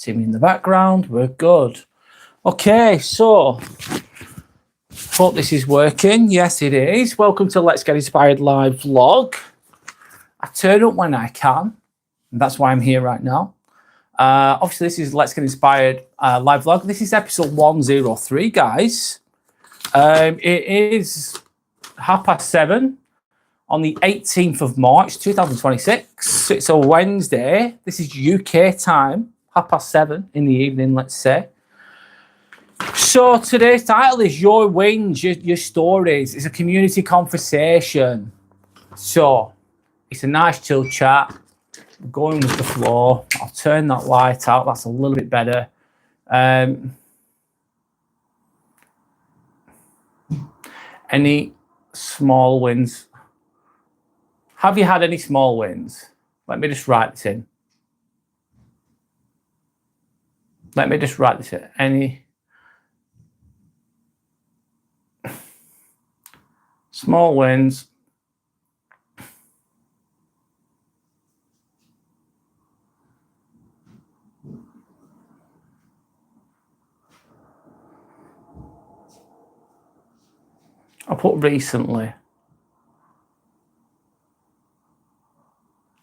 Team in the background, we're good. Okay, so hope this is working. Yes, it is. Welcome to Let's Get Inspired live vlog. I turn up when I can, and that's why I'm here right now. Obviously, this is Let's Get Inspired live vlog. This is episode 103, guys. It is 7:30 on the 18th of March, 2026. It's a Wednesday. This is UK time, 7:30 in the evening, let's say. So today's title is Your Wins, Your Stories. It's a community conversation. So it's a nice chill chat. I'm going with the flow. I'll turn that light out. That's a little bit better. Any small wins? Have you had any small wins? Let me just write this in. Any small wins? I'll put recently.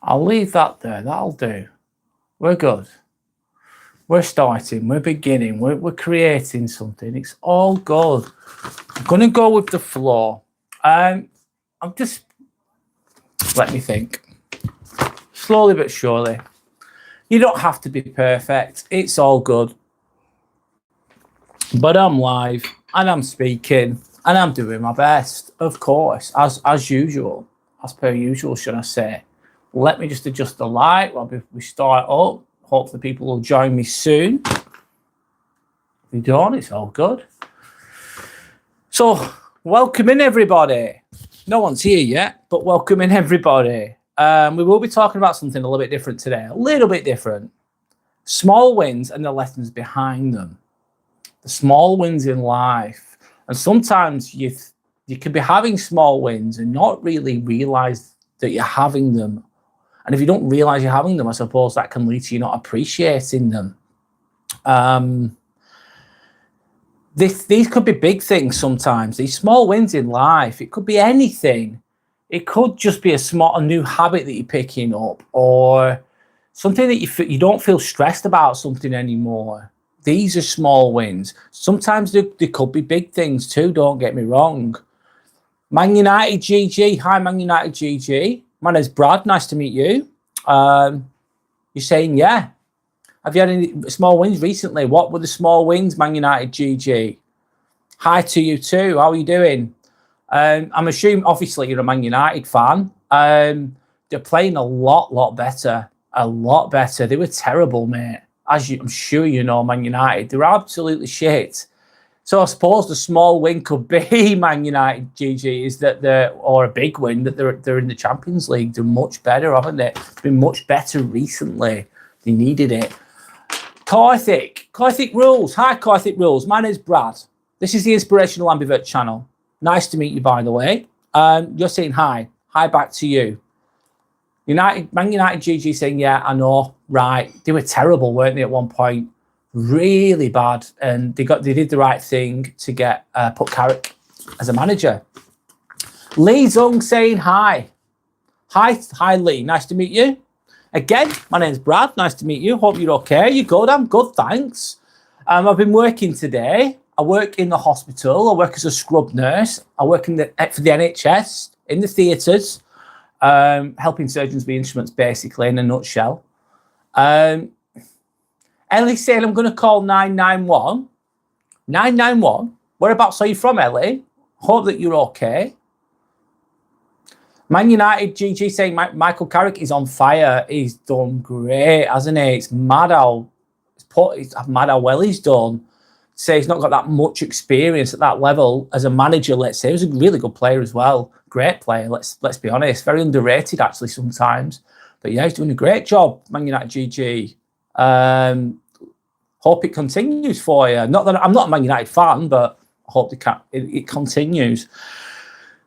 I'll leave that there. That'll do. We're good. We're starting. We're beginning. We're creating something. It's all good. I'm going to go with the flow. I'm just... Let me think. Slowly but surely. You don't have to be perfect. It's all good. But I'm live. And I'm speaking. And I'm doing my best. Of course. As usual. As per usual, should I say. Let me just adjust the light while we start up. Hopefully people will join me soon. If you don't, it's all good. So, welcome in everybody. No one's here yet, but welcome in everybody. We will be talking about something a little bit different today. A little bit different. Small wins and the lessons behind them. The small wins in life. And sometimes you can be having small wins and not really realize that you're having them. And if you don't realize you're having them, I suppose that can lead to you not appreciating them. These could be big things sometimes. These small wins in life, it could be anything. It could just be a new habit that you're picking up, or something that you don't feel stressed about something anymore. These are small wins. Sometimes they could be big things too, don't get me wrong. Man United GG. Hi, Man United GG. My name's Brad. Nice to meet you. You're saying, yeah. Have you had any small wins recently? What were the small wins, Man United GG? Hi to you too. How are you doing? I'm assuming, obviously, you're a Man United fan. They're playing a lot better. A lot better. They were terrible, mate. I'm sure you know, Man United. They were absolutely shit. So I suppose the small win could be Man United GG is that or a big win that they're in the Champions League. They're much better, haven't they? They've been much better recently. They needed it. Karthik Rules. Hi, Karthik Rules. My name's Brad. This is the Inspirational Ambivert channel. Nice to meet you, by the way. You're saying hi. Hi back to you. Man United GG saying, yeah, I know. Right. They were terrible, weren't they, at one point? Really bad, and they did the right thing to get put Carrick as a manager. Lee Zung saying hi. Hi Lee, nice to meet you. Again, my name's Brad, nice to meet you. Hope you're okay. You good? I'm good, thanks. I've been working today. I work in the hospital. I work as a scrub nurse. I work for the NHS, in the theatres, helping surgeons with instruments, basically, in a nutshell. Ellie saying, I'm going to call 991. 991? Whereabouts are you from, Ellie? Hope that you're okay. Man United GG saying Michael Carrick is on fire. He's done great, hasn't he? It's mad how well he's done. Say he's not got that much experience at that level as a manager, let's say. He was a really good player as well. Great player, let's be honest. Very underrated, actually, sometimes. But yeah, he's doing a great job, Man United GG. Hope it continues for you. Not that I'm not a Man United fan, but I hope it continues.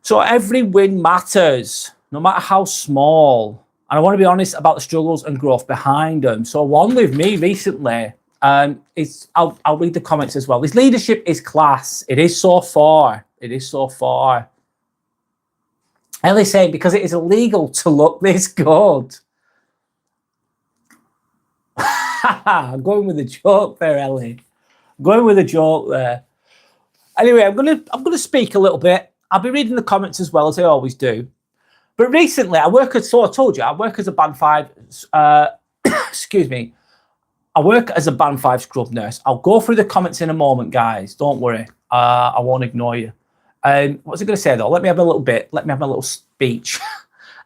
So every win matters, no matter how small. And I want to be honest about the struggles and growth behind them. So one with me recently, I'll read the comments as well. His leadership is class. It is so far. It is so far. Ellie's saying because it is illegal to look this good. I'm going with a joke there, Ellie. I'm going with a joke there. Anyway, I'm gonna speak a little bit. I'll be reading the comments as well as I always do. But recently, I work as a Band 5. Excuse me. I work as a Band 5 scrub nurse. I'll go through the comments in a moment, guys. Don't worry. I won't ignore you. What was I going to say though? Let me have a little bit. Let me have a little speech.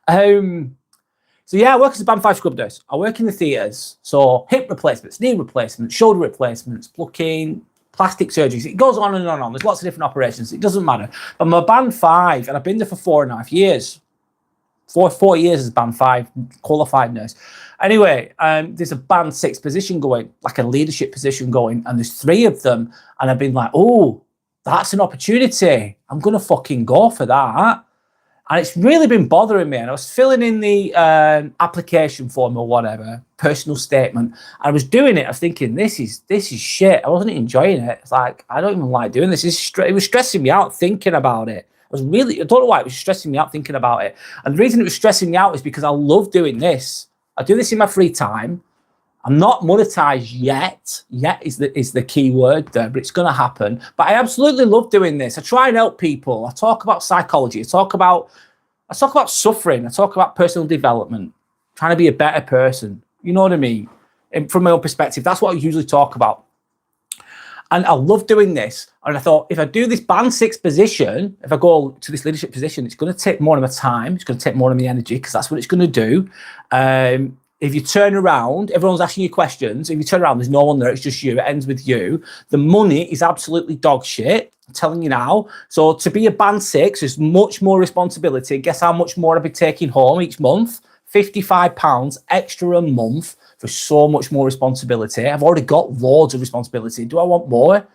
So yeah, I work as a Band 5 scrub nurse. I work in the theatres. So hip replacements, knee replacements, shoulder replacements, plucking, plastic surgeries. It goes on and on and on. There's lots of different operations. It doesn't matter. But I'm a Band 5 and I've been there for 4.5 years. 4 years as Band 5 qualified nurse. Anyway, there's a Band 6 position going, like a leadership position going, and there's 3 of them. And I've been like, oh, that's an opportunity. I'm going to fucking go for that. And it's really been bothering me. And I was filling in the application form or whatever, personal statement. And I was doing it. I was thinking, this is shit. I wasn't enjoying it. It's like, I don't even like doing this. It was stressing me out thinking about it. I don't know why it was stressing me out thinking about it. And the reason it was stressing me out is because I love doing this. I do this in my free time. I'm not monetized yet. Yet is the key word there, but it's going to happen. But I absolutely love doing this. I try and help people. I talk about psychology. I talk about suffering. I talk about personal development, trying to be a better person. You know what I mean? And from my own perspective, that's what I usually talk about. And I love doing this. And I thought, if I do this Band 6 position, if I go to this leadership position, it's going to take more of my time. It's going to take more of my energy because that's what it's going to do. If you turn around, everyone's asking you questions. If you turn around, there's no one there. It's just you. It ends with you. The money is absolutely dog shit. I'm telling you now. So to be a Band 6 is much more responsibility. Guess how much more I'll be taking home each month? £55 extra a month for so much more responsibility. I've already got loads of responsibility. Do I want more?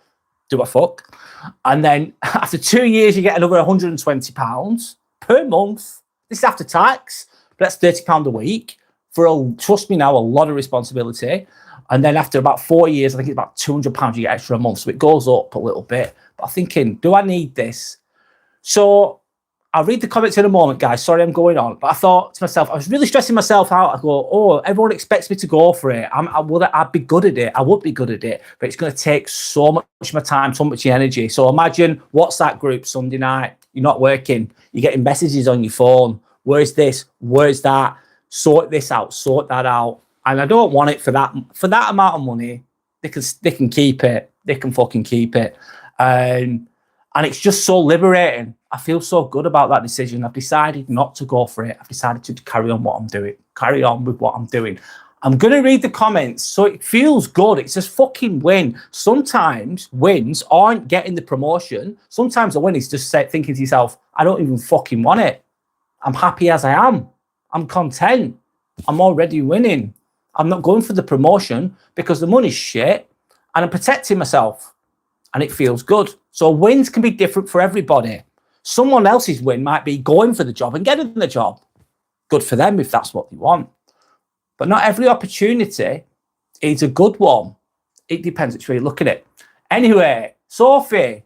Do I fuck? And then after 2 years, you get another £120 per month. This is after tax, but that's £30 a week for, trust me now, a lot of responsibility. And then after about 4 years, I think it's about £200 you get extra a month. So it goes up a little bit. But I'm thinking, do I need this? So I'll read the comments in a moment, guys. Sorry, I'm going on. But I thought to myself, I was really stressing myself out. I go, oh, everyone expects me to go for it. I'd be good at it. I would be good at it. But it's going to take so much of my time, so much energy. So imagine WhatsApp group Sunday night. You're not working. You're getting messages on your phone. Where's this? Where's that? Sort this out. Sort that out. And I don't want it for that amount of money. They can keep it. They can fucking keep it. And it's just so liberating. I feel so good about that decision. I've decided not to go for it. I've decided to carry on what I'm doing. Carry on with what I'm doing. I'm going to read the comments. So it feels good. It's just fucking win. Sometimes wins aren't getting the promotion. Sometimes a win is just thinking to yourself, I don't even fucking want it. I'm happy as I am. I'm content. I'm already winning. I'm not going for the promotion because the money's shit and I'm protecting myself. And it feels good. So wins can be different for everybody. Someone else's win might be going for the job and getting the job. Good for them if that's what they want. But not every opportunity is a good one. It depends which way you look at it. Anyway, Sophia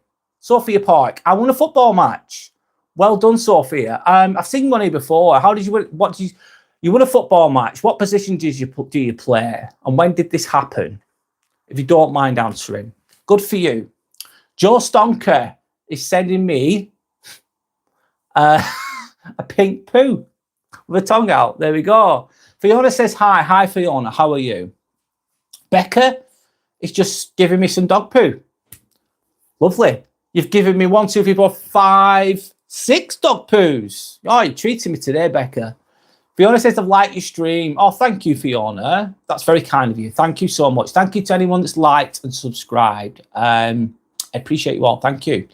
Park, I won a football match. Well done, Sophia. I've seen one here before. How did you win? You won a football match. What position do you play? And when did this happen? If you don't mind answering. Good for you. Joe Stonker is sending me a pink poo with a tongue out. There we go. Fiona says hi. Hi, Fiona. How are you? Becca is just giving me some dog poo. Lovely. You've given me 1, 2, 3, 4, 5, 6 dog poos. Oh, you're treating me today, Becca. Fiona says, I've liked your stream. Oh, thank you, Fiona. That's very kind of you. Thank you so much. Thank you to anyone that's liked and subscribed. I appreciate you all. Thank you.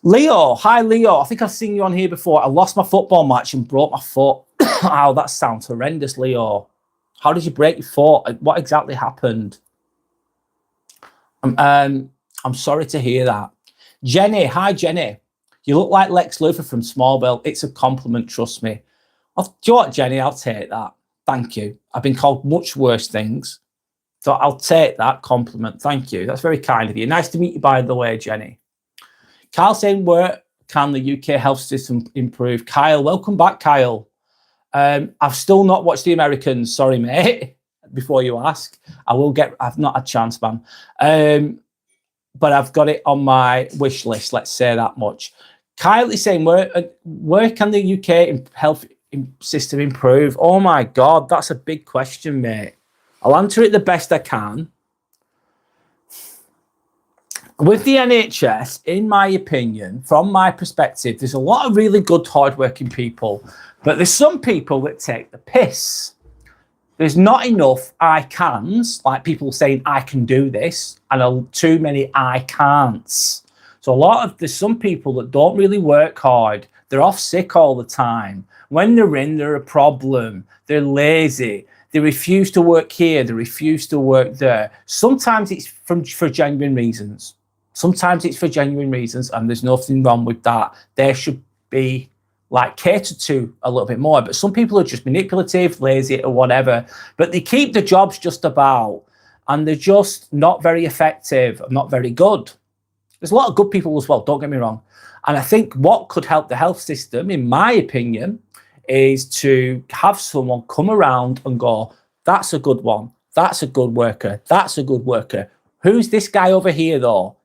Leo. Hi, Leo. I think I've seen you on here before. I lost my football match and broke my foot. Oh, that sounds horrendous, Leo. How did you break your foot? What exactly happened? I'm sorry to hear that. Jenny. Hi, Jenny. You look like Lex Luthor from Smallville. It's a compliment, trust me. Do you know what, Jenny? I'll take that. Thank you. I've been called much worse things. So I'll take that compliment. Thank you. That's very kind of you. Nice to meet you, by the way, Jenny. Kyle saying, where can the UK health system improve? Kyle, welcome back, Kyle. I've still not watched The Americans. Sorry, mate. Before you ask, I've not had a chance, man. But I've got it on my wish list. Let's say that much. Kyle is saying, where can the UK health system improve? Oh my God, that's a big question, mate. I'll answer it the best I can. With the NHS, in my opinion, from my perspective, there's a lot of really good, hardworking people, but there's some people that take the piss. There's not enough I cans, like people saying I can do this, and too many I can'ts. So there's some people that don't really work hard. They're off sick all the time. When they're in, they're a problem. They're lazy. They refuse to work here. They refuse to work there. Sometimes it's for genuine reasons. Sometimes it's for genuine reasons, and there's nothing wrong with that. They should be catered to a little bit more. But some people are just manipulative, lazy, or whatever. But they keep the jobs just about, and they're just not very effective, not very good. There's a lot of good people as well, don't get me wrong. And I think what could help the health system, in my opinion, is to have someone come around and go, that's a good one. That's a good worker. That's a good worker. Who's this guy over here, though?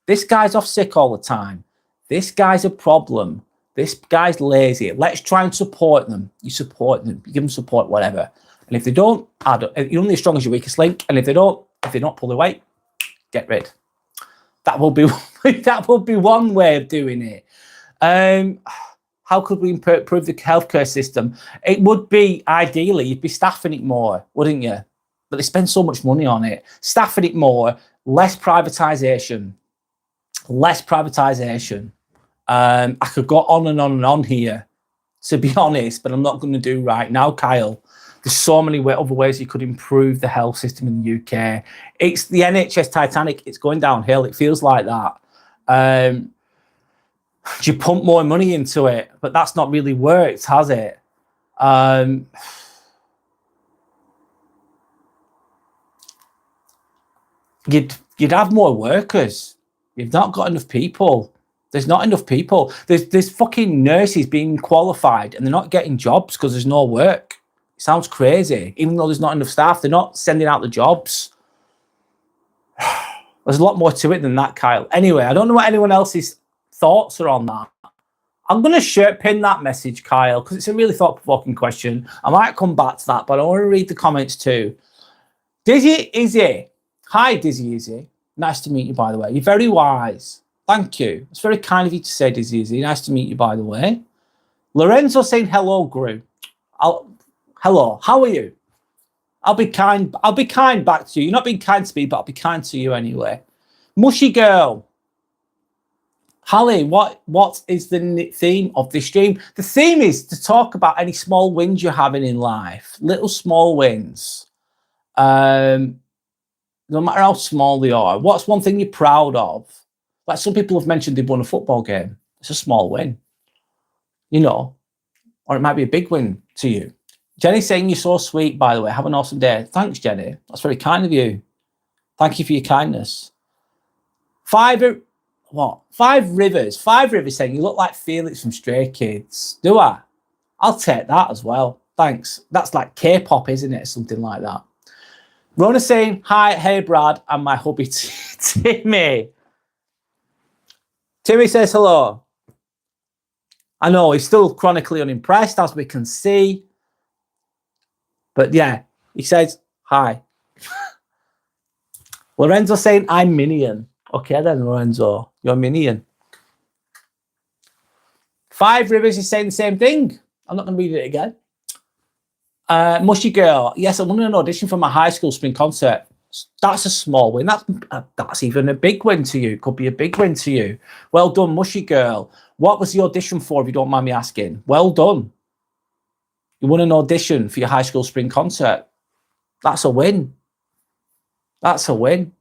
This guy's off sick all the time. This guy's a problem. This guy's lazy. Let's try and support them. You support them. You give them support, whatever. And if they don't, you're only as strong as your weakest link. And if they don't pull their weight, get rid. That will be one way of doing it. How could we improve the healthcare system? It would be, ideally, you'd be staffing it more, wouldn't you? But they spend so much money on it. Staffing it more, less privatisation. Less privatisation. I could go on and on and on here, to be honest, but I'm not going to do right now, Kyle. There's so many other ways you could improve the health system in the UK. It's the NHS Titanic. It's going downhill. It feels like that. You pump more money into it, but that's not really worked, has it? You'd have more workers. You've not got enough people. There's not enough people. There's fucking nurses being qualified and they're not getting jobs because there's no work. It sounds crazy. Even though there's not enough staff, they're not sending out the jobs. There's a lot more to it than that, Kyle. Anyway, I don't know what anyone else's thoughts are on that. I'm going to shirt pin that message, Kyle, because it's a really thought-provoking question. I might come back to that, but I want to read the comments too. Dizzy Izzy. Hi, Dizzy Izzy. Nice to meet you, by the way. You're very wise. Thank you. It's very kind of you to say, Dizzy Izzy. Nice to meet you, by the way. Lorenzo saying hello, Gru. Hello. How are you? I'll be kind back to you. You're not being kind to me, but I'll be kind to you anyway. Mushy girl. Holly, what is the theme of this stream? The theme is to talk about any small wins you're having in life. Little small wins. No matter how small they are. What's one thing you're proud of? Like some people have mentioned they've won a football game. It's a small win. You know. Or it might be a big win to you. Jenny's saying you're so sweet, by the way. Have an awesome day. Thanks, Jenny. That's very kind of you. Thank you for your kindness. Five Rivers. Five Rivers saying you look like Felix from Stray Kids. Do I? I'll take that as well. Thanks. That's like K-pop, isn't it? Something like that. Rona saying, hi, hey, Brad, and my hubby, Timmy. Timmy says hello. I know, he's still chronically unimpressed, as we can see. But yeah, he says, hi. Lorenzo saying, I'm Minion. Okay then, Lorenzo, you're Minion. Five Rivers is saying the same thing. I'm not going to read it again. Mushy girl, yes, I won an audition for my high school spring concert. That's a small win. That's even a big win to you. Could be a big win to you. Well done, Mushy girl. What was the audition for, if you don't mind me asking? Well done. You won an audition for your high school spring concert. That's a win. That's a win.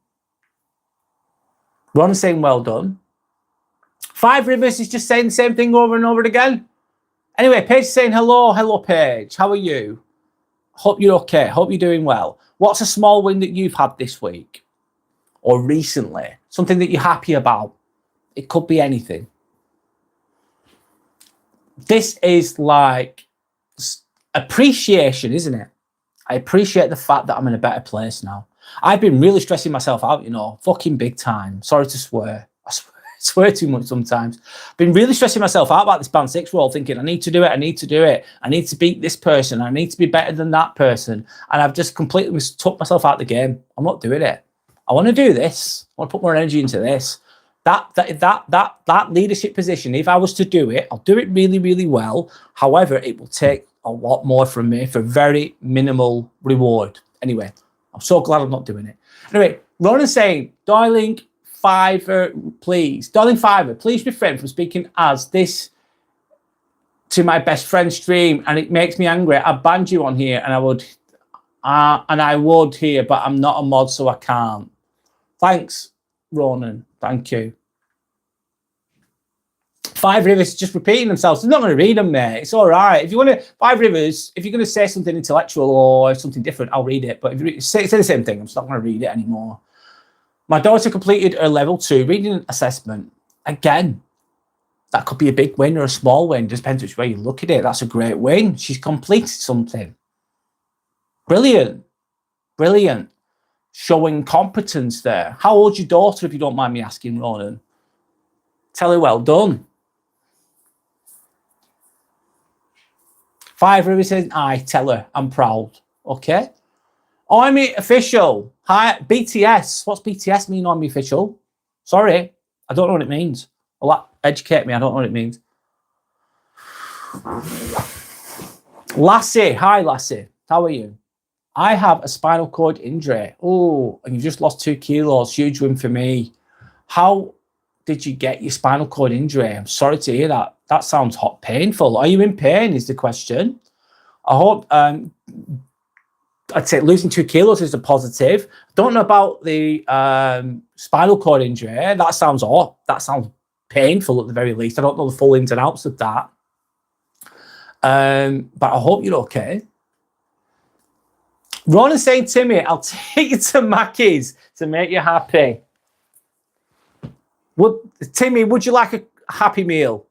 Ron saying well done. Five Rivers is just saying the same thing over and over again. Anyway, Paige is saying hello. Hello, Paige. How are you? Hope you're okay. Hope you're doing well. What's a small win that you've had this week or recently? Something that you're happy about. It could be anything. This is like appreciation, isn't it? I appreciate the fact that I'm in a better place now. I've been really stressing myself out, you know, fucking big time. Sorry to swear. I swear too much sometimes. I've been really stressing myself out about this band 6 role, thinking I need to do it, I need to do it. I need to beat this person. I need to be better than that person. And I've just completely took myself out of the game. I'm not doing it. I want to do this. I want to put more energy into this. That leadership position, if I was to do it, I'll do it really, really well. However, it will take a lot more from me for very minimal reward. Anyway, I'm so glad I'm not doing it. Anyway, Ronan's saying, Darling Fiver, please. Darling Fiver, please refrain from speaking as this to my best friend's stream, and it makes me angry. I banned you on here, and I would here, but I'm not a mod, so I can't. Thanks, Ronan. Thank you. Five Rivers just repeating themselves. I'm not going to read them, mate. It's all right. If you want to, Five Rivers, if you're going to say something intellectual or something different, I'll read it. But if you say the same thing, I'm just not going to read it anymore. My daughter completed her level 2 reading assessment. Again, that could be a big win or a small win. Just depends which way you look at it. That's a great win. She's completed something. Brilliant. Brilliant. Showing competence there. How old's your daughter, if you don't mind me asking, Ronan? Tell her well done. Five Rivers says, I tell her I'm proud. Okay. Army official. Hi, BTS. What's BTS mean, Army official? Sorry, I don't know what it means. Educate me. I don't know what it means. Lassie. Hi, Lassie. How are you? I have a spinal cord injury. Oh, and you've just lost 2 kilos. Huge win for me. How did you get your spinal cord injury? I'm sorry to hear that. That sounds painful. Are you in pain is the question. I hope, I'd say losing 2 kilos is a positive. Don't know about the spinal cord injury. That sounds painful at the very least. I don't know the full ins and outs of that. But I hope you're okay. Ronan's saying, Timmy, I'll take you to Mackey's to make you happy. Timmy, would you like a Happy Meal?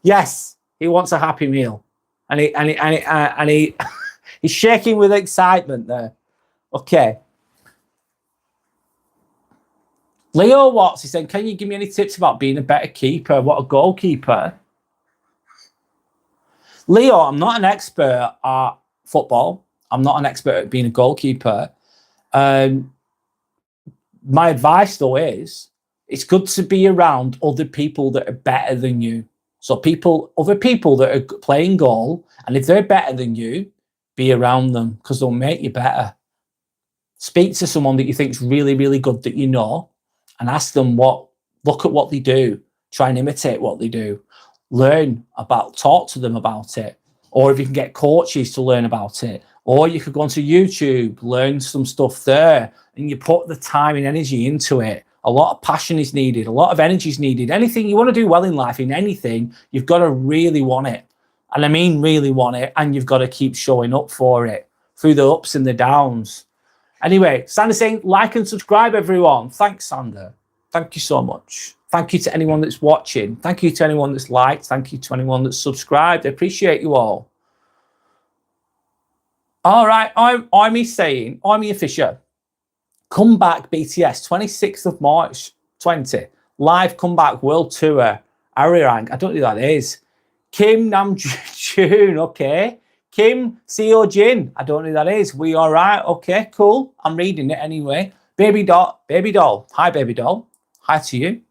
Yes, he wants a Happy Meal. And he's shaking with excitement there. Okay. Leo Watts, he said, can you give me any tips about being a better keeper? What a goalkeeper. Leo, I'm not an expert at football. I'm not an expert at being a goalkeeper. My advice, though, is it's good to be around other people that are better than you. So other people that are playing goal, and if they're better than you, be around them because they'll make you better. Speak to someone that you think is really, really good that you know, and ask them look at what they do. Try and imitate what they do. Talk to them about it. Or if you can get coaches to learn about it. Or you could go onto YouTube, learn some stuff there, and you put the time and energy into it. A lot of passion is needed. A lot of energy is needed. Anything you want to do well in life, in anything, you've got to really want it. And I mean really want it. And you've got to keep showing up for it through the ups and the downs. Anyway, Sander's saying, like and subscribe, everyone. Thanks, Sander. Thank you so much. Thank you to anyone that's watching. Thank you to anyone that's liked. Thank you to anyone that's subscribed. I appreciate you all. All right, Army official. Come back BTS, 26th of March 20. Live comeback world tour. Arirang. I don't know who that is. Kim Namjoon. Okay. Kim Seo Jin. I don't know who that is. We all right? Okay, cool. I'm reading it anyway. Baby doll. Hi, baby doll. Hi to you.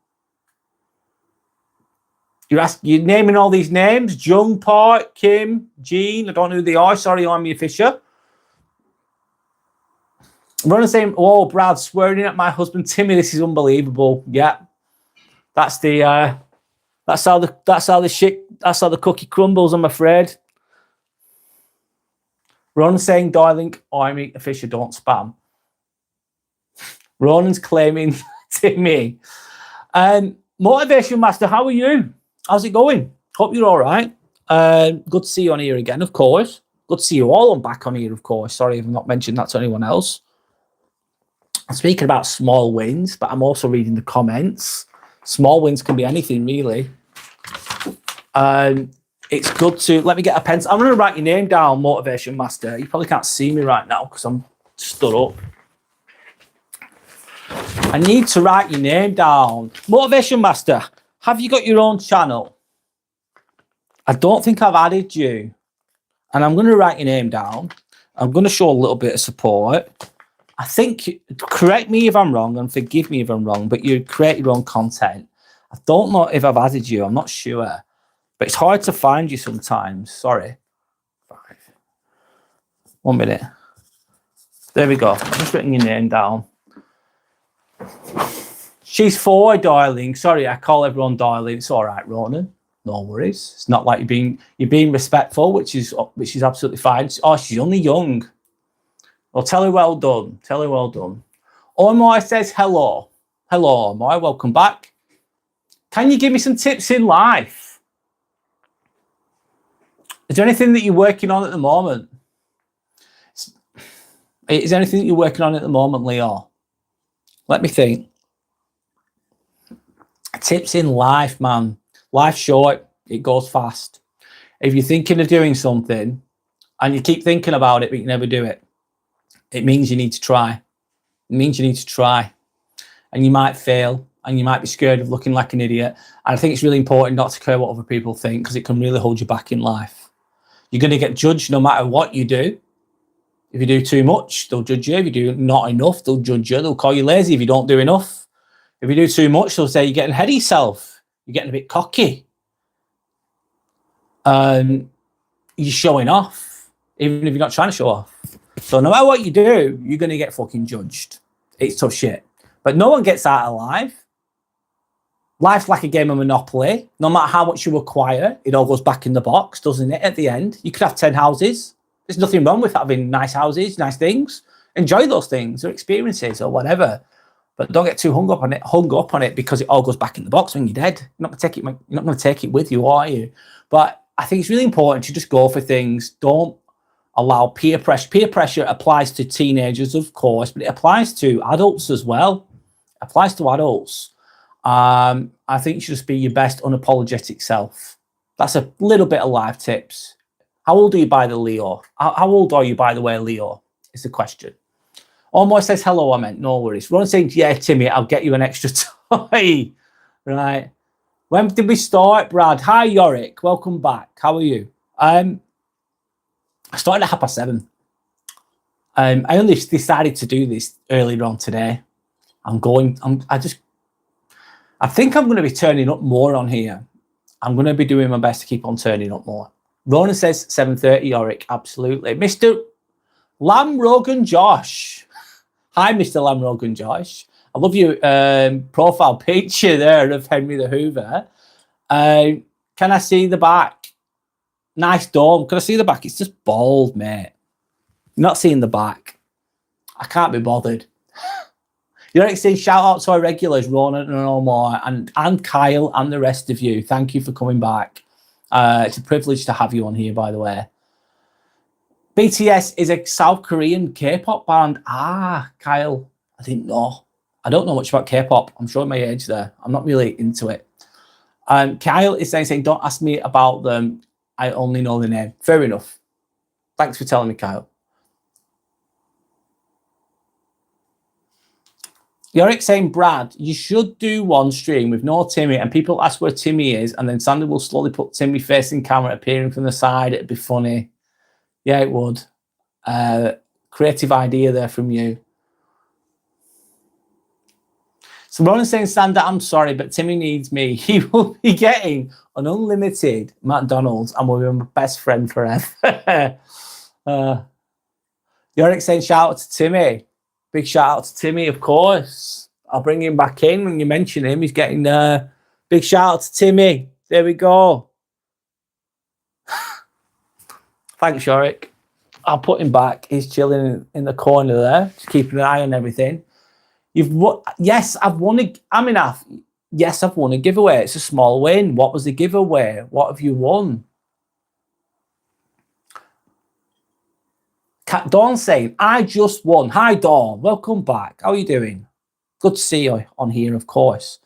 You're naming all these names. Jung Park, Kim, Jean. I don't know who they are. Sorry, I'm your Fisher. Running saying, oh, Brad, swearing at my husband Timmy. This is unbelievable. Yeah, that's how the cookie crumbles. I'm afraid. Ronan's saying, darling, Army official, don't spam. Ronan's claiming Timmy. Motivation Master, how are you? How's it going? Hope you're all right. Good to see you on here again, of course. Good to see you all. I'm back on here, of course. Sorry if I've not mentioned that to anyone else. I'm speaking about small wins, but I'm also reading the comments. Small wins can be anything, really. It's good to... Let me get a pencil. I'm going to write your name down, Motivation Master. You probably can't see me right now because I'm stood up. I need to write your name down. Motivation Master, have you got your own channel? I don't think I've added you. And I'm going to write your name down. I'm going to show a little bit of support. I think, correct me if I'm wrong and forgive me if I'm wrong, but you create your own content. I don't know if I've added you. I'm not sure. But it's hard to find you sometimes. Sorry. 1 minute. There we go. I've just written your name down. She's 4, darling. Sorry, I call everyone darling. It's all right, Ronan. No worries. It's not like you're being respectful, which is absolutely fine. Oh, she's only young. Well, tell her well done. Tell her well done. Omoy says hello. Hello, Omoy. Welcome back. Can you give me some tips in life? Is there anything that you're working on at the moment? Is there anything that you're working on at the moment, Leo? Let me think. Tips in life, man. Life's short. It goes fast. If you're thinking of doing something and you keep thinking about it, but you never do it, it means you need to try. It means you need to try. And you might fail and you might be scared of looking like an idiot. And I think it's really important not to care what other people think because it can really hold you back in life. You're going to get judged no matter what you do. If you do too much, they'll judge you. If you do not enough, they'll judge you. They'll call you lazy if you don't do enough. If you do too much, they'll say you're getting ahead of yourself. You're getting a bit cocky. You're showing off, even if you're not trying to show off. So no matter what you do, you're going to get fucking judged. It's tough shit. But no one gets out alive. Life's like a game of Monopoly. No matter how much you acquire, it all goes back in the box, doesn't it, at the end? You could have 10 houses. There's nothing wrong with having nice houses, nice things. Enjoy those things or experiences or whatever. But don't get too hung up on it because it all goes back in the box when you're dead. You're not going to take it with you, are you? But I think it's really important to just go for things. Don't allow peer pressure. Peer pressure applies to teenagers, of course, but it applies to adults as well. It applies to adults. I think you should just be your best unapologetic self. That's a little bit of life tips. How old are you, by the Leo? How old are you, by the way, Leo? Is the question. Almost says hello, I meant, no worries. Ron saying, yeah, Timmy, I'll get you an extra toy. Right. When did we start, Brad? Hi, Yorick. Welcome back. How are you? I started at 7:30. I only decided to do this earlier on today. I think I'm going to be turning up more on here. I'm going to be doing my best to keep on turning up more. Ronan says 7:30, Yorick. Absolutely. Mr. Lam Rogan Josh. Hi, Mr. Lam Rogan Josh. I love your profile picture there of Henry the Hoover. Can I see the back? Nice dome. Can I see the back? It's just bald, mate. Not seeing the back. I can't be bothered. You're like saying shout out to our regulars, Ronan and Omar, and Kyle and the rest of you. Thank you for coming back. It's a privilege to have you on here, by the way. BTS is a South Korean K-pop band. Ah, Kyle, I didn't know. I don't know much about K-pop. I'm showing my age there. I'm not really into it. Kyle is saying, don't ask me about them. I only know the name. Fair enough. Thanks for telling me, Kyle. Yorick saying, Brad, you should do one stream with no Timmy and people ask where Timmy is and then Sandy will slowly put Timmy facing camera appearing from the side. It'd be funny. Yeah, it would. Creative idea there from you. So Ronan's saying, Sandra, I'm sorry, but Timmy needs me. He will be getting an unlimited McDonald's and will be my best friend forever. Yorick saying, shout out to Timmy. Big shout out to Timmy, of course. I'll bring him back in when you mention him. He's getting big shout out to Timmy. There we go. Thanks, Yorick. I'll put him back. He's chilling in the corner there, just keeping an eye on everything. Yes, I've won a giveaway. It's a small win. What was the giveaway? What have you won? Dawn saying, I just won. Hi, Dawn. Welcome back. How are you doing? Good to see you on here, of course.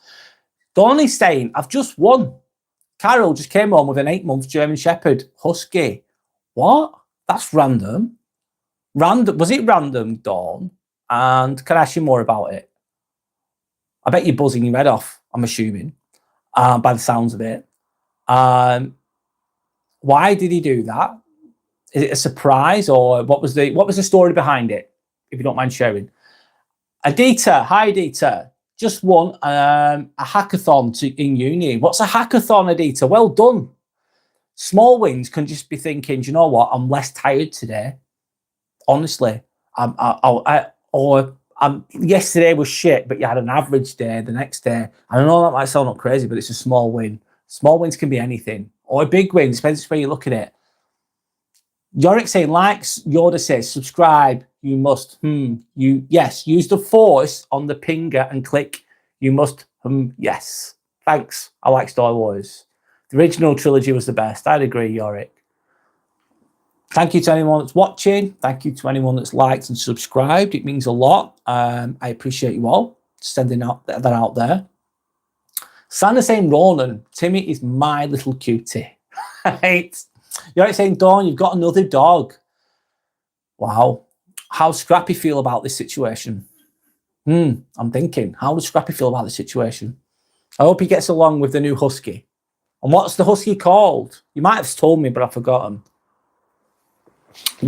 Dawn is saying, I've just won. Carol just came home with an 8-month German Shepherd Husky. What? That's random. Random. Was it random, Dawn? And can I ask you more about it? I bet you're buzzing your head off, I'm assuming, by the sounds of it. Why did he do that? Is it a surprise, or what was the story behind it? If you don't mind sharing. Adita, hi Adita. Just won a hackathon in uni. What's a hackathon, Adita? Well done. Small wins can just be thinking, do you know what? I'm less tired today. Honestly, yesterday was shit, but you had an average day the next day. I know that might sound crazy, but it's a small win. Small wins can be anything, or a big win, depends where you look at it. Yorick saying, likes, Yoda says, subscribe, you must, yes, use the force on the pinger and click, you must, yes. Thanks, I like Star Wars. The original trilogy was the best, I'd agree, Yorick. Thank you to anyone that's watching. Thank you to anyone that's liked and subscribed. It means a lot. I appreciate you all sending that out there. Santa saying, Ronan, Timmy is my little cutie. Right? You're saying, Dawn, you've got another dog. Wow. How does Scrappy feel about this situation? I'm thinking, how does Scrappy feel about the situation? I hope he gets along with the new Husky. And what's the Husky called? You might have told me, but I've forgotten.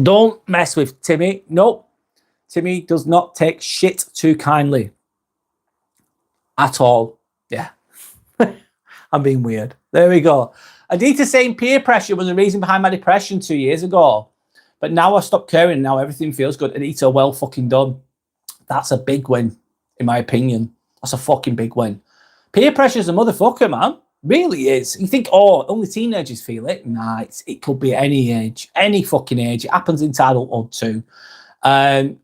Don't mess with Timmy. Nope. Timmy does not take shit too kindly. At all. Yeah. I'm being weird. There we go. Adita saying peer pressure was the reason behind my depression 2 years ago. But now I stopped caring. Now everything feels good. Adita, well fucking done. That's a big win, in my opinion. That's a fucking big win. Peer pressure is a motherfucker, man. Really is. You think, oh, only teenagers feel it? Nah, it could be any age. Any fucking age. It happens in adulthood too. I'm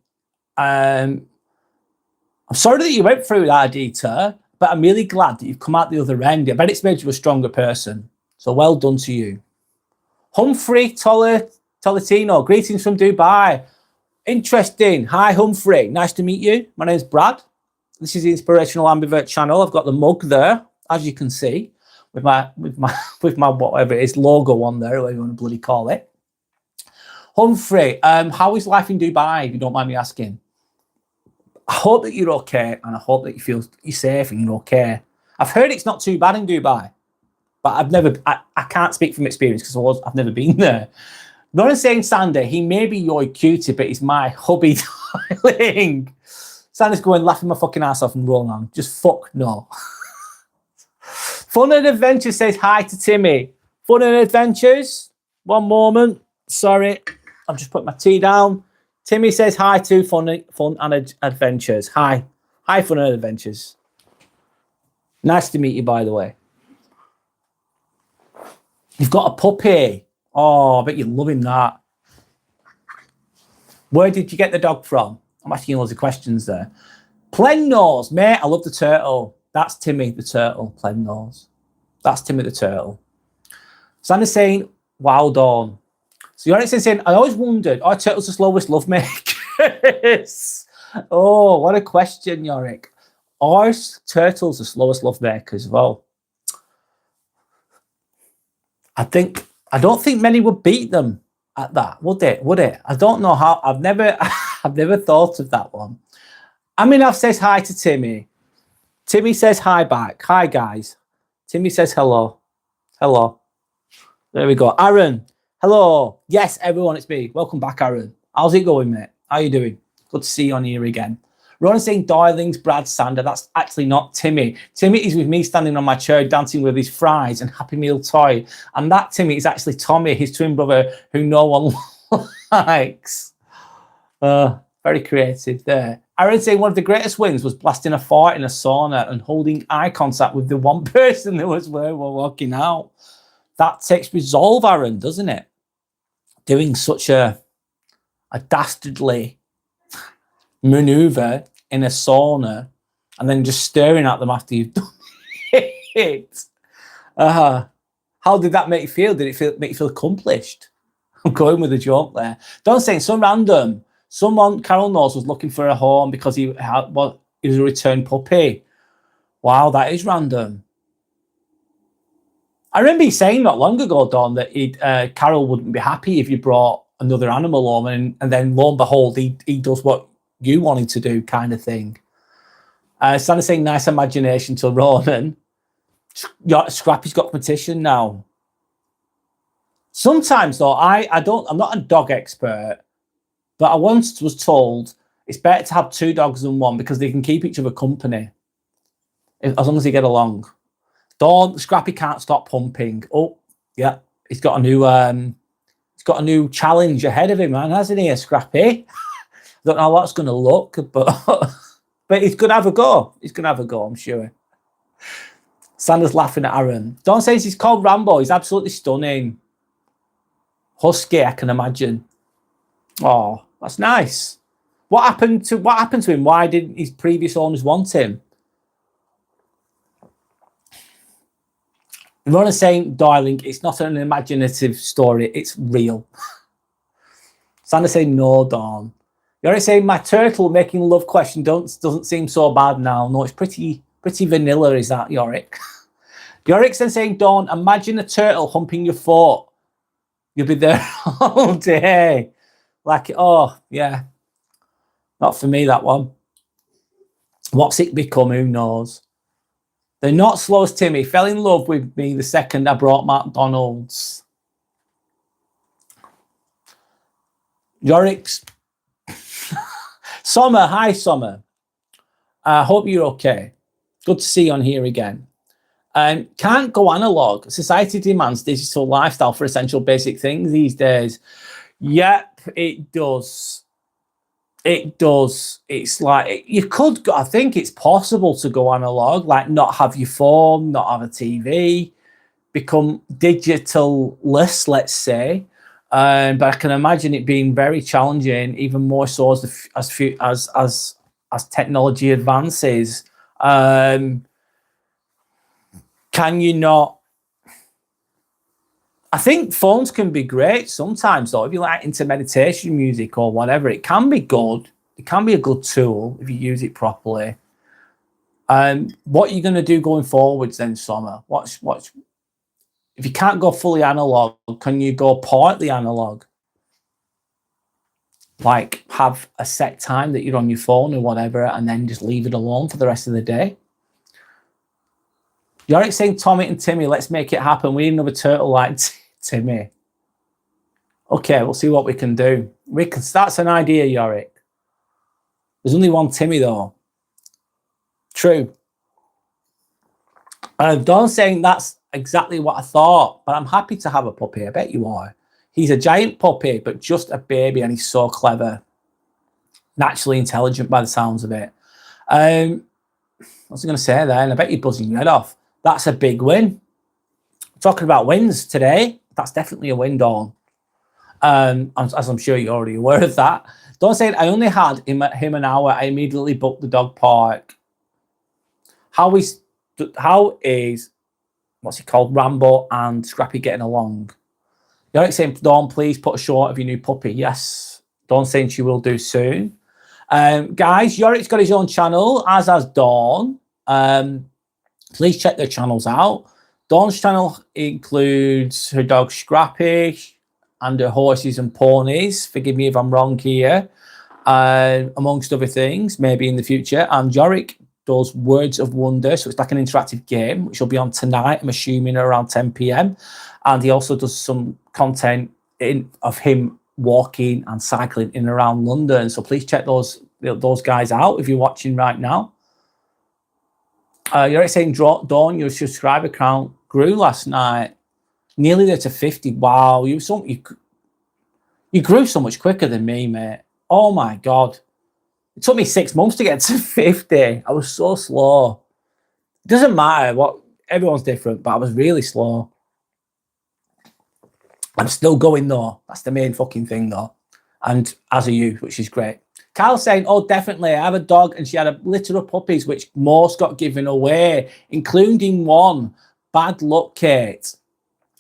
sorry that you went through that, Adita, but I'm really glad that you've come out the other end. I bet it's made you a stronger person. So well done to you. Humphrey Tolentino, greetings from Dubai. Interesting. Hi, Humphrey. Nice to meet you. My name's Brad. This is the Inspirational Ambivert channel. I've got the mug there, as you can see, with my whatever it is, logo on there, whatever you want to bloody call it. Humphrey, how is life in Dubai, if you don't mind me asking? I hope that you're okay, and I hope that you feel you're safe and you're okay. I've heard it's not too bad in Dubai, but I can't speak from experience because I've never been there. Not saying Sander, he may be your cutie, but he's my hubby, darling. Sander's going laughing my fucking ass off and rolling on. Just fuck no. Fun and Adventure says hi to Timmy. Fun and Adventures. One moment. Sorry. I've just put my tea down. Timmy says hi to Fun and Adventures. Hi. Hi, Fun and Adventures. Nice to meet you, by the way. You've got a puppy. Oh, I bet you're loving that. Where did you get the dog from? I'm asking you loads of questions there. Plain Nose, mate. I love the turtle. That's Timmy the turtle. Plain Nose. That's Timmy the turtle. Sandra's saying, wow, Dawn. So you're saying, I always wondered, are turtles the slowest love makers? Oh, what a question, Yorick. Are turtles the slowest love makers? Well, I don't think many would beat them at that, would it? Would it? I don't know how. I've never thought of that one. Aminav says hi to Timmy. Timmy says hi back. Hi, guys. Timmy says hello. Hello. There we go. Aaron. Hello. Yes, everyone, it's me. Welcome back, Aaron. How's it going, mate? How you doing? Good to see you on here again. Ron saying Darlings, Brad, Sander. That's actually not Timmy. Timmy is with me standing on my chair dancing with his fries and Happy Meal toy. And that Timmy is actually Tommy, his twin brother, who no one likes. Very creative there. Aaron saying one of the greatest wins was blasting a fart in a sauna and holding eye contact with the one person that was where we're walking out. That takes resolve, Aaron, doesn't it? Doing such a dastardly maneuver in a sauna and then just staring at them after you've done it. How did that make you feel? Did it make you feel accomplished? I'm going with a joke there. Don't say some random. Someone Carol knows was looking for a home because he was a returned puppy. Wow, that is random. I remember you saying not long ago, Don, that Carol wouldn't be happy if you brought another animal home, and then lo and behold, he does what you wanted to do, kind of thing. Santa saying nice imagination to Ronan. Scrappy's got competition now. Sometimes though, I'm not a dog expert, but I once was told it's better to have two dogs than one because they can keep each other company as long as they get along. Scrappy can't stop pumping. Oh, yeah, he's got a new challenge ahead of him, man, hasn't he, Scrappy? Don't know how that's going to look, but but he's going to have a go. He's going to have a go, I'm sure. Sanders laughing at Aaron. Don says he's called Rambo. He's absolutely stunning. Husky, I can imagine. Oh, that's nice. What happened to him? Why didn't his previous owners want him? Ronna's saying, darling, it's not an imaginative story. It's real. Sanders saying, no, Dawn. You're already saying my turtle making love question doesn't seem so bad now. No, it's pretty vanilla, is that, Yorick? Yorick's then saying, Dawn, imagine a turtle humping your foot. You'll be there all day. Like, oh, yeah. Not for me, that one. What's it become? Who knows? They're not slow as Timmy. Fell in love with me the second I brought McDonald's. Yorick's. Summer. Hi, Summer. I hope you're okay. Good to see you on here again. Can't go analog. Society demands digital lifestyle for essential basic things these days. Yep, it does. It does. It's like you could go, I think it's possible to go analog, like not have your phone, not have a TV, become digital-less, let's say. But I can imagine it being very challenging, even more so as technology advances. Can you not? I think phones can be great sometimes, though. If you like into meditation music or whatever, it can be good. It can be a good tool if you use it properly. What are you going to do going forwards then, Summer? What's if you can't go fully analog, can you go partly analog? Like have a set time that you're on your phone or whatever, and then just leave it alone for the rest of the day. Yorick saying, Tommy and Timmy, let's make it happen. We need another turtle like Timmy. Okay, we'll see what we can do. That's an idea, Yorick. There's only one Timmy, though. True. Dawn saying that's exactly what I thought, but I'm happy to have a puppy. I bet you are. He's a giant puppy, but just a baby, and he's so clever. Naturally intelligent by the sounds of it. What was I going to say there? And I bet you're buzzing your head off. That's a big win. Talking about wins today, that's definitely a win, Dawn. As I'm sure you're already aware of that. Dawn saying, I only had him an hour. I immediately booked the dog park. How is what's he called, Rambo and Scrappy getting along? Yorick saying, Dawn, please put a short of your new puppy. Yes, Dawn saying she will do soon. Guys, Yorick's got his own channel, as has Dawn. Please check their channels out. Dawn's channel includes her dog Scrappy and her horses and ponies. Forgive me if I'm wrong here. Amongst other things, maybe in the future. And Yorick does Words of Wonder. So it's like an interactive game, which will be on tonight, I'm assuming around 10 p.m. And he also does some content of him walking and cycling in and around London. So please check those guys out if you're watching right now. You're saying, Dawn, your subscriber count grew last night. Nearly there to 50. Wow, you grew so much quicker than me, mate. Oh my God. It took me 6 months to get to 50. I was so slow. It doesn't matter everyone's different, but I was really slow. I'm still going though. That's the main fucking thing though. And as are you, which is great. Kyle saying, oh, definitely. I have a dog and she had a litter of puppies, which most got given away, including one. Bad luck, Kate.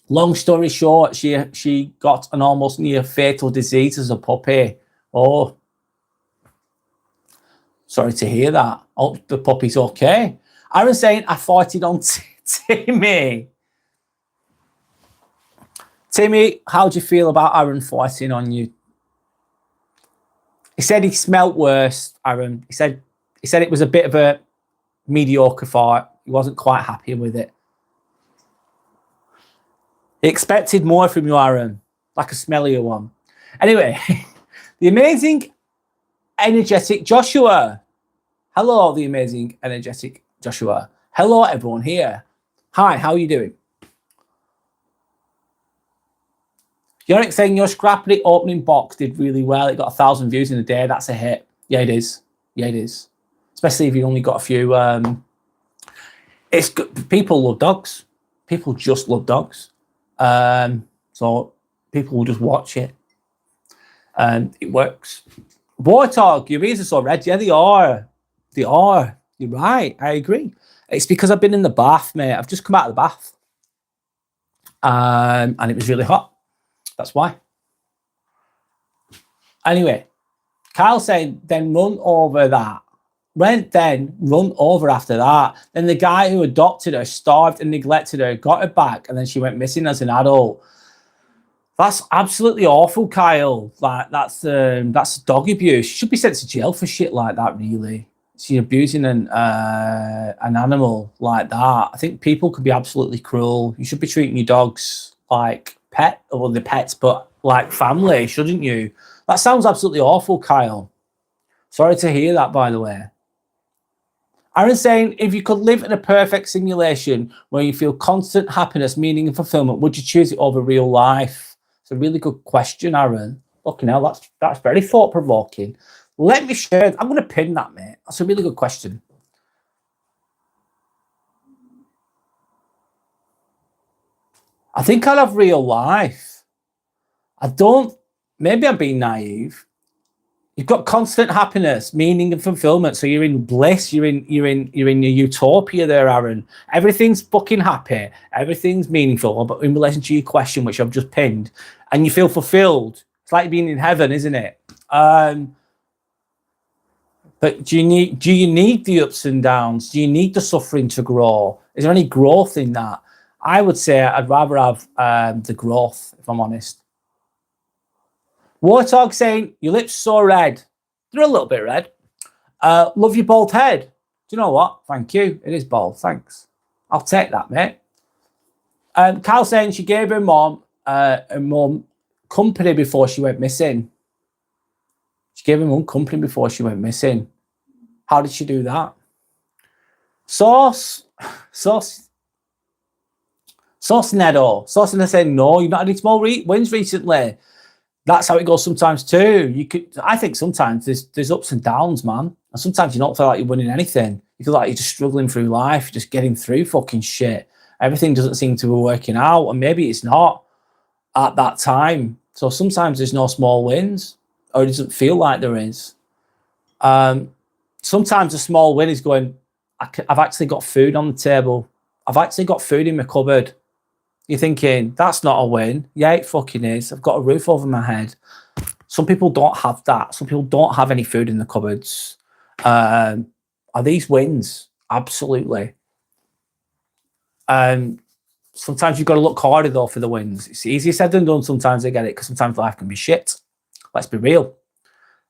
Long story short, she got an almost near fatal disease as a puppy. Oh, sorry to hear that. Oh, the puppy's okay. Aaron saying, I farted on Timmy. Timmy, how do you feel about Aaron farting on you? He said he smelt worse, Aaron. He said it was a bit of a mediocre fart. He wasn't quite happy with it. He expected more from you, Aaron, like a smellier one. Anyway, the amazing, energetic Joshua. Hello, the amazing, energetic Joshua. Hello, everyone here. Hi, how are you doing? Yorick saying your scrappy opening box did really well. It got 1,000 views in a day. That's a hit. Yeah, it is. Yeah, it is. Especially if you only got a few. It's good. People love dogs. People just love dogs. So people will just watch it. And it works. Warthog, your ears are so red. Yeah, they are. They are. You're right. I agree. It's because I've been in the bath, mate. I've just come out of the bath. And it was really hot. That's why. Anyway, Kyle said, then run over that. Then run over after that. Then the guy who adopted her, starved and neglected her, got her back, and then she went missing as an adult. That's absolutely awful, Kyle. Like that's dog abuse. She should be sent to jail for shit like that, really. She's abusing an animal like that. I think people could be absolutely cruel. You should be treating your dogs like the pets, but like family, shouldn't you? That sounds absolutely awful, Kyle. Sorry to hear that, by the way. Aaron's saying, if you could live in a perfect simulation where you feel constant happiness, meaning and fulfillment, would you choose it over real life? It's a really good question, Aaron. Fucking hell, that's very thought-provoking. Let me share. I'm going to pin that, mate. That's a really good question. I think I'd have real life. Maybe I'm being naive. You've got constant happiness, meaning and fulfillment. So you're in bliss. You're in your utopia there, Aaron. Everything's fucking happy. Everything's meaningful. But in relation to your question, which I've just pinned, and you feel fulfilled. It's like being in heaven, isn't it? But do you need the ups and downs? Do you need the suffering to grow? Is there any growth in that? I would say I'd rather have the growth, if I'm honest. Warthog saying, your lips so red. They're a little bit red. Love your bald head. Do you know what? Thank you. It is bald. Thanks. I'll take that, mate. Kyle saying she gave her mum company before she went missing. She gave her mum company before she went missing. How did she do that? Sauce Nedo. Sauce Nedo saying, no, you've not had any small wins recently. That's how it goes sometimes too. I think sometimes there's ups and downs, man. And sometimes you don't feel like you're winning anything. You feel like you're just struggling through life, you're just getting through fucking shit. Everything doesn't seem to be working out, and maybe it's not at that time. So sometimes there's no small wins, or it doesn't feel like there is. Sometimes a small win is going, I've actually got food on the table. I've actually got food in my cupboard. You're thinking, that's not a win. Yeah, it fucking is. I've got a roof over my head. Some people don't have that. Some people don't have any food in the cupboards. Are these wins? Absolutely. Sometimes you've got to look harder, though, for the wins. It's easier said than done sometimes, I get it, because sometimes life can be shit. Let's be real.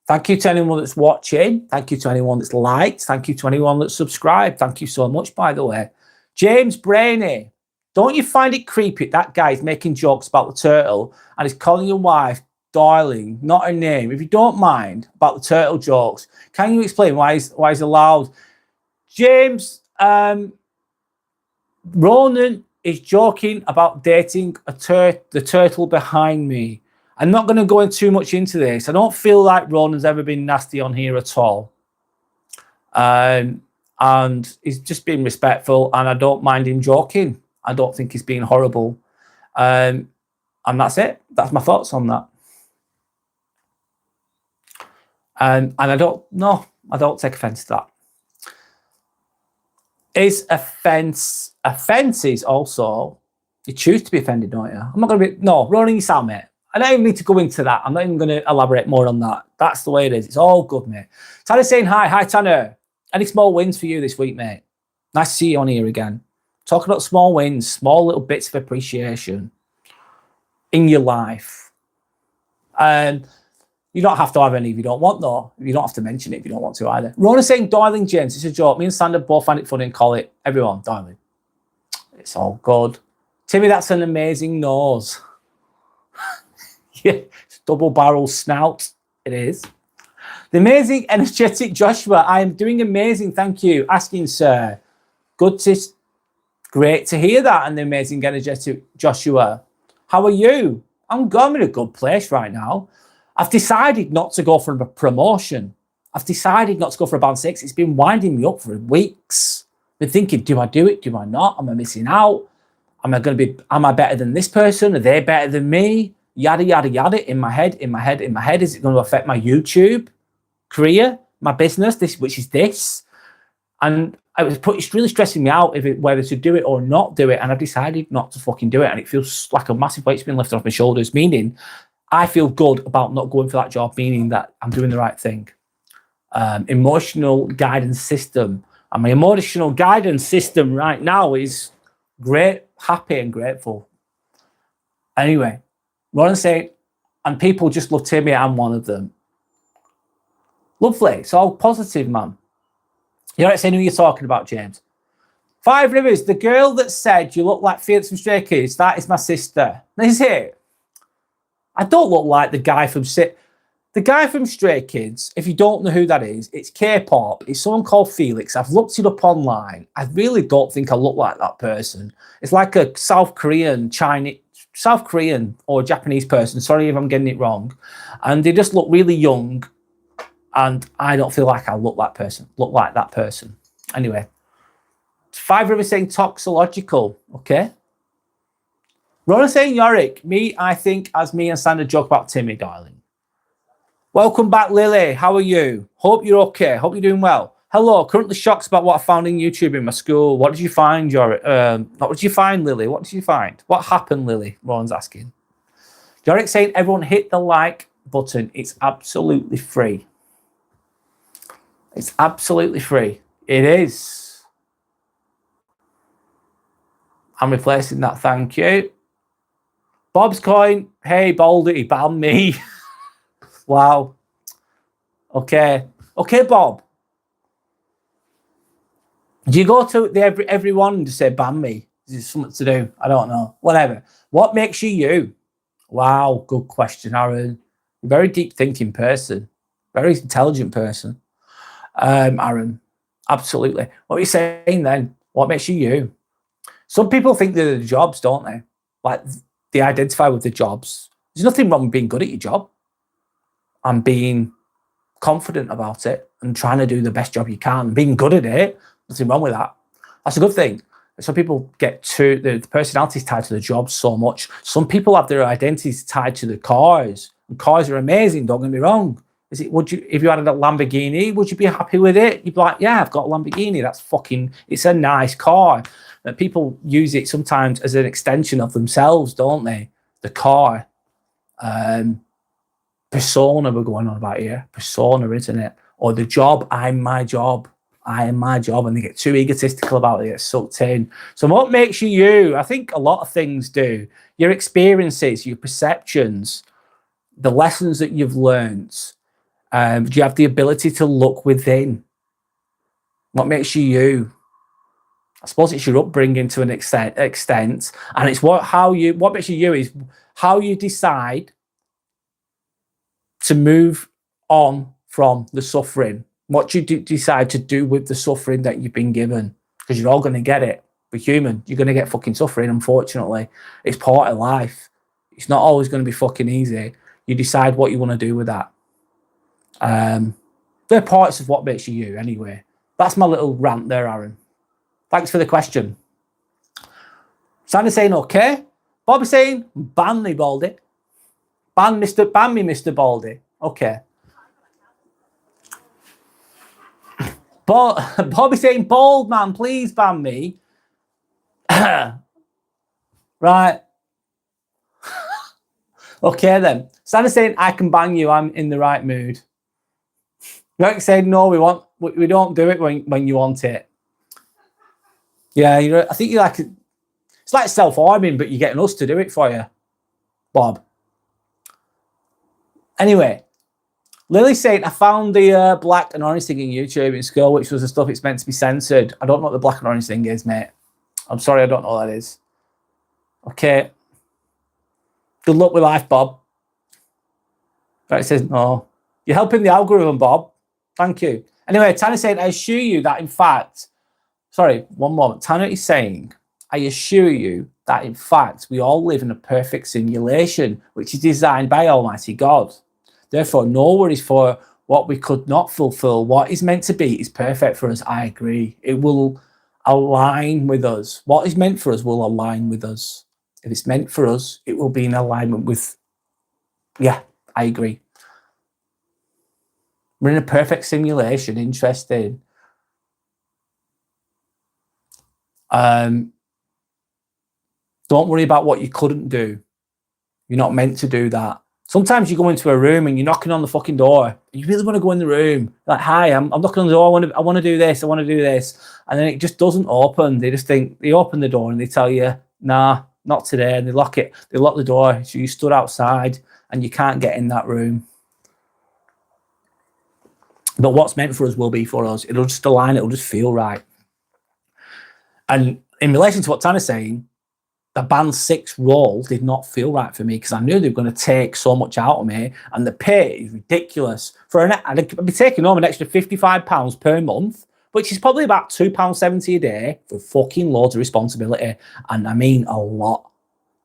Thank you to anyone that's watching. Thank you to anyone that's liked. Thank you to anyone that's subscribed. Thank you so much, by the way. James Brainy. Don't you find it creepy that guy's making jokes about the turtle and he's calling your wife darling, not her name? If you don't mind about the turtle jokes, can you explain why he's allowed? James, Ronan is joking about dating the turtle behind me. I'm not going to go too much into this. I don't feel like Ronan's ever been nasty on here at all. And he's just being respectful, and I don't mind him joking. I don't think he's being horrible. And that's it. That's my thoughts on that. And I don't take offense to that. Is offenses also You choose to be offended, don't you? I'm not going to be... No, rolling your sound, mate. I don't even need to go into that. I'm not even going to elaborate more on that. That's the way it is. It's all good, mate. Tanner saying hi. Hi, Tanner. Any small wins for you this week, mate? Nice to see you on here again. Talking about small wins, small little bits of appreciation in your life. And you don't have to have any if you don't want, though. You don't have to mention it if you don't want to either. Rona saying, darling James, it's a joke. Me and Sander both find it funny and call it everyone, darling. It's all good. Timmy, that's an amazing nose. Yeah, it's double barrel snout. It is. The amazing, energetic Joshua. I am doing amazing. Thank you. Asking, sir. Great to hear that. And the amazing, energetic Joshua. How are you? I'm in a good place right now. I've decided not to go for a promotion. I've decided not to go for a band 6. It's been winding me up for weeks. I've been thinking, do I do it? Do I not? Am I missing out? Am I better than this person? Are they better than me? Yada, yada, yada. In my head. Is it going to affect my YouTube career, my business, which is this? And it's really stressing me out whether to do it or not do it. And I've decided not to fucking do it. And it feels like a massive weight's been lifted off my shoulders, meaning I feel good about not going for that job, meaning that I'm doing the right thing. Emotional guidance system. And my emotional guidance system right now is great, happy and grateful. Anyway, what I'm saying, and people just love Timmy. I'm one of them. Lovely. It's all positive, man. You're not saying who you're talking about, James. Five Rivers, the girl that said you look like Felix from Stray Kids, that is my sister. Is it? I don't look like the guy from Stray Kids. If you don't know who that is, it's K-pop. It's someone called Felix. I've looked it up online. I really don't think I look like that person. It's like a South Korean or Japanese person. Sorry if I'm getting it wrong. And they just look really young. And I don't feel like I look like that person. Anyway. Five Rivers saying toxological. Okay. Rona saying Yorick. I think as me and Sandra joke about Timmy, darling. Welcome back, Lily. How are you? Hope you're okay. Hope you're doing well. Hello. Currently shocked about what I found in YouTube in my school. What did you find, Yorick? What did you find, Lily? What did you find? What happened, Lily? Rona's asking. Yorick saying everyone hit the like button. It's absolutely free. It's absolutely free. It is. I'm replacing that. Thank you. Bob's coin. Hey, Baldy, ban me. Wow. Okay. Okay, Bob. Do you go to everyone and just say ban me? Is it something to do? I don't know. Whatever. What makes you you? Wow. Good question, Aaron. Very deep thinking person. Very intelligent person. Aaron. Absolutely. What are you saying then? What makes you you? Some people think they're the jobs, don't they? Like they identify with the jobs. There's nothing wrong with being good at your job and being confident about it and trying to do the best job you can. Being good at it, nothing wrong with that. That's a good thing. Some people get to the personalities tied to the job so much. Some people have their identities tied to the cars. And cars are amazing, don't get me wrong. If you had a Lamborghini, would you be happy with it? You'd be like, yeah, I've got a Lamborghini. It's a nice car. And people use it sometimes as an extension of themselves, don't they? The car. Persona we're going on about here. Persona, isn't it? Or the job, I'm my job. I am my job. And they get too egotistical about it, they get sucked in. So what makes you you? I think a lot of things do. Your experiences, your perceptions, the lessons that you've learned. Do you have the ability to look within? What makes you you? I suppose it's your upbringing to an extent, and it's what makes you you is how you decide to move on from the suffering. What you decide to do with the suffering that you've been given, because you're all going to get it. We're human. You're going to get fucking suffering. Unfortunately, it's part of life. It's not always going to be fucking easy. You decide what you want to do with that. They're parts of what makes you you anyway. That's my little rant there, Aaron. Thanks for the question. Sandy saying okay. Bobby saying ban me, Baldy. Ban me, Mr. Baldy. Okay. Bobby saying bald man, please ban me. Right. Okay then. Santa's saying, I can bang you. I'm in the right mood. Yorick saying, no, we don't do it when you want it. Yeah, I think you like, it's like self-harming, but you're getting us to do it for you, Bob. Anyway, Lily's saying, I found the black and orange thing in YouTube in school, which was the stuff it's meant to be censored. I don't know what the black and orange thing is, mate. I'm sorry, I don't know what that is. Okay. Good luck with life, Bob. Right, it says, no. You're helping the algorithm, Bob. Thank you. Anyway, Tanner saying, I assure you that in fact, sorry, one moment. Tanner is saying, I assure you that in fact, we all live in a perfect simulation, which is designed by Almighty God. Therefore, no worries for what we could not fulfill. What is meant to be is perfect for us. I agree. It will align with us. What is meant for us will align with us. If it's meant for us, it will be in alignment with, yeah, I agree. We're in a perfect simulation. Interesting. Don't worry about what you couldn't do. You're not meant to do that. Sometimes you go into a room and you're knocking on the fucking door. You really want to go in the room. Like, hi, I'm knocking on the door. I want to do this. I want to do this. And then it just doesn't open. They just think, they open the door and they tell you, nah, not today. And they lock it. They lock the door. So you stood outside and you can't get in that room. But what's meant for us will be for us. It'll just align. It'll just feel right. And in relation to what Tanner's saying, the band 6 role did not feel right for me because I knew they were going to take so much out of me, and the pay is ridiculous. I'd be taking home an extra £55 per month, which is probably about £2.70 a day for fucking loads of responsibility. And I mean a lot.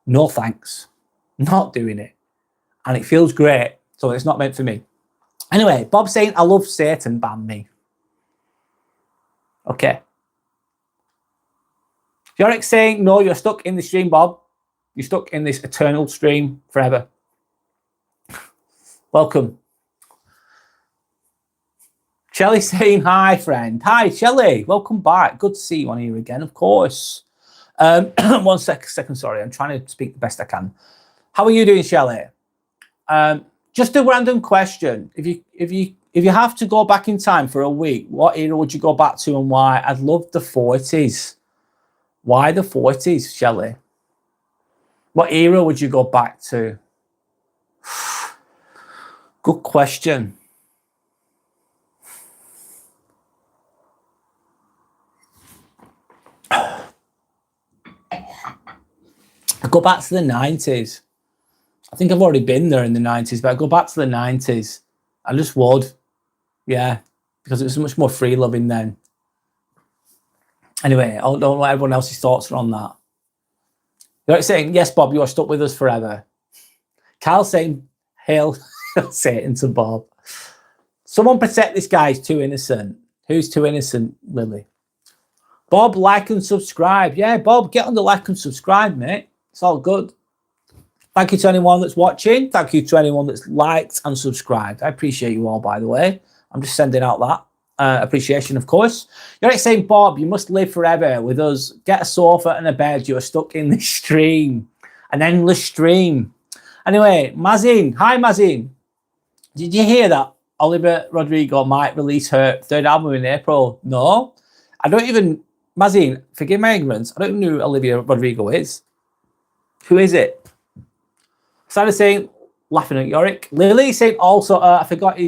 No thanks. Not doing it. And it feels great, so it's not meant for me. Anyway, Bob's saying, I love Satan, ban me. Okay. Yorick saying, no, you're stuck in the stream, Bob. You're stuck in this eternal stream forever. Welcome. Shelley saying, hi, friend. Hi, Shelley. Welcome back. Good to see you on here again, of course. 1 second, sorry. I'm trying to speak the best I can. How are you doing, Shelley? Just a random question. If you have to go back in time for a week, what era would you go back to and why? I'd love the 40s. Why the 40s, Shelley? What era would you go back to? Good question. I go back to the 90s. I think I've already been there in the 90s, but I go back to the 90s. I just would. Yeah, because it was much more free loving then. Anyway, I don't know what everyone else's thoughts are on that. You're saying, yes, Bob, you are stuck with us forever. Carl saying, hail Satan to Bob. Someone protect this guy, he's too innocent. Who's too innocent, Lily? Bob, like and subscribe. Yeah, Bob, get on the like and subscribe, mate. It's all good. Thank you to anyone that's watching. Thank you to anyone that's liked and subscribed. I appreciate you all, by the way. I'm just sending out that appreciation, of course. You're saying, Bob, you must live forever with us. Get a sofa and a bed. You're stuck in this stream. An endless stream. Anyway, Mazin. Hi, Mazin. Did you hear that Olivia Rodrigo might release her 3rd album in April? No. I don't even... Mazin, forgive my ignorance. I don't even know who Olivia Rodrigo is. Who is it? Sarah saying, laughing at Yorick. Lily saying also, I forgot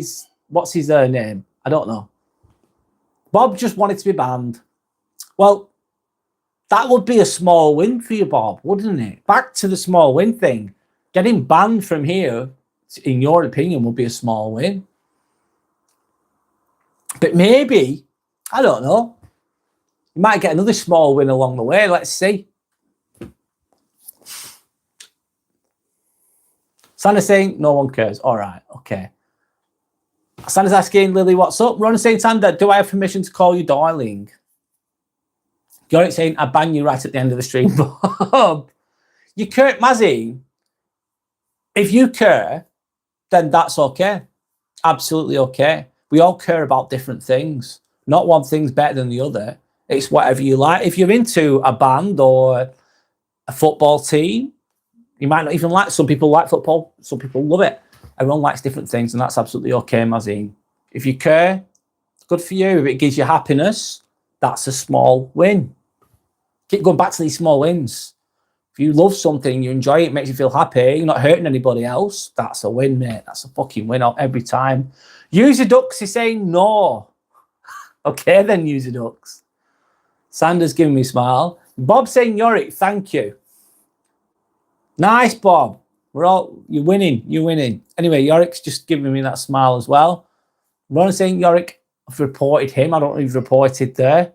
what's his name? I don't know. Bob just wanted to be banned. Well, that would be a small win for you, Bob, wouldn't it? Back to the small win thing. Getting banned from here, in your opinion, would be a small win. But maybe, I don't know, you might get another small win along the way. Let's see. Santa's saying, no one cares. All right, okay. Santa's asking, Lily, what's up? Ron saying, Santa, do I have permission to call you darling? You're saying, I bang you right at the end of the stream, Bob. You care, Mazzy. If you care, then that's okay. Absolutely okay. We all care about different things. Not one thing's better than the other. It's whatever you like. If you're into a band or a football team. You might not even like, some people like football, some people love it. Everyone likes different things, and that's absolutely okay, Mazine. If you care, it's good for you. If it gives you happiness, that's a small win. Keep going back to these small wins. If you love something, you enjoy it, makes you feel happy, you're not hurting anybody else, that's a win, mate. That's a fucking win every time. User Ducks is saying no. Okay, then, User Ducks. Sanders giving me a smile. Bob saying, Yorick, thank you. Nice, Bob. You're winning. Anyway, Yorick's just giving me that smile as well. Ron saying, Yorick, I've reported him. I don't know if you've reported there.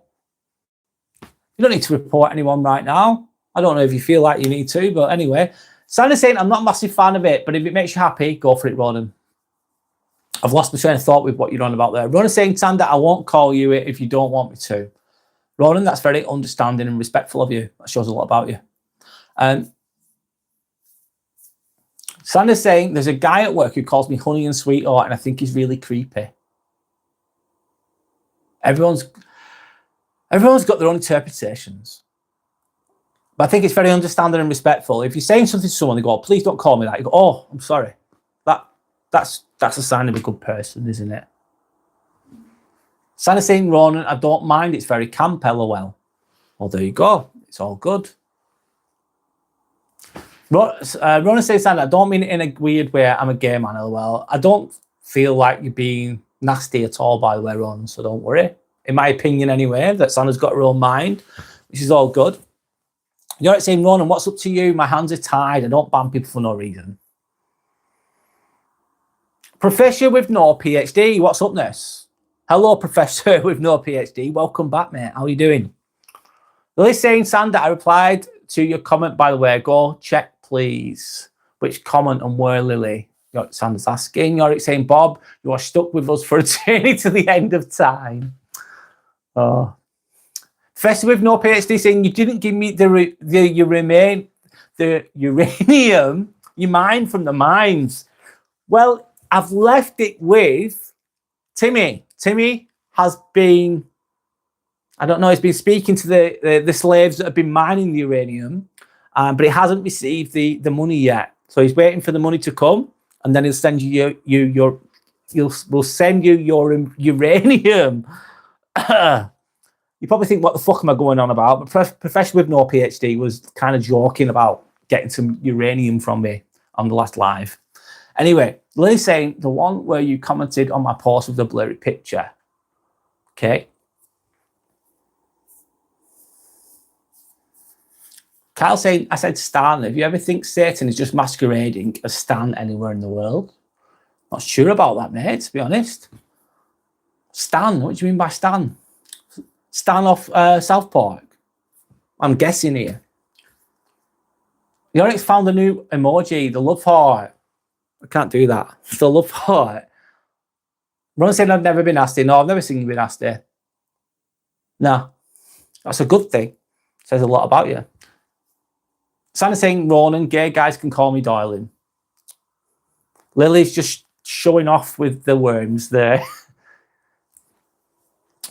You don't need to report anyone right now. I don't know if you feel like you need to, but anyway. Sandra's saying, I'm not a massive fan of it, but if it makes you happy, go for it, Ronan. I've lost my train of thought with what you're on about there. Ronan saying, Sandra, I won't call you it if you don't want me to. Ronan, that's very understanding and respectful of you. That shows a lot about you. Sandra's saying, there's a guy at work who calls me honey and sweetheart, and I think he's really creepy. Everyone's got their own interpretations. But I think it's very understanding and respectful. If you're saying something to someone, they go, oh, please don't call me that. You go, oh, I'm sorry. That's a sign of a good person, isn't it? Sandra's saying, Ronan, I don't mind. It's very camp, LOL. Well, there you go. It's all good. Ronan says, Sandra, I don't mean it in a weird way. I'm a gay man, LOL. I don't feel like you're being nasty at all, by the way, Ronan, so don't worry. In my opinion, anyway, that Sandra's got her own mind, which is all good. You're not saying, Ronan, what's up to you? My hands are tied. I don't ban people for no reason. Professor with no PhD, what's up, Ness? Hello, Professor with no PhD. Welcome back, mate. How are you doing? Lily's saying, Sandra, I replied to your comment, by the way. Go check, please. Which comment and where, Lily? Sandra's asking. Yorick saying, Bob, you are stuck with us for a journey to the end of time. Oh. Professor with no PhD saying, you didn't give me the uranium, you mine from the mines. Well, I've left it with Timmy. Timmy has been, I don't know, he's been speaking to the slaves that have been mining the uranium, but he hasn't received the money yet. So he's waiting for the money to come, and then he'll send we'll send you your uranium. You probably think, what the fuck am I going on about? But Professor with no PhD was kind of joking about getting some uranium from me on the last live. Anyway, Lily's saying, the one where you commented on my post with the blurry picture. Okay. Kyle saying, I said Stan, if you ever think Satan is just masquerading as Stan anywhere in the world? Not sure about that, mate, to be honest. Stan, what do you mean by Stan? Stan off South Park? I'm guessing here. Yorick's found a new emoji, the love heart. I can't do that. The love heart. Ron said I've never been nasty. No, I've never seen you be nasty. No. That's a good thing. Says a lot about you. Sandra's saying, Ronan, gay guys can call me darling. Lily's just showing off with the worms there.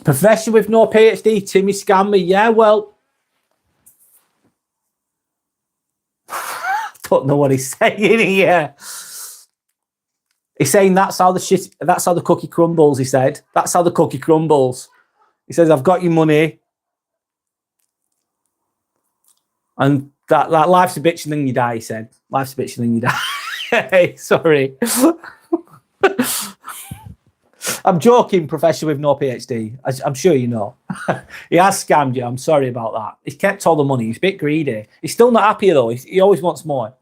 Professor with no PhD, Timmy scammed me. Yeah, well, I don't know what he's saying here. He's saying that's how the cookie crumbles, he said. That's how the cookie crumbles. He says, I've got your money. And that life's a bitch and then you die, he said. Life's a bitch and then you die. Sorry. I'm joking, Professor with no PhD. I'm sure you know. He has scammed you. I'm sorry about that. He's kept all the money. He's a bit greedy. He's still not happy, though. He always wants more.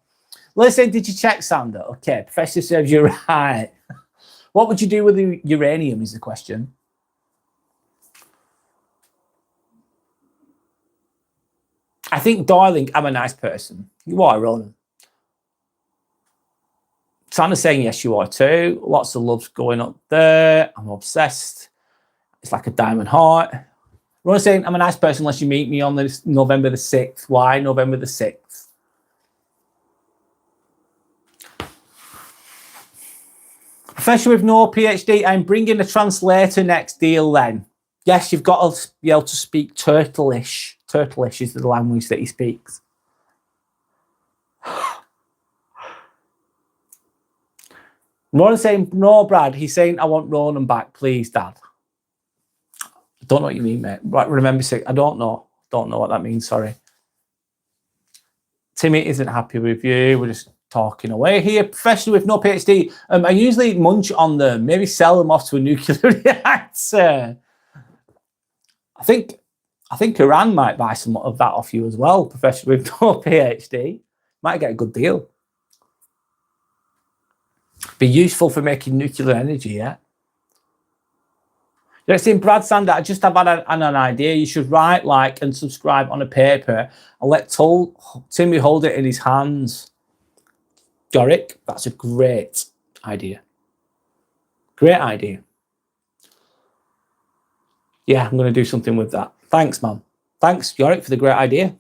Listen, did you check, Sandra? Okay, Professor says you're right. What would you do with the uranium is the question. I think, darling, I'm a nice person. You are, Ronan. Sandra's saying, yes, you are too. Lots of love's going up there. I'm obsessed. It's like a diamond heart. Ronan's saying, I'm a nice person unless you meet me on this November the 6th. Why November the 6th? Professor with no PhD, I'm bringing a translator next deal then. Yes, you've got to be able to speak Turtleish. Turtleish is the language that he speaks. Ronan's saying, no, Brad. He's saying, I want Ronan back, please, Dad. I don't know what you mean, mate. Right, remember, I don't know. Don't know what that means, sorry. Timmy isn't happy with you. We're just talking away here. Professional with no PhD. I usually munch on them, maybe sell them off to a nuclear reactor. I think Iran might buy some of that off you as well. Professional with no PhD. Might get a good deal. Be useful for making nuclear energy, yeah? You're saying, Brad Sander, I just have had an idea. You should write, like, and subscribe on a paper and let Timmy hold it in his hands. Yorick, that's a great idea. Great idea. Yeah, I'm going to do something with that. Thanks, man. Thanks, Yorick, for the great idea.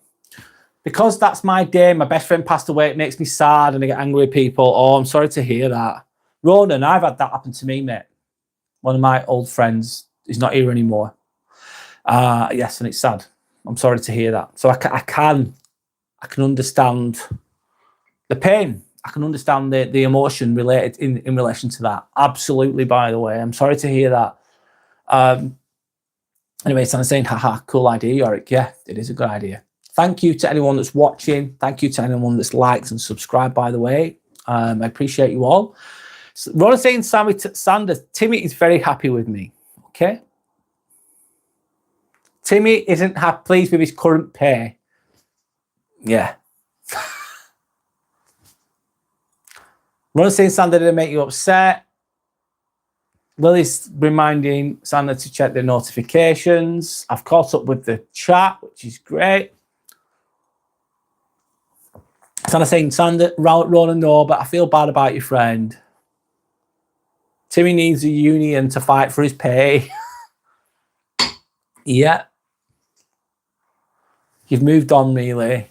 Because that's my day, my best friend passed away, it makes me sad and I get angry with people. Oh, I'm sorry to hear that. Ronan, I've had that happen to me, mate. One of my old friends is not here anymore. Yes, and it's sad. I'm sorry to hear that. So I can understand the pain. I can understand the emotion related in relation to that. Absolutely, by the way. I'm sorry to hear that. Anyway, so I'm saying, haha, cool idea, Yorick. Yeah, it is a good idea. Thank you to anyone that's watching. Thank you to anyone that's liked and subscribed, by the way. I appreciate you all. So, Ronald saying, Sanders, Timmy is very happy with me. Okay? Timmy isn't pleased with his current pay. Yeah. Ronald saying, Sander, did it make you upset? Lily's reminding Sander to check their notifications. I've caught up with the chat, which is great. Sander saying, Sander, Ronan, no, but I feel bad about your friend. Timmy needs a union to fight for his pay. Yeah. You've moved on, really.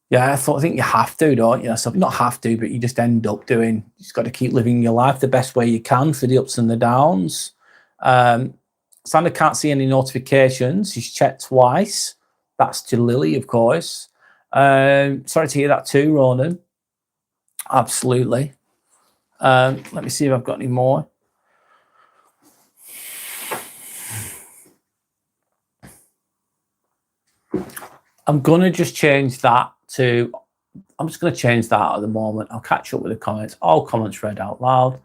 Yeah, I think you have to, don't you? So not have to, but you just end up doing. You just got to keep living your life the best way you can for the ups and the downs. Sander can't see any notifications. He's checked twice. That's to Lily, of course. Sorry to hear that too, Ronan. Absolutely. Let me see if I've got any more. I'm going to just change that to, I'm just going to change that at the moment. I'll catch up with the comments. All comments read out loud.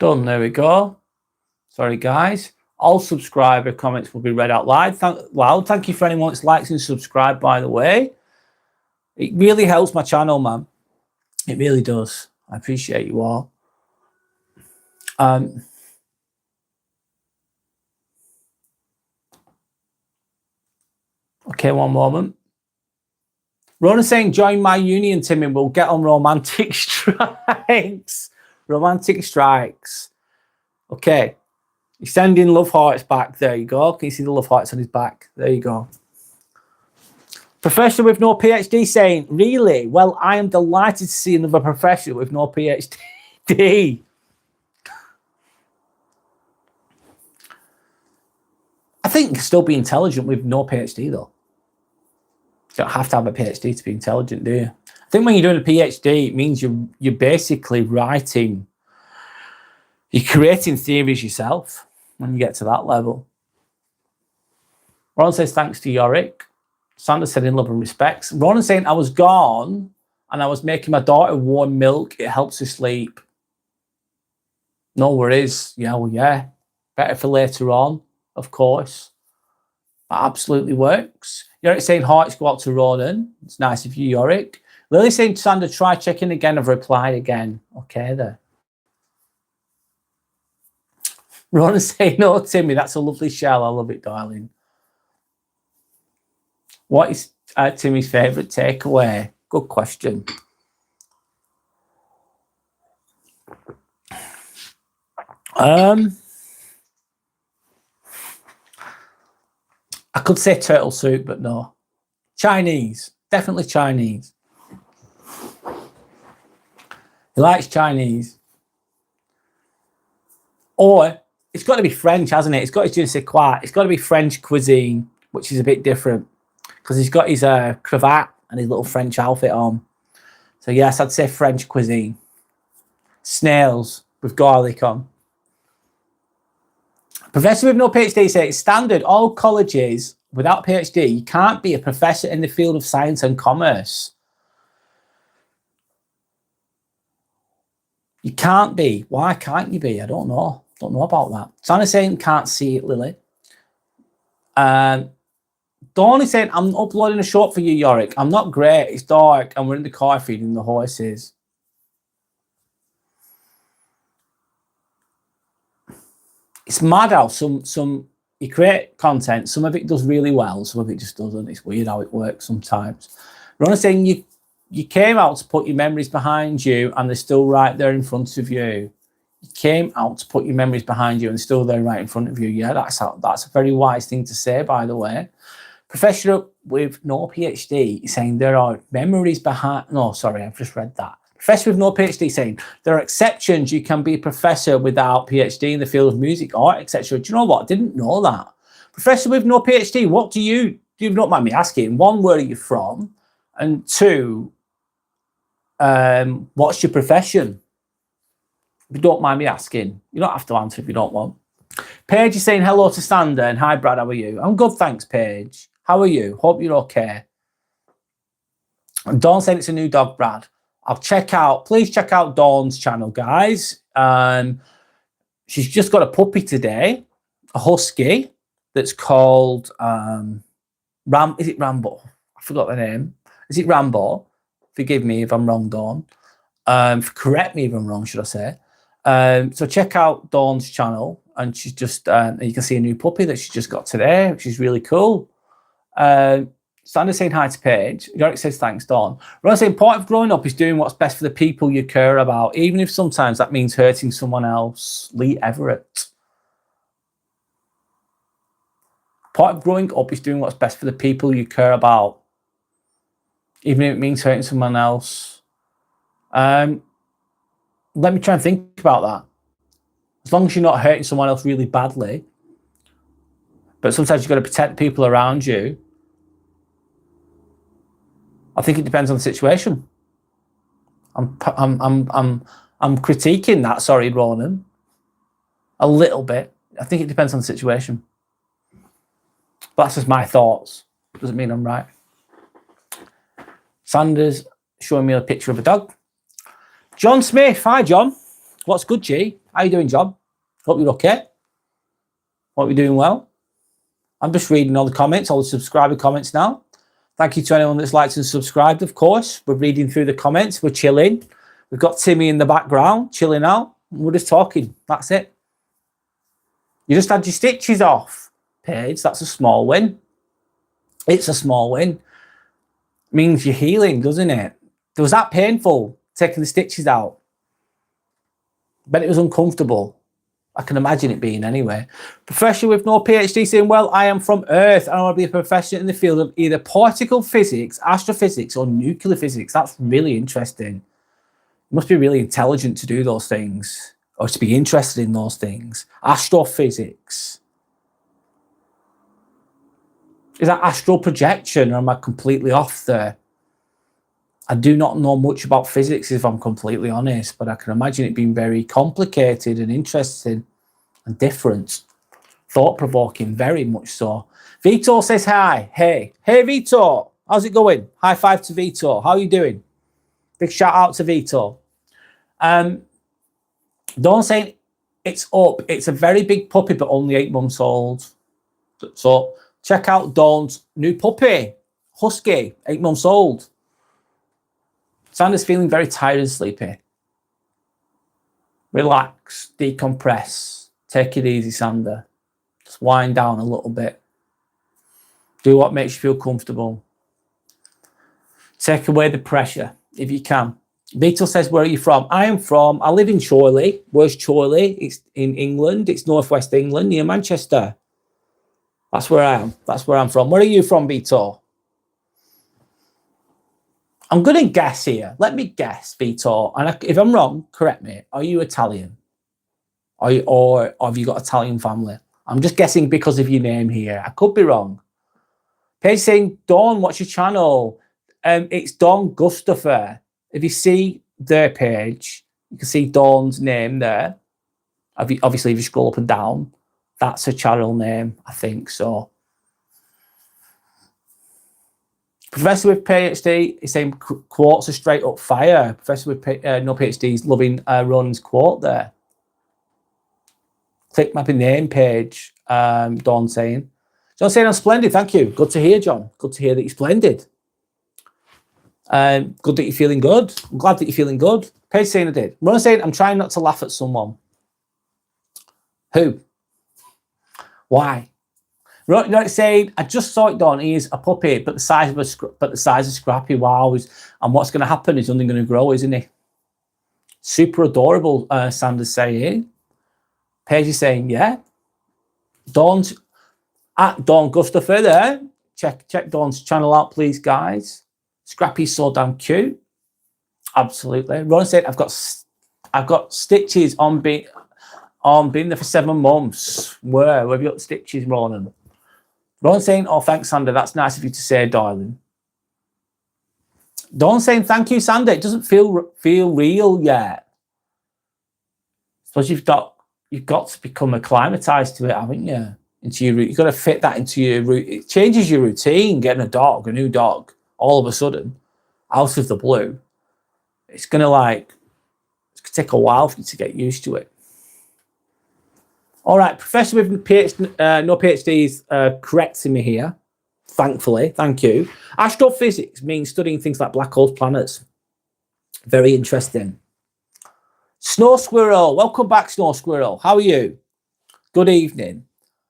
Done. There we go. Sorry, guys. All subscriber comments will be read out loud. Thank you for anyone that's likes and subscribed, by the way. It really helps my channel, man. It really does. I appreciate you all. Okay, one moment. Ronan saying, join my union, Timmy. We'll get on romantic strikes. Romantic strikes. Okay. He's sending love hearts back. There you go. Can you see the love hearts on his back? There you go. Professional with no PhD saying, really? Well, I am delighted to see another professional with no PhD. I think you can still be intelligent with no PhD, though. You don't have to have a PhD to be intelligent, do you? I think when you're doing a PhD, it means you're basically writing, you're creating theories yourself when you get to that level. Ron says, thanks to Yorick. Sandra said, in love and respects. Ron saying, I was gone and I was making my daughter warm milk. It helps her sleep. No worries. Yeah, well, yeah. Better for later on, of course. That absolutely works. Yorick saying, hearts go out to Ronan. It's nice of you, Yorick. Lily saying, Sandra, try checking again. I've replied again. Okay, there. Ronan saying, no, Timmy, that's a lovely shell. I love it, darling. What is Timmy's favourite takeaway? Good question. I could say turtle soup, but no. Chinese. Definitely Chinese. He likes Chinese. Or it's got to be French, hasn't it? It's got his je ne sais quoi. It's got to be French cuisine, which is a bit different because he's got his cravat and his little French outfit on. So yes, I'd say French cuisine. Snails with garlic on. Professor with no PhD says it's standard. All colleges without PhD, you can't be a professor in the field of science and commerce. You can't be. Why can't you be? I don't know. Don't know about that. Santa's saying can't see it, Lily. Dawn is saying I'm uploading a short for you, Yorick. I'm not great. It's dark and we're in the car feeding the horses. It's mad how some you create content. Some of it does really well. Some of it just doesn't. It's weird how it works sometimes. Rona saying you came out to put your memories behind you and they're still right there in front of you. You came out to put your memories behind you and still there right in front of you. Yeah, that's a very wise thing to say, by the way. Professor with no PhD is saying there are memories behind. No, sorry, I've just read that. Professor with no PhD saying there are exceptions. You can be a professor without PhD in the field of music, art, etc. Do you know what? I didn't know that. Professor with no PhD, what do you not mind me asking? One, where are you from? And two, what's your profession? If you don't mind me asking, you don't have to answer if you don't want. Paige is saying hello to Sander and hi Brad, how are you? I'm good, thanks, Paige. How are you? Hope you're okay. And Dawn saying it's a new dog, Brad. Please check out Dawn's channel, guys. She's just got a puppy today, a husky that's called is it Rambo? I forgot the name. Is it Rambo? Forgive me if I'm wrong, Dawn. Correct me if I'm wrong, should I say? So check out Dawn's channel, and she's just you can see a new puppy that she just got today, which is really cool. Sander's saying hi to Paige. Yorick says thanks, Dawn. Ron saying part of growing up is doing what's best for the people you care about, even if sometimes that means hurting someone else. Lee Everett. Part of growing up is doing what's best for the people you care about, even if it means hurting someone else. Let me try and think about that. As long as you're not hurting someone else really badly, but sometimes you've got to protect people around you. I think it depends on the situation. I'm critiquing that. Sorry, Ronan. A little bit. I think it depends on the situation. But that's just my thoughts. Doesn't mean I'm right. Sanders showing me a picture of a dog. John Smith. Hi, John. What's good, G? How you doing, John? Hope you're okay. Hope you're doing well. I'm just reading all the comments, all the subscriber comments now. Thank you to anyone that's liked and subscribed, of course. We're reading through the comments. We're chilling. We've got Timmy in the background, chilling out. We're just talking. That's it. You just had your stitches off, Paige. That's a small win. It's a small win. Means you're healing, doesn't it? Was that painful, taking the stitches out? But it was uncomfortable. I can imagine it being anyway. Professor with no PhD saying, well, I am from Earth and I want to be a professor in the field of either particle physics, astrophysics, or nuclear physics. That's really interesting. You must be really intelligent to do those things or to be interested in those things. Astrophysics. Is that astral projection or am I completely off there? I do not know much about physics, if I'm completely honest, but I can imagine it being very complicated and interesting and different. Thought-provoking, very much so. Vito says hi. Hey, Vito. How's it going? High five to Vito. How are you doing? Big shout out to Vito. Dawn saying it's up. It's a very big puppy, but only 8 months old. So check out Dawn's new puppy, husky, 8 months old. Sander's feeling very tired and sleepy. Relax, decompress, take it easy, Sander. Just wind down a little bit. Do what makes you feel comfortable. Take away the pressure if you can. Vito says, where are you from? I live in Chorley. Where's Chorley? It's in England. It's northwest England, near Manchester. That's where I am. That's where I'm from. Where are you from, Vitor? I'm going to guess here. Let me guess, Vitor. And if I'm wrong, correct me. Are you Italian? Or have you got Italian family? I'm just guessing because of your name here. I could be wrong. Paige saying, Dawn, what's your channel? It's Dawn Gustafer. If you see their page, you can see Dawn's name there. Obviously, if you scroll up and down, that's her channel name, I think so. Professor with PhD is saying quotes are straight up fire. Professor with no PhD is loving Ron's quote there. Click my name page, Dawn saying. John saying I'm splendid, thank you. Good to hear, John. Good to hear that you're splendid. Good that you're feeling good. I'm glad that you're feeling good. Paige saying I did. Ron saying I'm trying not to laugh at someone. Who? Why? Ron saying I just saw it, Dawn. He is a puppy, but the size of Scrappy. Wow! And what's going to happen? He's only going to grow, isn't he? Super adorable. Sanders saying. Paige is saying yeah. Dawn's at Dawn Gustafer there. Check Dawn's channel out, please, guys. Scrappy's so damn cute. Absolutely. Ron said I've got stitches on being there for 7 months. Where have you got stitches, Ronan? Ron saying, oh, thanks, Sander. That's nice of you to say, darling. Dawn saying, thank you, Sander. It doesn't feel real yet. I suppose you've got to become acclimatized to it, haven't you? You've got to fit that into your routine. It changes your routine, getting a new dog, all of a sudden, out of the blue. It's going to take a while for you to get used to it. All right, Professor with no PhD is correcting me here, thankfully. Thank you. Astrophysics means studying things like black holes, planets. Very interesting. Snow Squirrel, welcome back, Snow Squirrel. How are you? Good evening.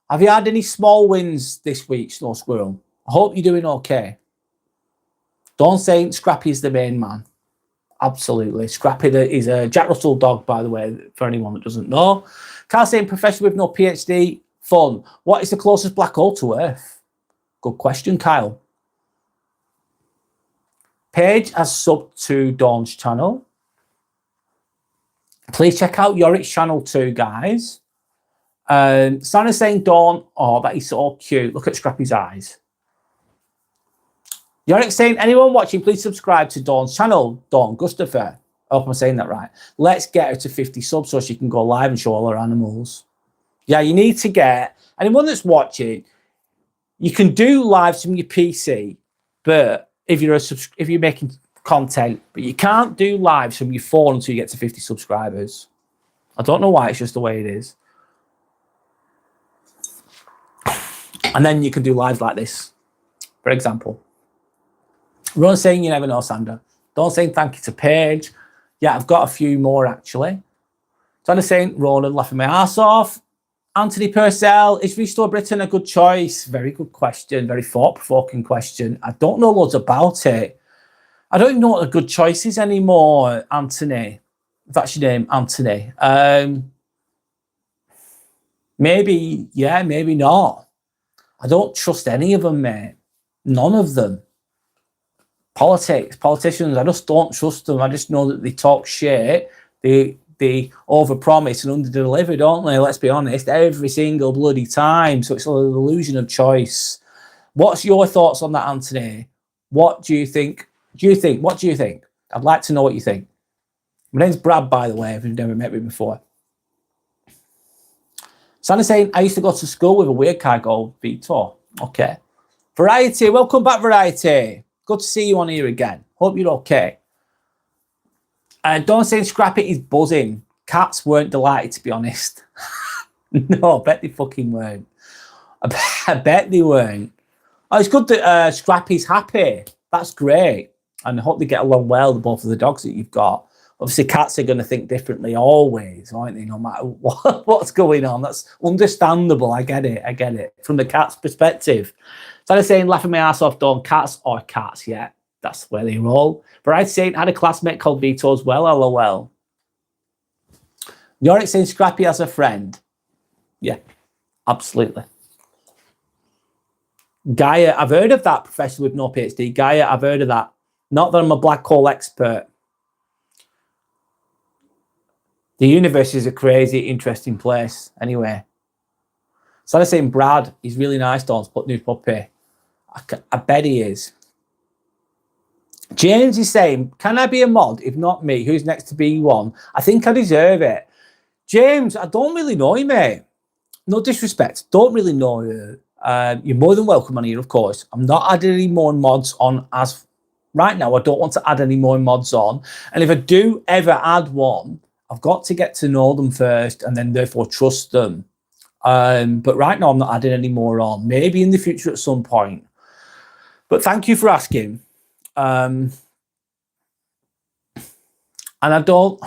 Have you had any small wins this week, Snow Squirrel? I hope you're doing okay. Dawn saying Scrappy is the main man. Absolutely. Scrappy is a Jack Russell dog, by the way, for anyone that doesn't know. Carl saying professor with no PhD, fun. What is the closest black hole to Earth? Good question, Kyle. Paige has subbed to Dawn's channel. Please check out Yorick's channel too, guys. Santa's saying, Dawn, oh, that is so cute. Look at Scrappy's eyes. Yorick saying, anyone watching, please subscribe to Dawn's channel, Dawn Gustafer. I hope I'm saying that right. Let's get her to 50 subs so she can go live and show all her animals. Yeah, you need to get, anyone that's watching, you can do lives from your PC, but if you're making content, but you can't do lives from your phone until you get to 50 subscribers. I don't know why, it's just the way it is. And then you can do lives like this, for example. Ron saying you never know, Sandra. Dawn saying thank you to Paige. Yeah, I've got a few more actually. Sandra saying Roland laughing my ass off. Anthony Purcell, is Restore Britain a good choice? Very good question. Very thought-provoking question. I don't know loads about it. I don't even know what a good choice is anymore, Anthony. If that's your name, Anthony. Maybe, yeah, maybe not. I don't trust any of them, mate. None of them. Politicians, I just don't trust them. I just know that they talk shit. They overpromise and underdeliver, don't they? Let's be honest, every single bloody time. So it's an illusion of choice. What's your thoughts on that, Anthony? What do you think? What do you think? I'd like to know what you think. My name's Brad, by the way, if you've never met me before. Sandy's saying, I used to go to school with a weird guy called Vitor. Okay. Variety, welcome back, Variety. Good to see you on here again. Hope you're okay. Dawn saying Scrappy is buzzing. Cats weren't delighted, to be honest. No, I bet they fucking weren't. I bet they weren't. Oh, it's good that Scrappy's happy. That's great. And I hope they get along well, both of the dogs that you've got. Obviously, cats are going to think differently always, aren't they? No matter what's going on. That's understandable. I get it. From the cat's perspective. So I'm saying, laughing my ass off, Dawn. Cats are cats, yeah. That's where they roll. Variety saying, I had a classmate called Vito as well, LOL. Yorick saying, Scrappy has a friend. Yeah, absolutely. Gaia, I've heard of that. Professional with no PhD. Gaia, I've heard of that. Not that I'm a black hole expert. The universe is a crazy, interesting place. Anyway. So I'm saying Brad, he's really nice, Don's put new puppy. I bet he is. James is saying, can I be a mod? If not me, who's next to be one? I think I deserve it. James, I don't really know you, mate. No disrespect. Don't really know you. You're more than welcome on here, of course. I'm not adding any more mods on as right now. I don't want to add any more mods on. And if I do ever add one, I've got to get to know them first and then therefore trust them. But right now, I'm not adding any more on. Maybe in the future at some point. But thank you for asking. And I don't...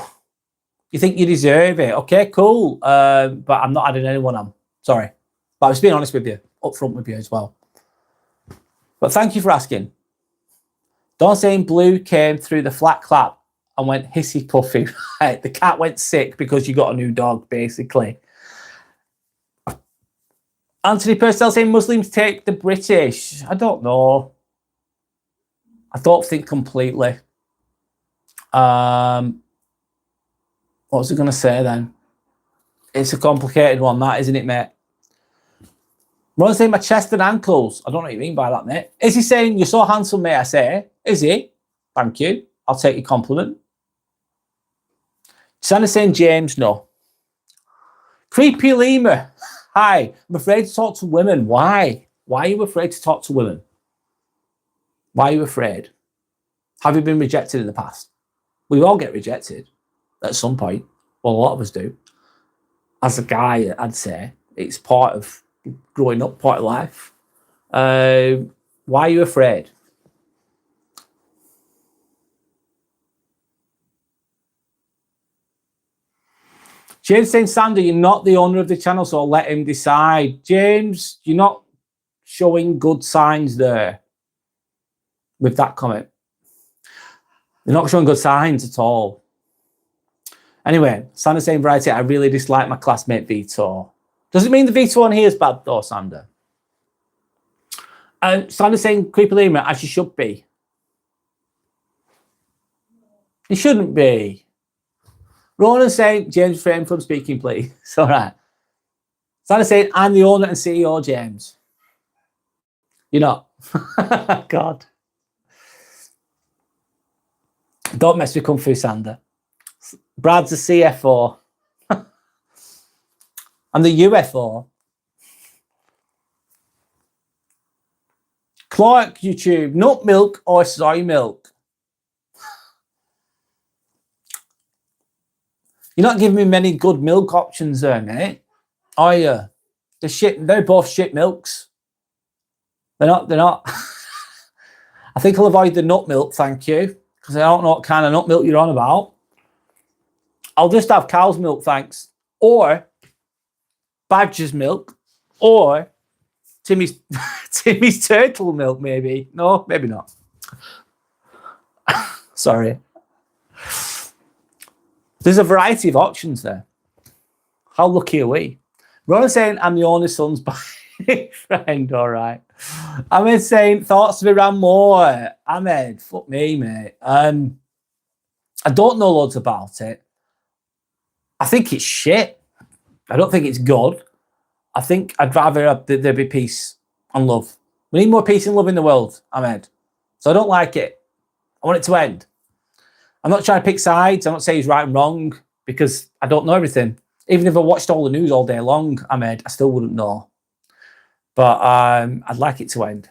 You think you deserve it? Okay, cool. But I'm not adding anyone on. Sorry. But I'm just being honest with you. Upfront with you as well. But thank you for asking. Don't saying Blue came through the flat clap and went hissy puffy. Right? The cat went sick because you got a new dog, basically. Anthony Purcell saying Muslims take the British. I don't know. I don't think completely. What was I going to say then? It's a complicated one, that, isn't it, mate? Ron saying my chest and ankles. I don't know what you mean by that, mate. Is he saying you're so handsome, mate? I say, is he? Thank you. I'll take your compliment. Santa's saying James, no. Creepy Lemur. Hi, I'm afraid to talk to women. Why? Why are you afraid to talk to women? Why are you afraid? Have you been rejected in the past? We all get rejected at some point. Well, a lot of us do. As a guy, I'd say it's part of growing up, part of life. Why are you afraid? James saying, Sander, you're not the owner of the channel, so I'll let him decide. James, you're not showing good signs there with that comment. You're not showing good signs at all. Anyway, Sander saying, variety, I really dislike my classmate Vito. Does it mean the Vito on here is bad though, Sander? Sander saying, creepy lemur, as you should be. You shouldn't be. Ronan saying, James, refrain from speaking, please. It's all right. Sander saying, I'm the owner and CEO, James. You're not. God. Don't mess with Kung Fu Sander. Brad's the CFO. I'm the UFO. Clark, YouTube, nut milk or soy milk? You're not giving me many good milk options there, mate. Are you? They're both shit milks. They're not. I think I'll avoid the nut milk, thank you. Because I don't know what kind of nut milk you're on about. I'll just have cow's milk, thanks. Or Badger's milk. Or Timmy's turtle milk, maybe. No, maybe not. Sorry. There's a variety of options there. How lucky are we? Ron's saying, I'm the only son's boyfriend, all right. Ahmed saying, thoughts of Iran more. Ahmed, fuck me, mate. I don't know loads about it. I think it's shit. I don't think it's good. I think I'd rather there be peace and love. We need more peace and love in the world, Ahmed. So I don't like it. I want it to end. I'm not trying to pick sides. I'm not saying he's right and wrong because I don't know everything. Even if I watched all the news all day long, Ahmed, I still wouldn't know. But I'd like it to end.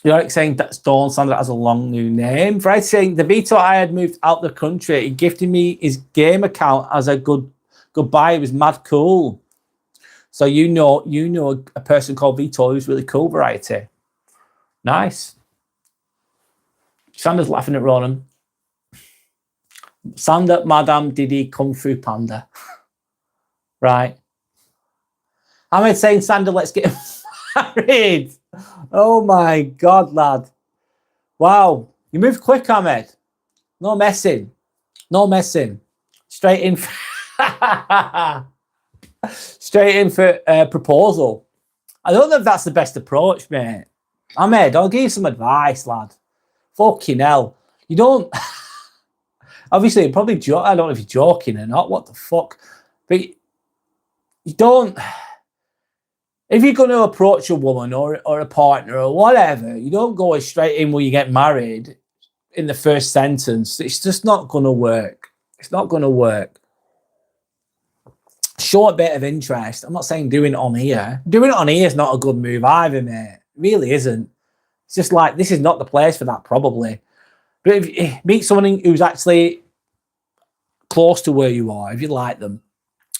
You're like saying that's Dawn Sander has a long new name. Fred saying the Vito I had moved out the country. He gifted me his game account as a goodbye. It was mad cool. So you know a person called Vito who's really cool, variety. Nice. Sander's laughing at Ronan. Sander, Madame Didi, Kung Fu Panda. Right. Ahmed saying, Sander, let's get married. Oh my God, lad. Wow. You moved quick, Ahmed. No messing. No messing. Straight in. Straight in for a proposal. I don't know if that's the best approach, mate. Ahmed, I'll give you some advice, lad. Fucking hell. You don't... Obviously, you're probably I don't know if you're joking or not. What the fuck? But you don't... If you're going to approach a woman or a partner or whatever, you don't go straight in when you get married in the first sentence. It's just not going to work. It's not going to work. Show a bit of interest. I'm not saying doing it on here. Doing it on here is not a good move either, mate. It really isn't. It's just like, this is not the place for that, probably. But if you meet someone who's actually close to where you are, if you like them,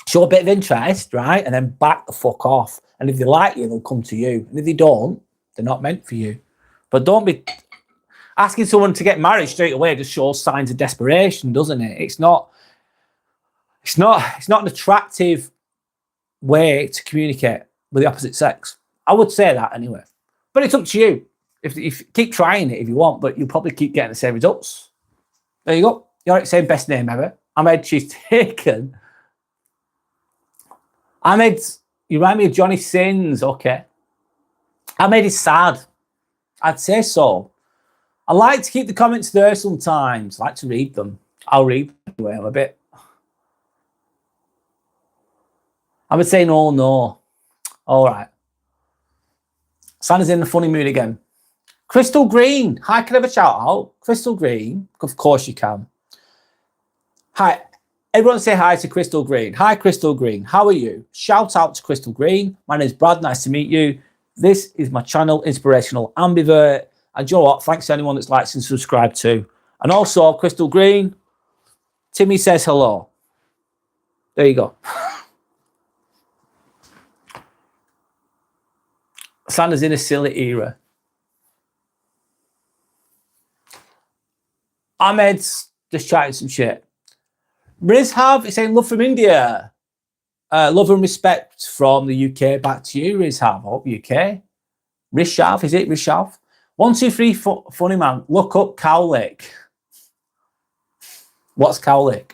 show a bit of interest, right? And then back the fuck off. And if they like you, they'll come to you. And if they don't, they're not meant for you. But don't be asking someone to get married straight away. Just shows signs of desperation, doesn't it? It's not an attractive way to communicate with the opposite sex. I would say that anyway. But it's up to you. If keep trying it if you want, but you'll probably keep getting the same results. There you go. You're saying best name ever. Ahmed, she's taken. Ahmed, you remind me of Johnny Sins. Okay. Ahmed is sad. I'd say so. I like to keep the comments there sometimes. I like to read them. I'll read them anyway. I would say no. All right. Santa's in the funny mood again. Crystal Green. Hi, can I have a shout out? Crystal Green. Of course you can. Hi. Everyone say hi to Crystal Green. Hi, Crystal Green. How are you? Shout out to Crystal Green. My name is Brad. Nice to meet you. This is my channel, Inspirational Ambivert. And you know what? Thanks to anyone that's liked and subscribed too. And also, Crystal Green, Timmy says hello. There you go. Santa's in a silly era. Ahmed's just chatting some shit. Rizhav is saying love from India. Love and respect from the UK. Back to you, Rizhav. Hope UK. Rishav, is it Rishav? 1, 2, 3, funny man. Look up Cowlick. What's Cowlick?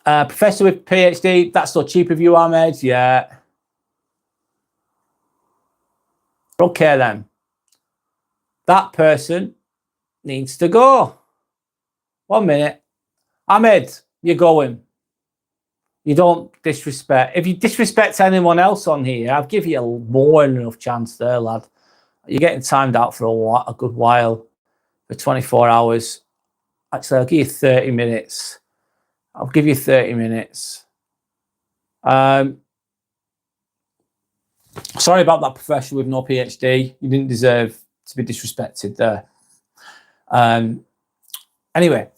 Professor with PhD. That's so cheap of you, Ahmed. Yeah. Okay then. That person needs to go. 1 minute. Ahmed, you're going. You don't disrespect. If you disrespect anyone else on here, I'll give you a more than enough chance there, lad. You're getting timed out for a good while, for 24 hours. Actually, I'll give you 30 minutes. I'll give you 30 minutes. Sorry about that, professor with no PhD. You didn't deserve to be disrespected there. Anyway,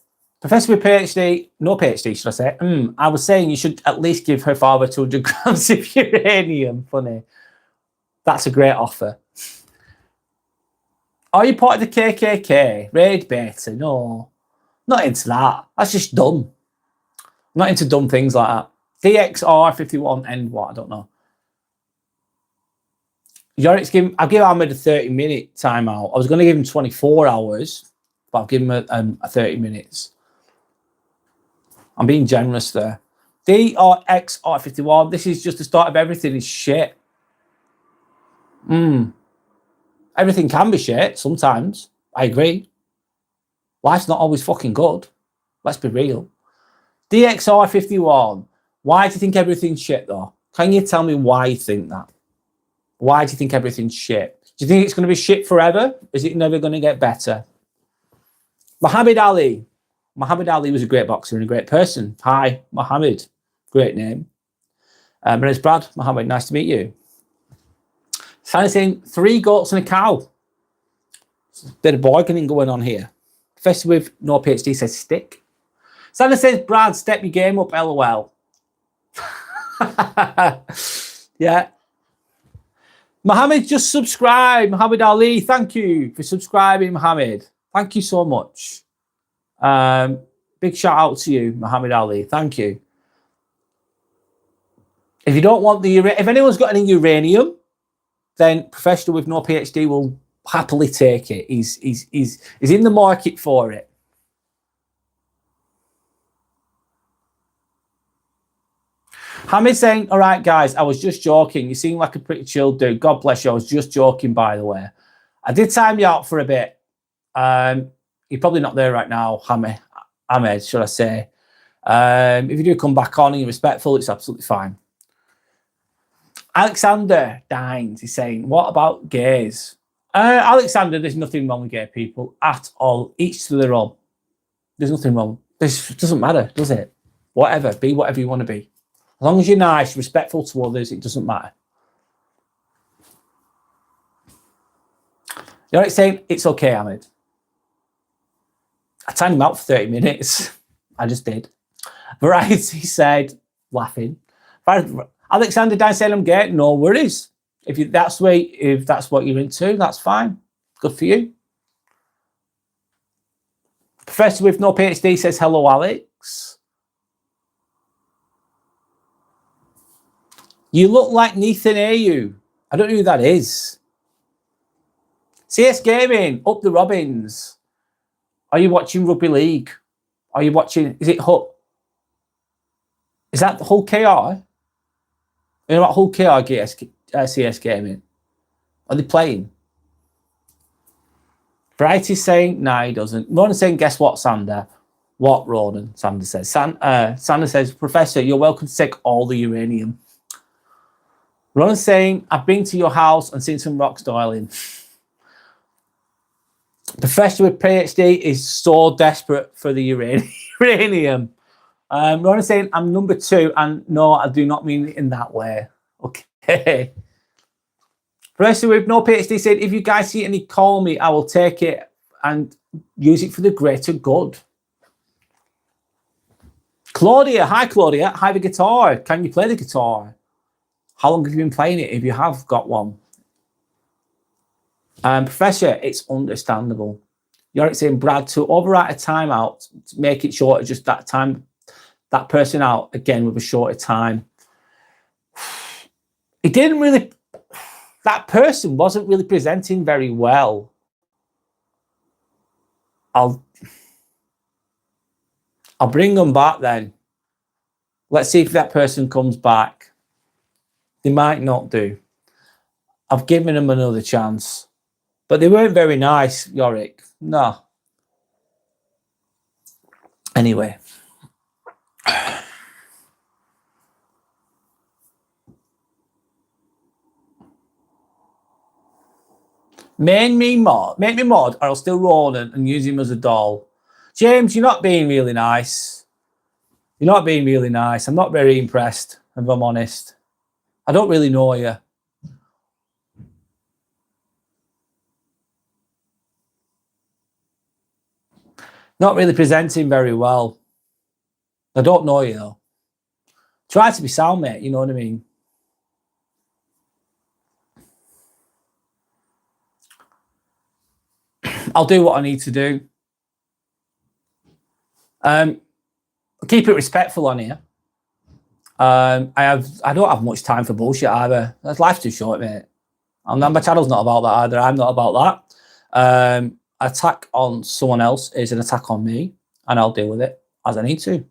professor with PhD, no PhD, should I say? I was saying you should at least give her father 200 grams of uranium. Funny. That's a great offer. Are you part of the KKK? Raid beta? No. Not into that. That's just dumb. I'm not into dumb things like that. DXR51 and what? I don't know. I'll give Ahmed a 30-minute timeout. I was going to give him 24 hours, but I'll give him a 30 minutes. I'm being generous there. DRXR51. This is just the start of everything is shit. Everything can be shit sometimes. I agree. Life's not always fucking good. Let's be real. DXR51. Why do you think everything's shit though? Can you tell me why you think that? Why do you think everything's shit? Do you think it's going to be shit forever? Is it never going to get better? Muhammad Ali. Muhammad Ali was a great boxer and a great person. Hi, Muhammad. Great name. My name's Brad. Muhammad, nice to meet you. Santa's saying 3 goats and a cow. Bit of bargaining going on here. Professor with no PhD says stick. Santa says, Brad, step your game up, LOL. Yeah. Mohammed just subscribed. Muhammad Ali, thank you for subscribing, Mohammed. Thank you so much. Big shout out to you, Muhammad Ali. Thank you. If you don't want if anyone's got any uranium, then professional with no PhD will happily take it. He's in the market for it. Hamid's saying, all right, guys, I was just joking. You seem like a pretty chill dude. God bless you. I was just joking, by the way. I did time you out for a bit. You're probably not there right now, Hamid, should I say. If you do come back on and you're respectful, it's absolutely fine. Alexander Dines is saying, what about gays? Alexander, there's nothing wrong with gay people at all. Each to their own. There's nothing wrong. This doesn't matter, does it? Whatever. Be whatever you want to be. As long as you're nice, respectful to others, it doesn't matter. You're like saying, it's okay, Ahmed. I timed him out for 30 minutes. I just did. Variety said, laughing. Alexander Dine said, I'm gay. No worries. If that's what you're into, that's fine. Good for you. Professor with no PhD says, hello, Alex. You look like Nathan Ayu. I don't know who that is. CS Gaming, up the Robins. Are you watching Rugby League? Are you watching, is it Hull? Is that Hull KR? You know what Hull KR CS Gaming? Are they playing? Variety's saying, no, he doesn't. Ronan saying, guess what, Sander? What, Ronan? Sander says. Sander says, Professor, you're welcome to take all the uranium. Ronan's saying, I've been to your house and seen some rocks, darling. Professor with PhD is so desperate for the uranium. Ronan's saying, I'm number 2, and no, I do not mean it in that way. Okay. Professor with no PhD said, if you guys see any, call me. I will take it and use it for the greater good. Claudia, hi Claudia, hi the guitar. Can you play the guitar? How long have you been playing it if you have got one? Professor, it's understandable. You're saying, Brad, to overwrite a timeout, to make it shorter, just that time, that person out again with a shorter time. It didn't really, that person wasn't really presenting very well. I'll bring them back then. Let's see if that person comes back. They might not do. I've given them another chance. But they weren't very nice, Yorick. No. Anyway. Make me mod, or I'll still Ronan and use him as a doll. James, you're not being really nice. You're not being really nice. I'm not very impressed, if I'm honest. I don't really know you. Not really presenting very well. I don't know you, though. Try to be sound, mate. You know what I mean? I'll do what I need to do. Keep it respectful on here. I don't have much time for bullshit either. Life's too short, mate. My channel's not about that either. I'm not about that. Attack on someone else is an attack on me, and I'll deal with it as I need to. And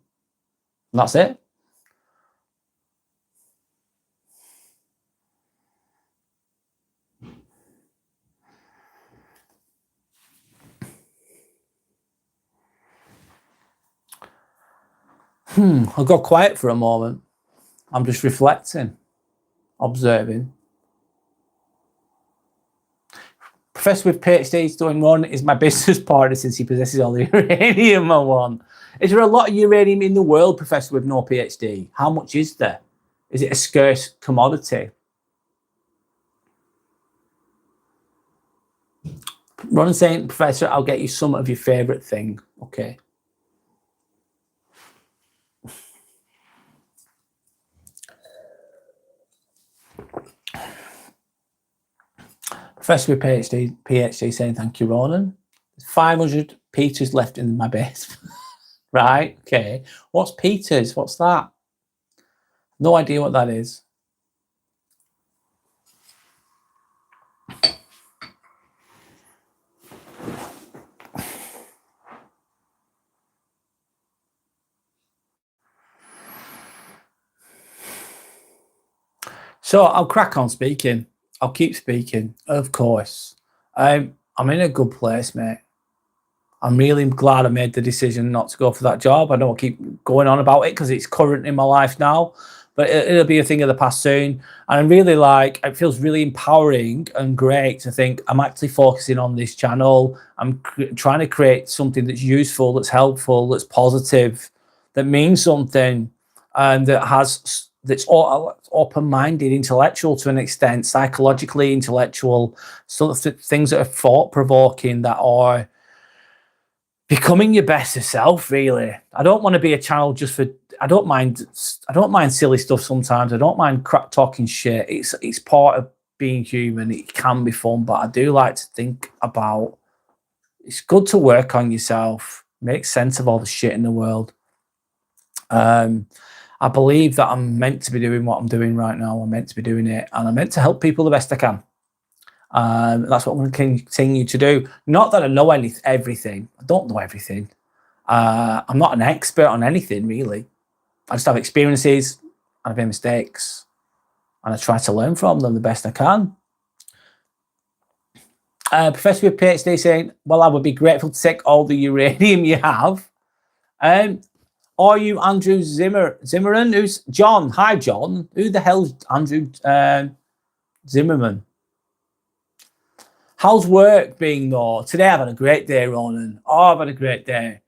that's it. I'll go quiet for a moment. I'm just reflecting, observing. Professor with PhD is doing one is my business partner since he possesses all the uranium I want. Is there a lot of uranium in the world, Professor with no PhD? How much is there? Is it a scarce commodity? Ron saying, Professor, I'll get you some of your favourite thing. Okay. Professor with PhD saying, thank you, Ronan. 500 Peters left in my base. Right, okay. What's Peters? What's that? No idea what that is. So I'll crack on speaking. I'll keep speaking, of course. I'm in a good place, mate. I'm really glad I made the decision not to go for that job. I don't keep going on about it because it's current in my life now, but it'll be a thing of the past soon. And I'm really like, it feels really empowering and great to think I'm actually focusing on this channel. I'm trying to create something that's useful, that's helpful, that's positive, that means something, and that's open-minded, intellectual to an extent, psychologically intellectual, sort of things that are thought-provoking, that are becoming your better self. Really, I don't want to be a channel just for. I don't mind silly stuff sometimes. I don't mind crap talking shit. It's part of being human. It can be fun, but I do like to think about. It's good to work on yourself, make sense of all the shit in the world. I believe that I'm meant to be doing what I'm doing right now. I'm meant to be doing it, and I'm meant to help people the best I can. That's what I'm going to continue to do. Not that I know everything. I don't know everything. I'm not an expert on anything, really. I just have experiences, and I've made mistakes, and I try to learn from them the best I can. Professor with PhD saying, well, I would be grateful to take all the uranium you have. Are you Andrew Zimmerman? Who's John? Hi, John. Who the hell's Andrew Zimmerman? How's work being though? Today I've had a great day, Ronan. Oh, I've had a great day.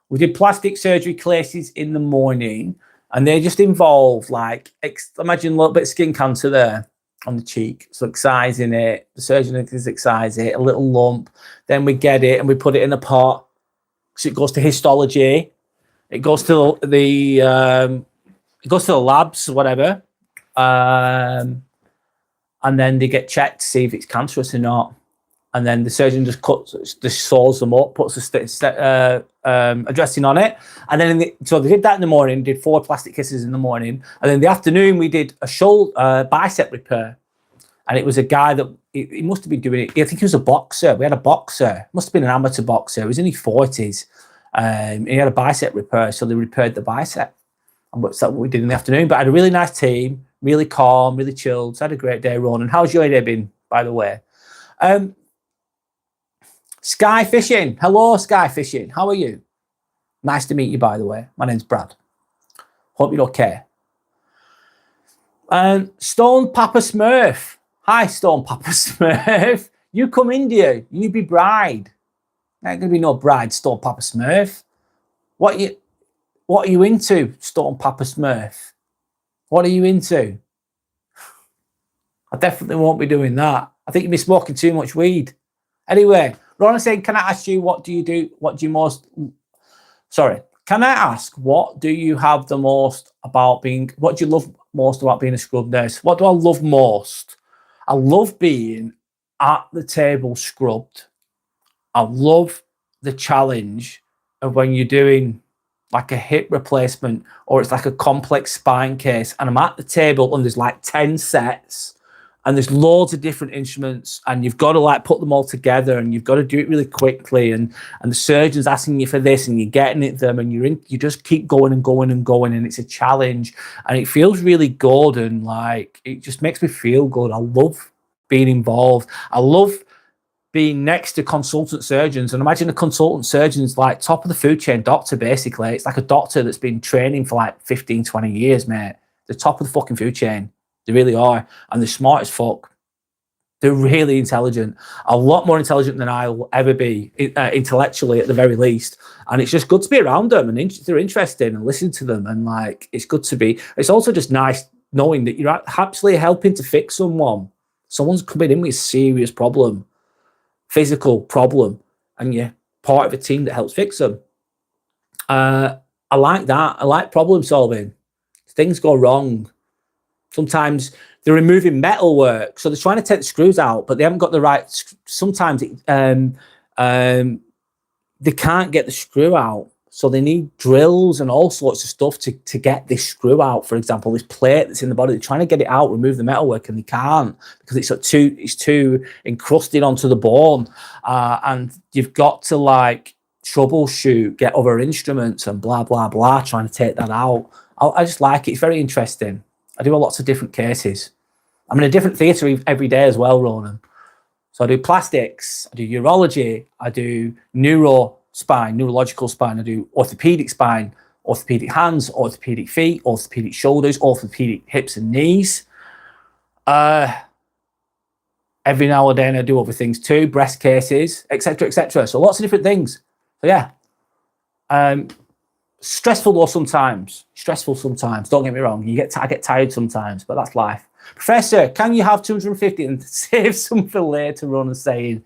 We did plastic surgery cases in the morning, and they just involve, like, imagine a little bit of skin cancer there on the cheek. So excising it, the surgeon is excise it, a little lump. Then we get it and we put it in a pot. So it goes to histology. It goes to the labs, whatever. And then they get checked to see if it's cancerous or not. And then the surgeon just saws them up, puts a dressing on it. And then so they did that in the morning, did 4 plastic kisses in the morning. And then in the afternoon, we did a shoulder bicep repair. And it was a guy that, he must have been doing it. I think he was a boxer. We had a boxer. Must have been an amateur boxer. He was in his 40s. He had a bicep repair, so they repaired the bicep. And that's what we did in the afternoon. But I had a really nice team, really calm, really chilled. So I had a great day, Ronan. How's your day been, by the way? Sky Fishing. Hello, Sky Fishing. How are you? Nice to meet you, by the way. My name's Brad. Hope you're okay. Stone Papa Smurf. Hi, Stone Papa Smurf. You come India. You be bride. There ain't going to be no bride, Stone Papa Smurf. What are you into, Stone Papa Smurf? What are you into? I definitely won't be doing that. I think you'd be smoking too much weed. Anyway, Ron saying, can I ask you, what do you have the most about being, what do you love most about being a scrub nurse? What do I love most? I love being at the table scrubbed. I love the challenge of when you're doing like a hip replacement, or it's like a complex spine case, and I'm at the table and there's like 10 sets and there's loads of different instruments, and you've got to like put them all together, and you've got to do it really quickly, and the surgeon's asking you for this, and you're getting it them, and you just keep going and going and going, and it's a challenge, and it feels really good, and like it just makes me feel good. I love being involved. I love being next to consultant surgeons, and imagine a consultant surgeon's like top of the food chain doctor, basically. It's like a doctor that's been training for like 15, 20 years, mate. The top of the fucking food chain. They really are. And they're smart as fuck. They're really intelligent. A lot more intelligent than I will ever be, intellectually at the very least. And it's just good to be around them, and they're interesting, and listen to them. And like, it's good to be. It's also just nice knowing that you're actually helping to fix someone. Someone's coming in with a serious problem, physical problem, and you're part of a team that helps fix them. I like that. I like problem solving. Things go wrong. Sometimes they're removing metal work, so they're trying to take the screws out, but they haven't got the right. Sometimes they can't get the screw out, so they need drills and all sorts of stuff to get this screw out. For example, this plate that's in the body, they're trying to get it out, remove the metalwork, and they can't because it's too encrusted onto the bone, and you've got to like troubleshoot, get other instruments, and blah blah blah, trying to take that out. I just like it. It's very interesting. I do lots of different cases. I'm in a different theatre every day as well, Ronan. So I do plastics, I do urology, I do neurological spine, I do orthopedic spine, orthopedic hands, orthopedic feet, orthopedic shoulders, orthopedic hips and knees. Every now and then I do other things too, breast cases, etc., etc. So lots of different things. So yeah, stressful though sometimes. Stressful sometimes. Don't get me wrong. I get tired sometimes, but that's life. Professor, can you have 250 and save some for later? Ronan saying.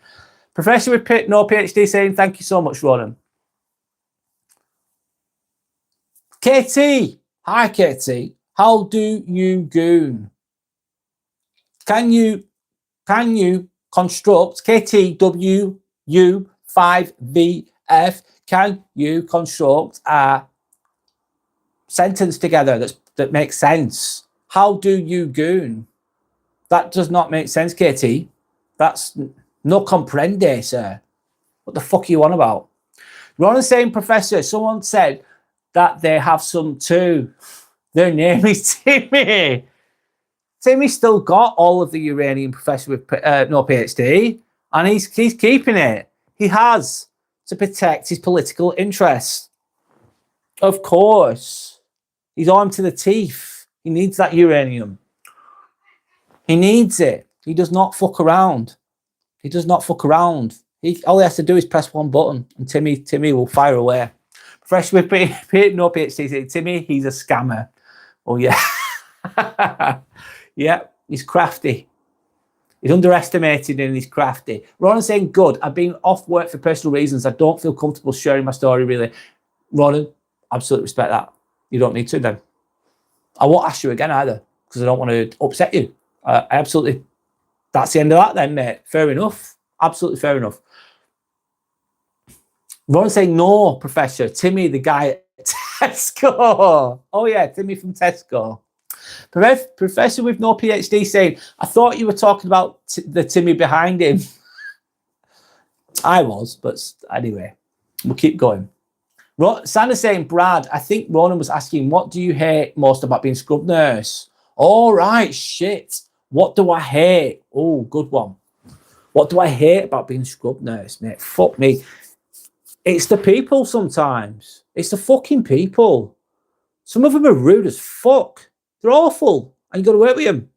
Professor with no PhD saying thank you so much, Ronan. KT, hi KT. How do you goon? Can you construct KTWU5VF? Can you construct a sentence together that makes sense? How do you goon? That does not make sense, KT. That's no comprende, sir. What the fuck are you on about? Ron saying, Professor, someone said that they have some too. Their name is Timmy. Timmy's still got all of the uranium, Professor with no PhD, and he's keeping it. He has to protect his political interests. Of course. He's armed to the teeth. He needs that uranium. He needs it. He does not fuck around. He does not fuck around. All he has to do is press one button, and Timmy will fire away. Fresh with no PhD. Timmy, he's a scammer. Oh yeah, yeah. He's crafty. He's underestimated and he's crafty. Ronan saying, "Good. I've been off work for personal reasons. I don't feel comfortable sharing my story. Really, Ronan. Absolutely respect that. You don't need to then. I won't ask you again either because I don't want to upset you. Absolutely. That's the end of that then, mate. Fair enough. Absolutely fair enough." Ron saying, no, Professor. Timmy, the guy at Tesco. Oh, yeah, Timmy from Tesco. Professor with no PhD saying, I thought you were talking about the Timmy behind him. I was, but anyway, we'll keep going. Sandra's saying, Brad, I think Ronan was asking, what do you hate most about being scrub nurse? All right, shit. What do I hate? Oh, good one. What do I hate about being scrub nurse, mate? Fuck me. It's the people sometimes. It's the fucking people. Some of them are rude as fuck. They're awful. And you got to work with them.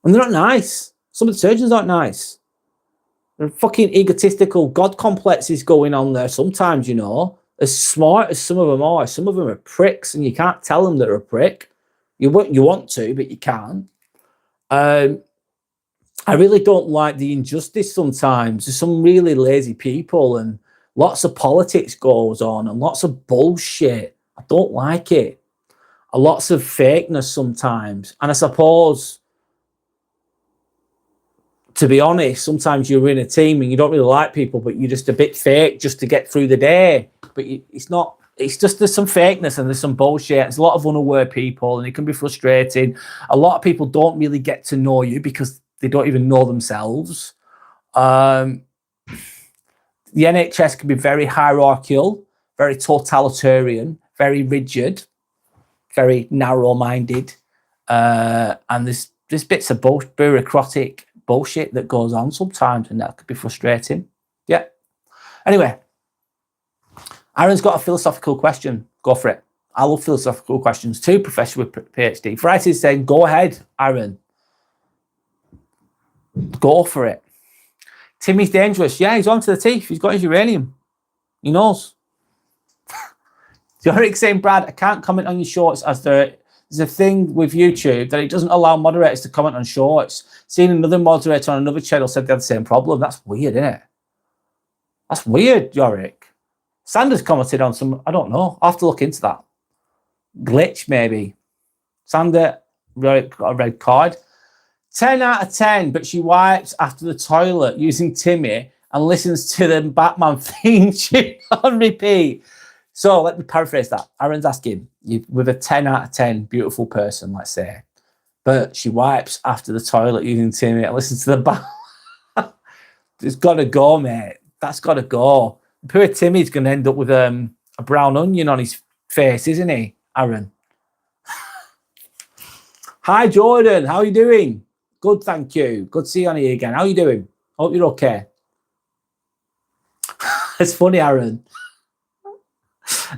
And they're not nice. Some of the surgeons aren't nice. They're fucking egotistical God complexes going on there sometimes, you know. As smart as some of them are pricks, and you can't tell them they're a prick. You want to, but you can't. I really don't like the injustice sometimes. There's some really lazy people and lots of politics goes on and lots of bullshit. I don't like it. Lots of fakeness sometimes. And I suppose, to be honest, sometimes you're in a team and you don't really like people, but you're just a bit fake just to get through the day. But it's not. It's just there's some fakeness and there's some bullshit. There's a lot of unaware people and it can be frustrating. A lot of people don't really get to know you because they don't even know themselves. The NHS can be very hierarchical, very totalitarian, very rigid, very narrow-minded. And there's bits of bureaucratic bullshit that goes on sometimes, and that could be frustrating. Yeah. Anyway, Aaron's got a philosophical question. Go for it. I love philosophical questions too, Professor with PhD. Variety is saying, go ahead, Aaron. Go for it. Timmy's dangerous. Yeah, he's on to the teeth. He's got his uranium. He knows. Yorick saying, Brad, I can't comment on your shorts as there's a thing with YouTube that it doesn't allow moderators to comment on shorts. Seeing another moderator on another channel said they had the same problem. That's weird, isn't it? That's weird, Yorick. Sanders commented on some, I don't know. I'll have to look into that. Glitch, maybe. Sander, Yorick got a red card. 10 out of 10, but she wipes after the toilet using Timmy and listens to the Batman theme tune on repeat. So let me paraphrase that. Aaron's asking, with a 10 out of 10 beautiful person, let's say, but she wipes after the toilet using Timmy and listens to the Batman. It's got to go, mate. That's got to go. Poor Timmy's going to end up with a brown onion on his face, isn't he, Aaron? Hi, Jordan. How are you doing? Good, thank you. Good to see you on here again. How are you doing? Hope you're okay. It's funny, Aaron.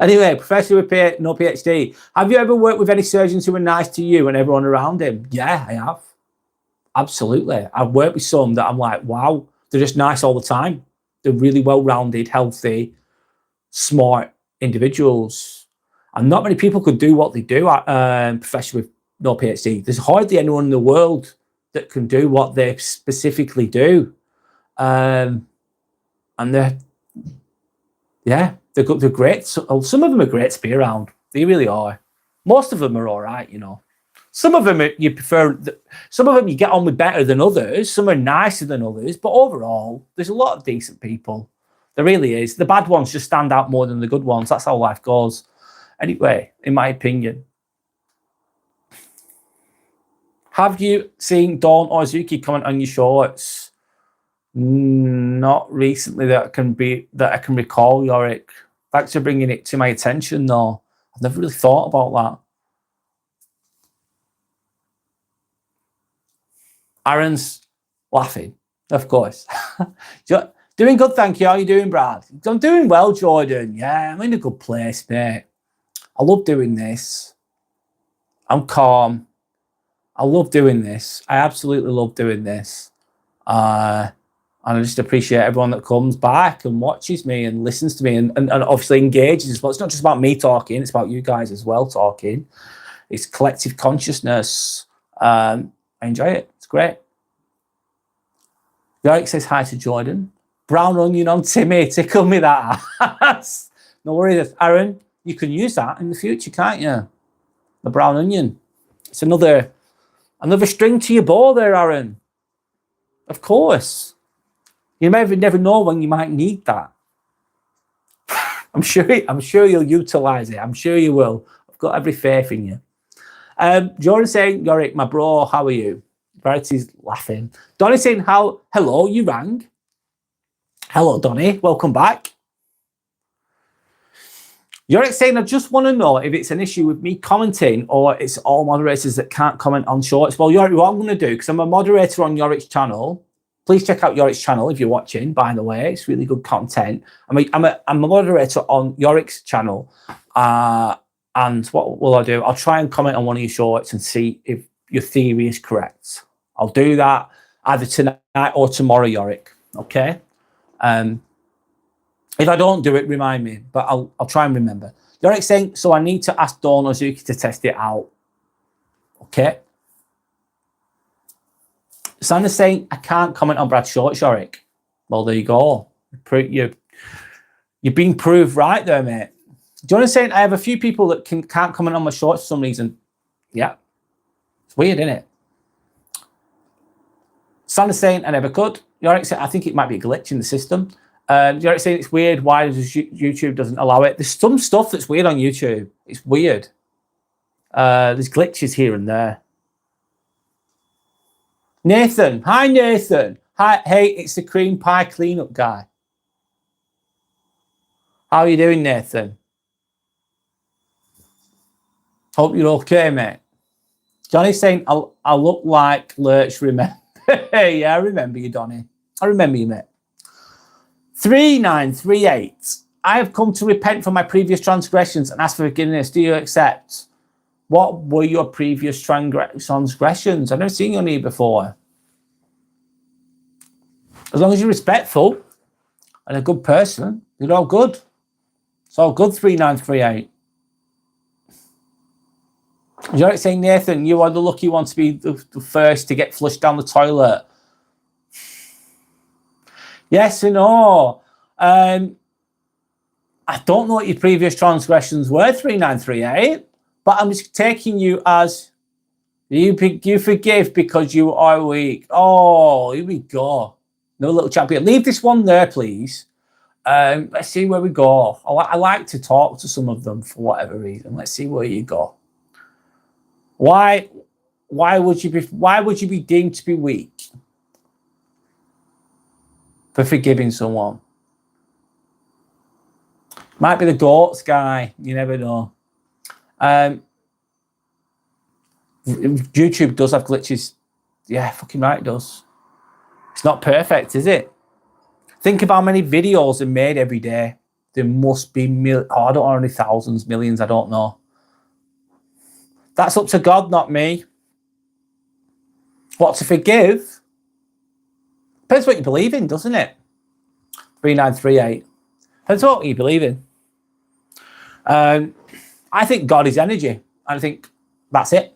Anyway, professor with no PhD. Have you ever worked with any surgeons who were nice to you and everyone around him? Yeah, I have. Absolutely. I've worked with some that I'm like, wow, they're just nice all the time. They're really well-rounded, healthy, smart individuals. And not many people could do what they do, professor with no PhD. There's hardly anyone in the world that can do what they specifically do. And they're great. So, some of them are great to be around. They really are. Most of them are all right, you know. Some of them you prefer. Some of them you get on with better than others. Some are nicer than others. But overall, there's a lot of decent people. There really is. The bad ones just stand out more than the good ones. That's how life goes. Anyway, in my opinion. Have you seen Dawn or Zuki comment on your shorts? Not recently that I can recall, Yorick. Thanks for bringing it to my attention, though. I've never really thought about that. Aaron's laughing, of course. Doing good, thank you. How are you doing, Brad? I'm doing well, Jordan. Yeah, I'm in a good place, mate. I love doing this. I'm calm. I love doing this. I absolutely love doing this. And I just appreciate everyone that comes back and watches me and listens to me and obviously engages as well. It's not just about me talking, it's about you guys as well talking. It's collective consciousness. I enjoy it. It's great. Derek says hi to Jordan. Brown onion on Timmy. Tickle me that ass. No worries, Aaron. You can use that in the future, can't you? The brown onion. It's another string to your bow there, Aaron. Of course. You never know when you might need that. I'm sure you'll utilize it. I'm sure you will. I've got every faith in you. Jordan saying, Yorick, my bro, how are you? Verity's laughing. Donnie saying, hello, you rang. Hello, Donnie. Welcome back. Yorick saying, I just want to know if it's an issue with me commenting or it's all moderators that can't comment on shorts. Well, Yorick, what I'm going to do, because I'm a moderator on Yorick's channel, please check out Yorick's channel if you're watching, by the way. It's really good content. I'm a moderator on Yorick's channel. And what will I do? I'll try and comment on one of your shorts and see if your theory is correct. I'll do that either tonight or tomorrow, Yorick. Okay? If I don't do it, remind me, but I'll try and remember. Yorick saying, so I need to ask Dawn or Zuki to test it out. Okay. Sandra's saying, I can't comment on Brad Shorts, Yorick. Well, there you go. You're being proved right there, mate. Jonah's saying, I have a few people that can't comment on my shorts for some reason. Yeah. It's weird, isn't it? Sandra's saying, I never could. Yorick saying, I think it might be a glitch in the system. Yorick saying, it's weird. Why does YouTube doesn't allow it? There's some stuff that's weird on YouTube. It's weird. There's glitches here and there. Nathan. Hi, Nathan. Hi. Hey, it's the cream pie cleanup guy. How are you doing, Nathan? Hope you're okay, mate. Johnny's saying, I look like Lurch, remember? Yeah, I remember you, Donny. I remember you, mate. 3938. I have come to repent from my previous transgressions and ask for forgiveness. Do you accept? What were your previous transgressions? I've never seen you on here before. As long as you're respectful and a good person, you're all good. It's all good, 3938. You're saying, Nathan, you are the lucky one to be the first to get flushed down the toilet. Yes and no. I don't know what your previous transgressions were, 3938, but I'm just taking you as you forgive because you are weak. Oh, here we go. No little champion. Leave this one there, please. Let's see where we go. I like to talk to some of them for whatever reason. Let's see where you go. Why would you be deemed to be weak for forgiving someone? Might be the goats guy. You never know. YouTube does have glitches. Yeah, fucking right it does. It's not perfect, is it? Think of how many videos are made every day. There must be, I don't know how many thousands, millions, I don't know. That's up to God, not me. What to forgive? Depends what you believe in, doesn't it? 3938. Depends what you believe in. I think God is energy. I think that's it.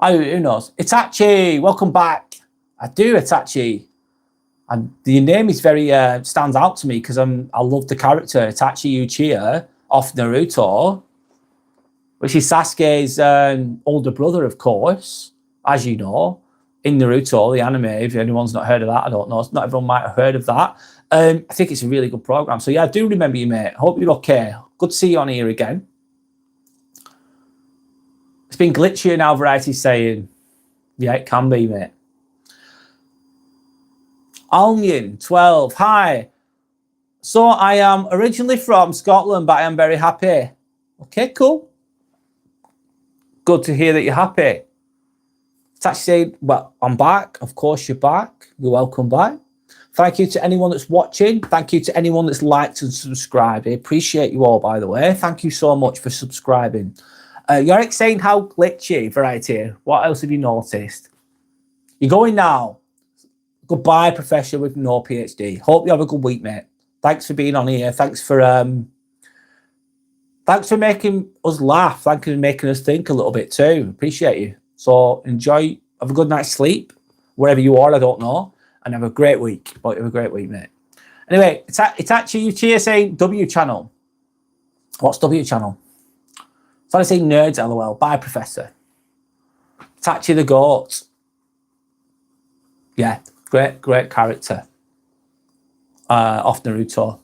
Who knows? Itachi, welcome back. I do, Itachi. And your name is very stands out to me because I love the character Itachi Uchiha off Naruto, which is Sasuke's older brother, of course, as you know, in Naruto, the anime. If anyone's not heard of that, I don't know. Not everyone might have heard of that. I think it's a really good program. So yeah, I do remember you, mate. Hope you're okay. Good to see you on here again. It's been glitchier now, Variety saying. Yeah, it can be, mate. Almian 12, hi. So I am originally from Scotland, but I am very happy. Okay, cool. Good to hear that you're happy. It's actually saying, well, I'm back. Of course you're back. You're welcome back. Thank you to anyone that's watching. Thank you to anyone that's liked and subscribed. I appreciate you all, by the way. Thank you so much for subscribing. Yorick saying how glitchy, Variety. What else have you noticed? You're going now. Goodbye, Professor with no PhD. Hope you have a good week, mate. Thanks for being on here. Thanks for making us laugh. Thanks for making us think a little bit too. Appreciate you. So enjoy. Have a good night's sleep wherever you are. I don't know, and have a great week. But have a great week, mate. Anyway, it's actually Uchiha saying W channel. What's W channel? So I say nerds. LOL. Bye, Professor. It's actually the goat. Yeah. Great character off Naruto.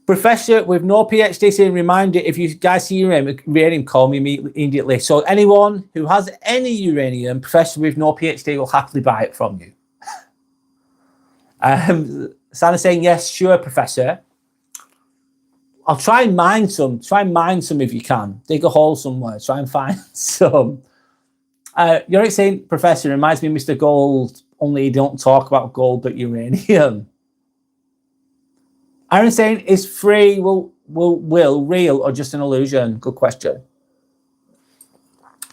Professor with no PhD saying, reminder, if you guys see uranium, call me immediately. So anyone who has any uranium, Professor with no PhD will happily buy it from you. Sana saying, yes, sure, Professor. I'll try and mine some. Try and mine some if you can. Dig a hole somewhere. Try and find some. You're saying, Professor, reminds me of Mr. Gold. Only don't talk about gold but uranium. Aaron saying, is free will real or just an illusion? Good question.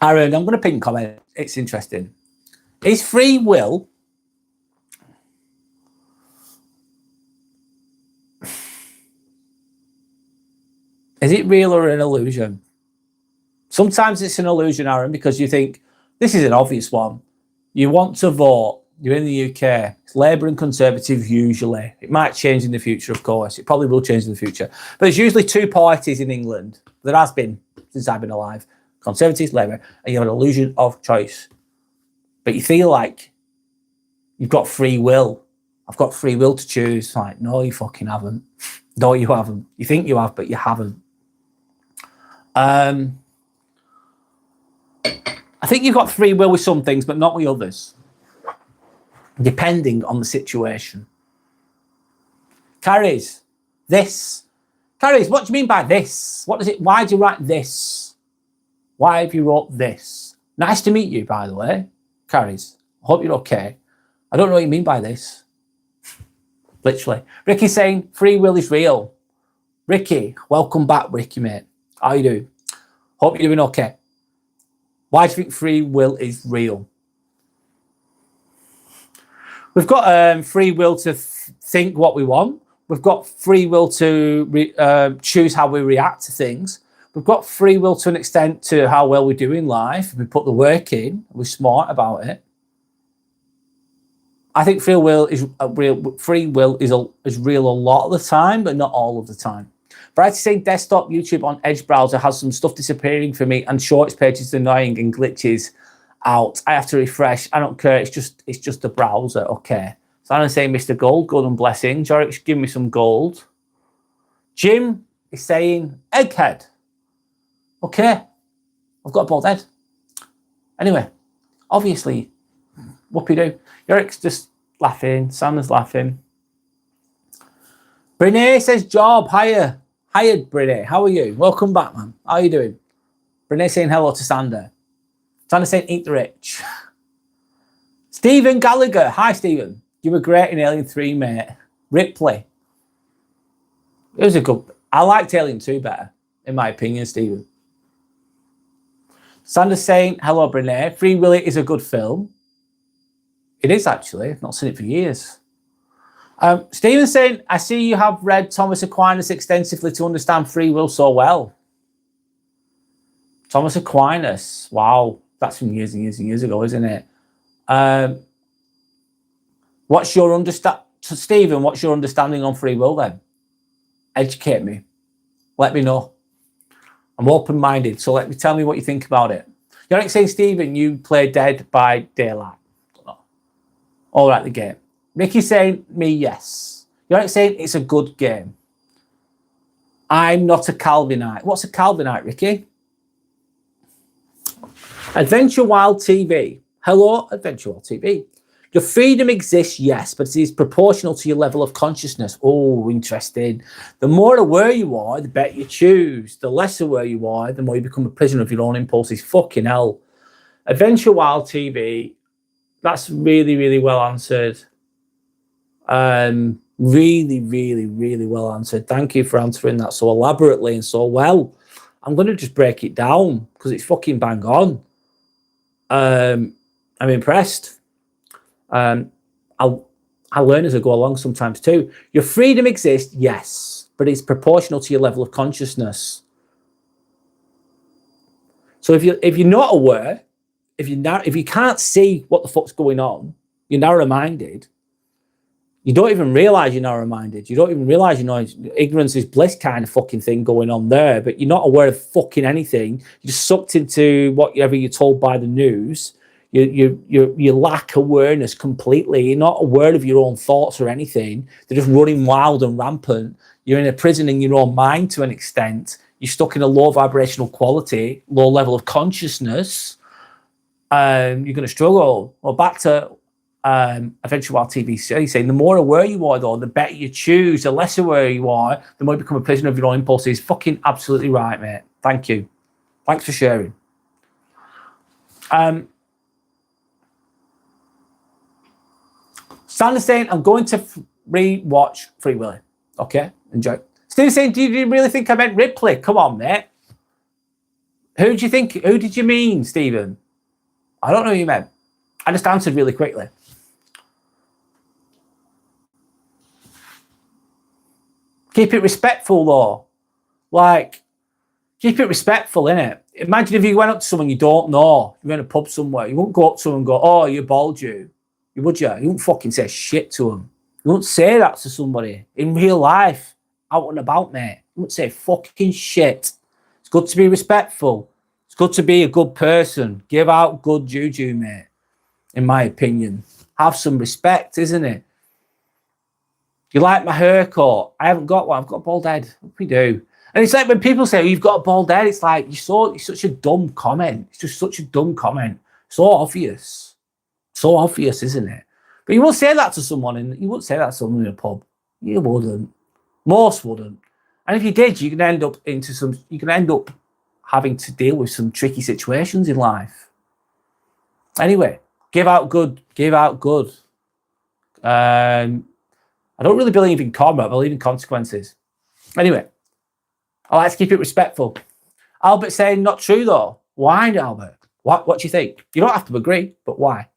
Aaron, I'm going to pin comment. It's interesting. Is free will is it real or an illusion? Sometimes it's an illusion, Aaron, because you think this is an obvious one. You want to vote. You're in the UK. It's Labour and Conservative usually. It might change in the future, of course. It probably will change in the future. But there's usually two parties in England. There has been since I've been alive. Conservatives, Labour, and you have an illusion of choice. But you feel like you've got free will. I've got free will to choose. It's like, no, you fucking haven't. No, you haven't. You think you have, but you haven't. I think you've got free will with some things, but not with others. Depending on the situation. Carries this. Carries, what do you mean by this? What does it? Why do you write this? Why have you wrote this? Nice to meet you, by the way. Carries. Hope you're okay. I don't know what you mean by this. Literally. Ricky's saying free will is real. Ricky, welcome back, Ricky, mate. How you doing? Hope you're doing okay. Why do you think free will is real? We've got free will to think what we want. We've got free will to choose how we react to things. We've got free will to an extent to how well we do in life. If we put the work in, we're smart about it. I think free will is real. Free will is real a lot of the time, but not all of the time. Brighty saying desktop YouTube on Edge browser has some stuff disappearing for me, and shorts pages annoying and glitches out. I have to refresh. I don't care. It's just the browser. Okay. So I'm saying Mr. Gold, gold and blessing. Jorik's give me some gold. Jim is saying egghead. Okay. I've got a bald head. Anyway, obviously, whoopie-doo. Yorik's just laughing. Sam is laughing. Brene says job. Hiya, Brene. How are you? Welcome back, man. How are you doing? Renee saying hello to Sander. Sander saying eat the rich. Stephen Gallagher. Hi, Stephen. You were great in Alien 3, mate. Ripley. It was a good... I liked Alien 2 better, in my opinion, Stephen. Sander saying hello, Renee. Free Willy is a good film. It is, actually. I've not seen it for years. Stephen saying, I see you have read Thomas Aquinas extensively to understand free will so well. Thomas Aquinas. Wow. That's from years and years and years ago, isn't it? What's your Stephen, what's your understanding on free will then? Educate me. Let me know. I'm open-minded, so tell me what you think about it. You're not saying, Stephen, you play Dead by Daylight. All right, the game. Ricky's saying, me, yes. You're not saying it's a good game. I'm not a Calvinite. What's a Calvinite, Ricky? Adventure Wild TV. Hello, Adventure Wild TV. Your freedom exists, yes, but it is proportional to your level of consciousness. Oh, interesting. The more aware you are, the better you choose. The less aware you are, the more you become a prisoner of your own impulses. Fucking hell. Adventure Wild TV. That's really, really well answered. Really, really, really well answered. Thank you for answering that so elaborately and so well. I'm going to just break it down because it's fucking bang on. I'm impressed. I'll learn as I go along sometimes too. Your freedom exists, yes, but it's proportional to your level of consciousness. So if you're not aware, if you can't see what the fuck's going on, you're narrow-minded. You don't even realize you're narrow-minded. You don't even realize ignorance is bliss kind of fucking thing going on there. But you're not aware of fucking anything. You're just sucked into whatever you're told by the news. You lack awareness completely. You're not aware of your own thoughts or anything. They're just running wild and rampant. You're in a prison in your own mind to an extent. You're stuck in a low vibrational quality, low level of consciousness. You're going to struggle. Well, back to Adventure Wild TV saying the more aware you are, though, the better you choose. The less aware you are, the more you become a prisoner of your own impulses. Fucking absolutely right, mate. Thank you. Thanks for sharing. Sander's saying, I'm going to re-watch Free Willy. Okay, enjoy. Steve's saying, do you really think I meant Ripley? Come on, mate. Who did you mean, Stephen? I don't know who you meant. I just answered really quickly. Keep it respectful, though. Like, keep it respectful, innit? Imagine if you went up to someone you don't know. You're in a pub somewhere. You wouldn't go up to them and go, oh, you bald, you. Would you? You wouldn't fucking say shit to them. You wouldn't say that to somebody in real life, out and about, mate. You wouldn't say fucking shit. It's good to be respectful. It's good to be a good person. Give out good juju, mate. In my opinion. Have some respect, isn't it? You like my haircut? I haven't got one. I've got a bald head. What do we do? And it's like when people say, oh, you've got a bald head, it's like, it's such a dumb comment. It's just such a dumb comment. So obvious. So obvious, isn't it? But you won't say that to someone, you wouldn't say that to someone in a pub. You wouldn't. Most wouldn't. And if you did, you can end up having to deal with some tricky situations in life. Anyway, give out good. I don't really believe in karma, I believe in consequences. Anyway, I like to keep it respectful. Albert saying, not true though. Why, Albert? What do you think? You don't have to agree, but why?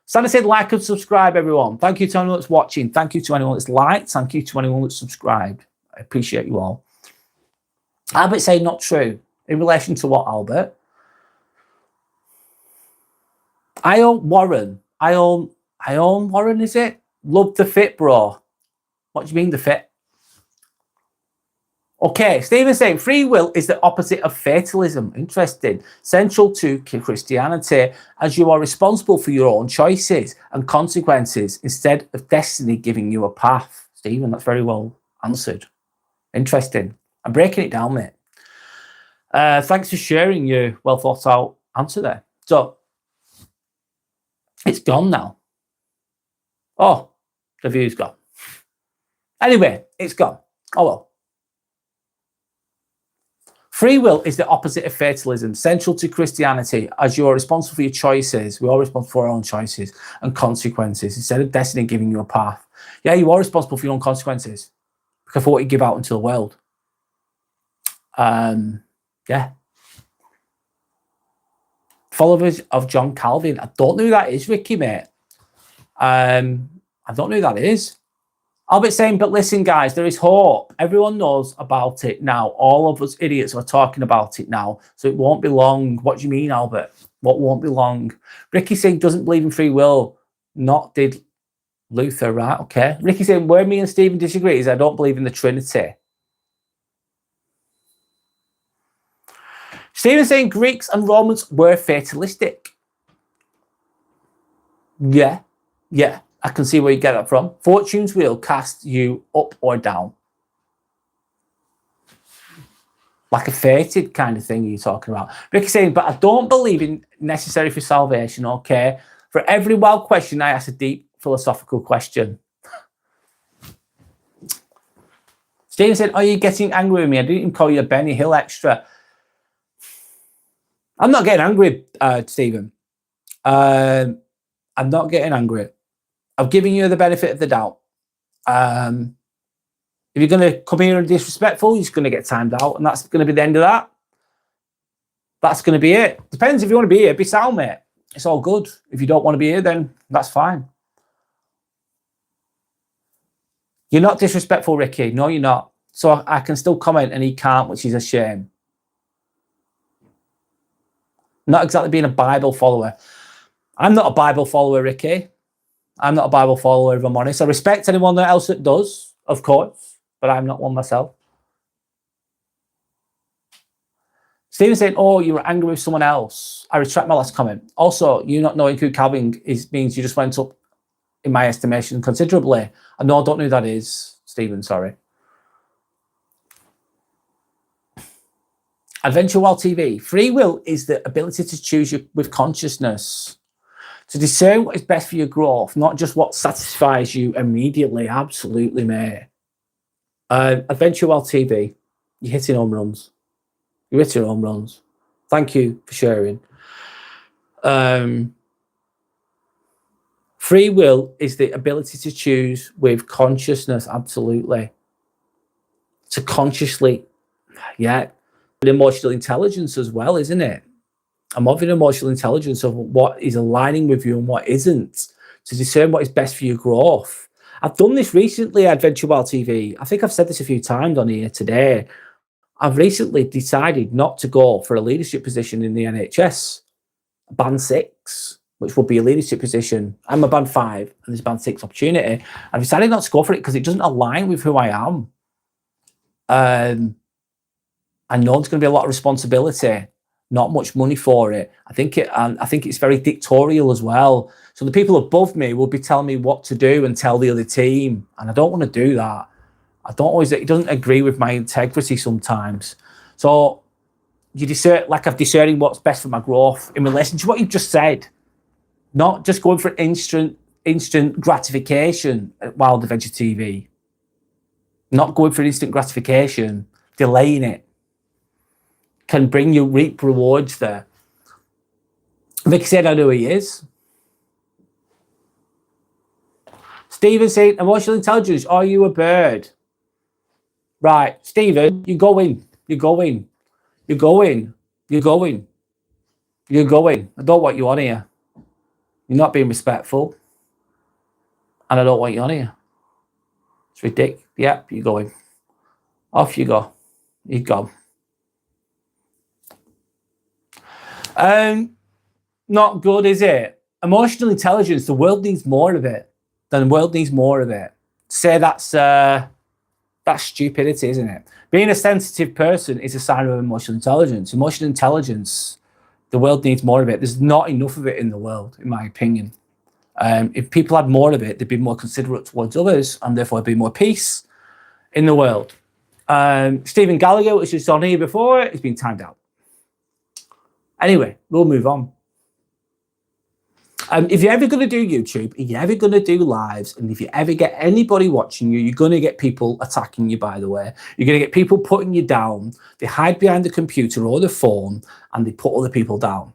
Santa said, like and subscribe, everyone. Thank you to anyone that's watching. Thank you to anyone that's liked. Thank you to anyone that's subscribed. I appreciate you all. Albert saying, not true. In relation to what, Albert? I own Warren, is it? Love the fit, bro. What do you mean the fit? Okay, Stephen's saying free will is the opposite of fatalism. Interesting. Central to Christianity, as you are responsible for your own choices and consequences instead of destiny giving you a path. Stephen, that's very well answered. Interesting. I'm breaking it down, mate. Thanks for sharing your well thought out answer there. So, it's gone now. Oh, the view's gone. Anyway, it's gone. Oh well. Free will is the opposite of fatalism, central to Christianity, as you are responsible for your choices. We are responsible for our own choices and consequences, instead of destiny giving you a path. Yeah, you are responsible for your own consequences because for what you give out into the world. Yeah. Followers of John Calvin. I don't know who that is, Ricky, mate. I don't know who that is. Albert saying, but listen, guys, there is hope. Everyone knows about it now. All of us idiots are talking about it now, so it won't be long. What do you mean, Albert? What won't be long? Ricky saying doesn't believe in free will. Not did Luther, right? Okay. Ricky saying where me and Stephen disagree is I don't believe in the Trinity. Stephen saying Greeks and Romans were fatalistic. Yeah. I can see where you get that from. Fortune's wheel casts you up or down. Like a fated kind of thing you're talking about. Ricky saying, but I don't believe in necessary for salvation, okay? For every wild question, I ask a deep philosophical question. Stephen said, are you getting angry with me? I didn't even call you a Benny Hill extra. I'm not getting angry, Stephen. I'm not getting angry. I'm giving you the benefit of the doubt. If you're going to come here and disrespectful, you're just going to get timed out, and that's going to be the end of that. That's going to be it. Depends if you want to be here, be sound, mate. It's all good. If you don't want to be here, then that's fine. You're not disrespectful, Ricky. No, you're not. So I can still comment and he can't, which is a shame. Not exactly being a Bible follower. I'm not a Bible follower, Ricky. I'm not a Bible follower, if I'm honest. I respect anyone else that does, of course, but I'm not one myself. Stephen saying, oh, you were angry with someone else. I retract my last comment. Also, you not knowing who Calvin is means you just went up, in my estimation, considerably. I know I don't know who that is, Stephen, sorry. Adventure Wild TV. Free will is the ability to choose with consciousness. To discern what is best for your growth, not just what satisfies you immediately. Absolutely, mate. Adventure Wild TV. You're hitting home runs. You're hitting home runs. Thank you for sharing. Free will is the ability to choose with consciousness. Absolutely. To consciously, yeah. Emotional intelligence as well, isn't it? I'm having emotional intelligence of what is aligning with you and what isn't, to discern what is best for your growth. I've done this recently, Adventure Wild TV. I think I've said this a few times on here today. I've recently decided not to go for a leadership position in the NHS, band 6, which would be a leadership position. I'm a band 5 and there's band 6 opportunity. I've decided not to go for it because it doesn't align with who I am. I know there's going to be a lot of responsibility. Not much money for it. I think it's very dictatorial as well. So the people above me will be telling me what to do and tell the other team, and I don't want to do that. I don't always. It doesn't agree with my integrity sometimes. So you discern, like I'm discerning what's best for my growth in relation to what you've just said. Not just going for instant gratification at Wild Adventure TV. Not going for instant gratification, delaying it. Can bring you reap rewards there. Vicky said, I know who he is. Stephen saying, emotional intelligence, are you a bird? Right, Stephen, you're going. I don't want you on here. You're not being respectful. And I don't want you on here. It's ridiculous. Yep, you're going. Off you go. You go. Not good, is it? Emotional intelligence, the world needs more of it. Say that's stupidity, isn't it? Being a sensitive person is a sign of emotional intelligence. Emotional intelligence, the world needs more of it. There's not enough of it in the world, in my opinion. If people had more of it, they'd be more considerate towards others, and therefore there'd be more peace in the world. Stephen Gallagher, which was on here before, has been timed out. Anyway, we'll move on. If you're ever going to do YouTube, if you're ever going to do lives, and if you ever get anybody watching you, you're going to get people attacking you, by the way. You're going to get people putting you down. They hide behind the computer or the phone, and they put other people down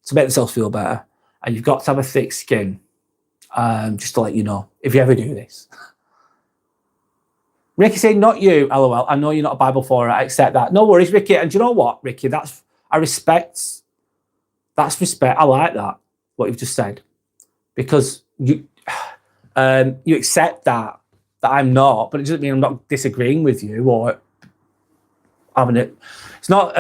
to make themselves feel better. And you've got to have a thick skin, just to let you know, if you ever do this. Ricky saying, not you, LOL. I know you're not a Bible follower. I accept that. No worries, Ricky. And do you know what, Ricky? That's respect. I like that, what you've just said. Because you accept that I'm not, but it doesn't mean I'm not disagreeing with you or having it. It's not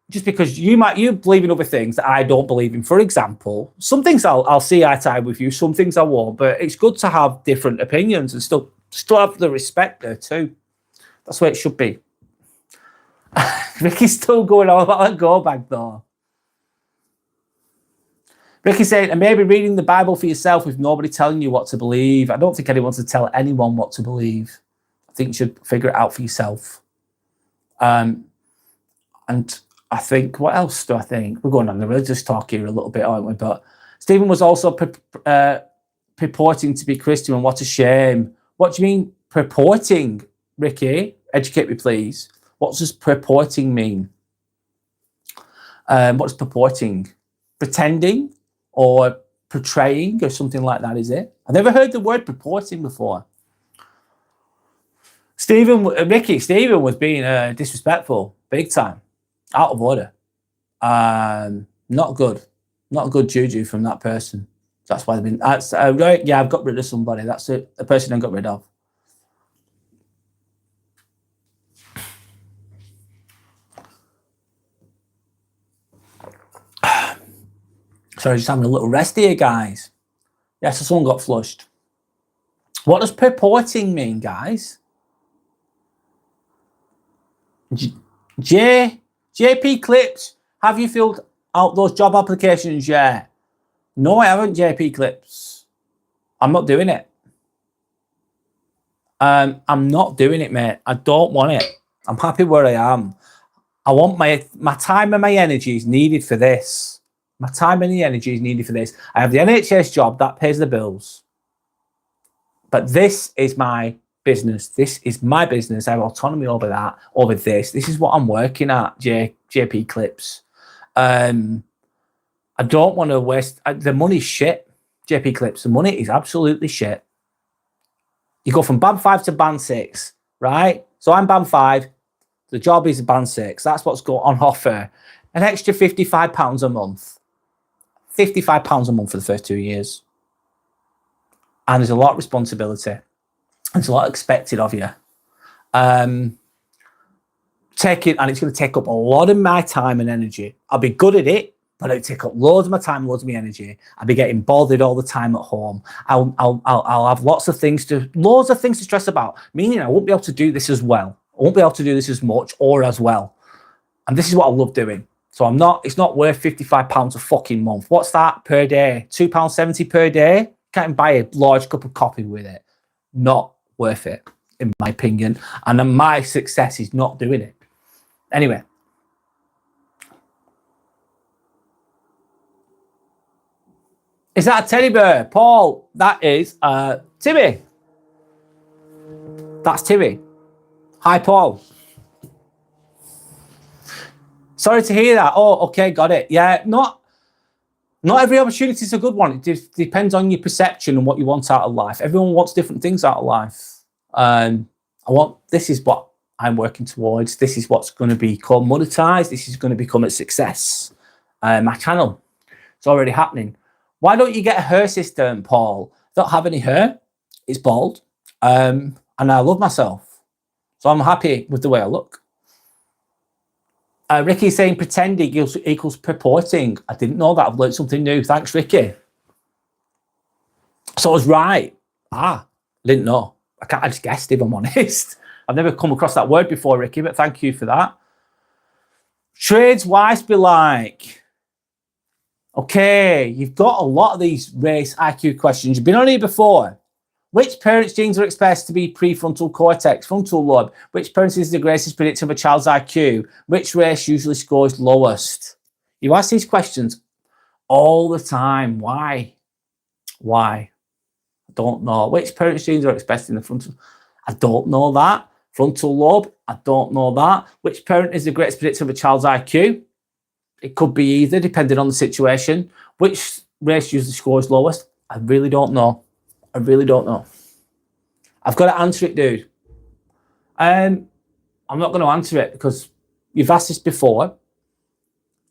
just because you believe in other things that I don't believe in. For example, some things I'll see eye to eye with you, some things I won't, but it's good to have different opinions and still have the respect there too. That's where it should be. Ricky's still going on about that go bag though. Ricky saying, and maybe reading the Bible for yourself with nobody telling you what to believe. I don't think anyone should tell anyone what to believe. I think you should figure it out for yourself. And I think, what else do I think? We're going on the religious talk here a little bit, aren't we? But Stephen was also purporting to be Christian, and what a shame. What do you mean purporting, Ricky? Educate me, please. What does purporting mean? What's purporting? Pretending or portraying or something like that, is it? I've never heard the word purporting before. Stephen was being disrespectful, big time, out of order. Not good. Not good juju from that person. That's why they've been. That's right. Yeah, I've got rid of somebody. That's it. The person I got rid of. Sorry, just having a little rest here, guys. Yeah, so someone got flushed. What does purporting mean, guys? JP Clips, have you filled out those job applications yet? No, I haven't, JP Clips. I'm not doing it. I'm not doing it, mate. I don't want it. I'm happy where I am. I want my time and my energy is needed for this. My time and the energy is needed for this. I have the NHS job that pays the bills. But this is my business. This is my business. I have autonomy over that, over this. This is what I'm working at, JP Clips. I don't want to waste. The money's shit, JP Clips. The money is absolutely shit. You go from band 5 to band 6, right? So I'm band 5. The job is band 6. That's what's got on offer. An extra £55 a month. £55 a month for the first 2 years. And there's a lot of responsibility. There's a lot expected of you. And it's going to take up a lot of my time and energy. I'll be good at it, but it'll take up loads of my time, loads of my energy. I'll be getting bothered all the time at home. I'll have loads of things to stress about, meaning I won't be able to do this as well. I won't be able to do this as much or as well. And this is what I love doing. So it's not worth £55 a fucking month. What's that per day? £2.70 per day? Can't even buy a large cup of coffee with it. Not worth it, in my opinion. And then my success is not doing it. Anyway. Is that a teddy bear? Paul, that is Timmy. That's Timmy. Hi, Paul. Sorry to hear that. Oh, okay, got it. Yeah, not every opportunity is a good one. It depends on your perception and what you want out of life. Everyone wants different things out of life. This is what I'm working towards. This is what's going to become monetized. This is going to become a success. My channel, it's already happening. Why don't you get a hair system, Paul? I don't have any hair. It's bald. And I love myself. So I'm happy with the way I look. Ricky's saying pretending equals purporting. I didn't know that. I've learned something new. Thanks, Ricky. So I was right. I didn't know. I just guessed, if I'm honest. I've never come across that word before, Ricky, but thank you for that. Trades wives be like, okay, you've got a lot of these race IQ questions. You've been on here before. Which parent's genes are expressed to be prefrontal cortex, frontal lobe? Which parent is the greatest predictor of a child's IQ? Which race usually scores lowest? You ask these questions all the time. Why? Why? I don't know. Which parent genes are expressed in the frontal? I don't know that. Frontal lobe? I don't know that. Which parent is the greatest predictor of a child's IQ? It could be either, depending on the situation. Which race usually scores lowest? I really don't know. I really don't know. I've got to answer it, dude. I'm not going to answer it because you've asked this before,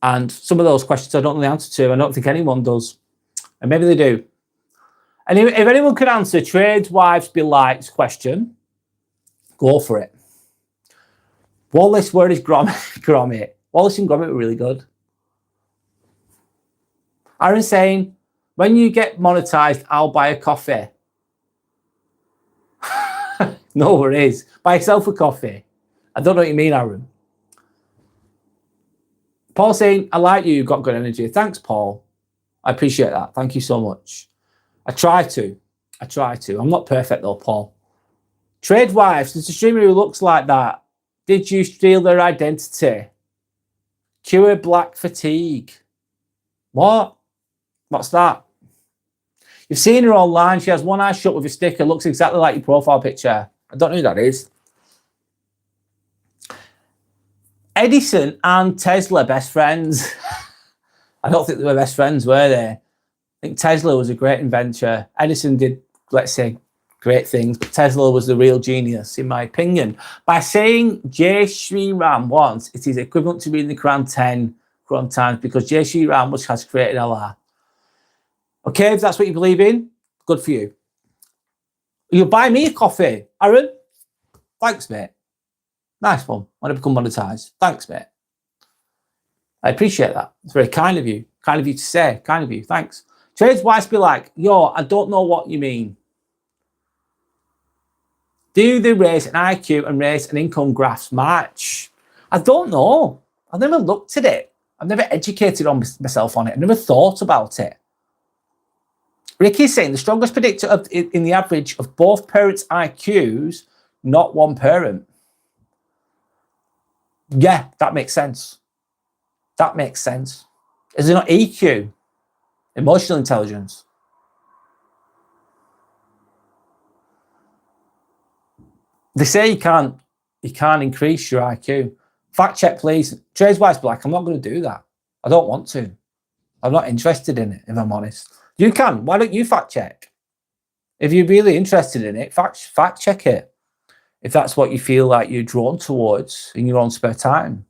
and some of those questions I don't know the answer to. I don't think anyone does, and maybe they do. And if anyone could answer Trades Wives Be Like's question, go for it. Wallace, where is Gromit? Wallace and Gromit were really good. Aaron saying, when you get monetized, I'll buy a coffee. No worries. Buy yourself a coffee. I don't know what you mean, Aaron. Paul saying, I like you. You've got good energy. Thanks, Paul. I appreciate that. Thank you so much. I try to. I'm not perfect though, Paul. Trade wives. There's a streamer who looks like that. Did you steal their identity? Cure black fatigue. What? What's that? You've seen her online. She has one eye shut with a sticker. Looks exactly like your profile picture. I don't know who that is. Edison and Tesla, best friends. I don't think they were best friends, were they? I think Tesla was a great inventor. Edison did, let's say, great things, but Tesla was the real genius, in my opinion. By saying Jai Shri Ram once, it is equivalent to reading the Quran 10 Quran times because Jai Shri Ram has created Allah. Okay, if that's what you believe in, good for you. You'll buy me a coffee, Aaron. Thanks, mate. Nice one. Want to become monetized. Thanks, mate. I appreciate that. It's very kind of you. Kind of you to say. Kind of you. Thanks. Trades Wives Be Like, yo, I don't know what you mean. Do the race and IQ and race and income graphs match? I don't know. I've never looked at it. I've never educated myself on it. I've never thought about it. Ricky's saying the strongest predictor in the average of both parents' IQs, not one parent. Yeah, that makes sense. That makes sense. Is it not EQ? Emotional intelligence. They say you can't increase your IQ. Fact check, please. Trades Wives Be Like, I'm not going to do that. I don't want to. I'm not interested in it, if I'm honest. You can. Why don't you fact check? If you're really interested in it, fact check it. If that's what you feel like you're drawn towards in your own spare time.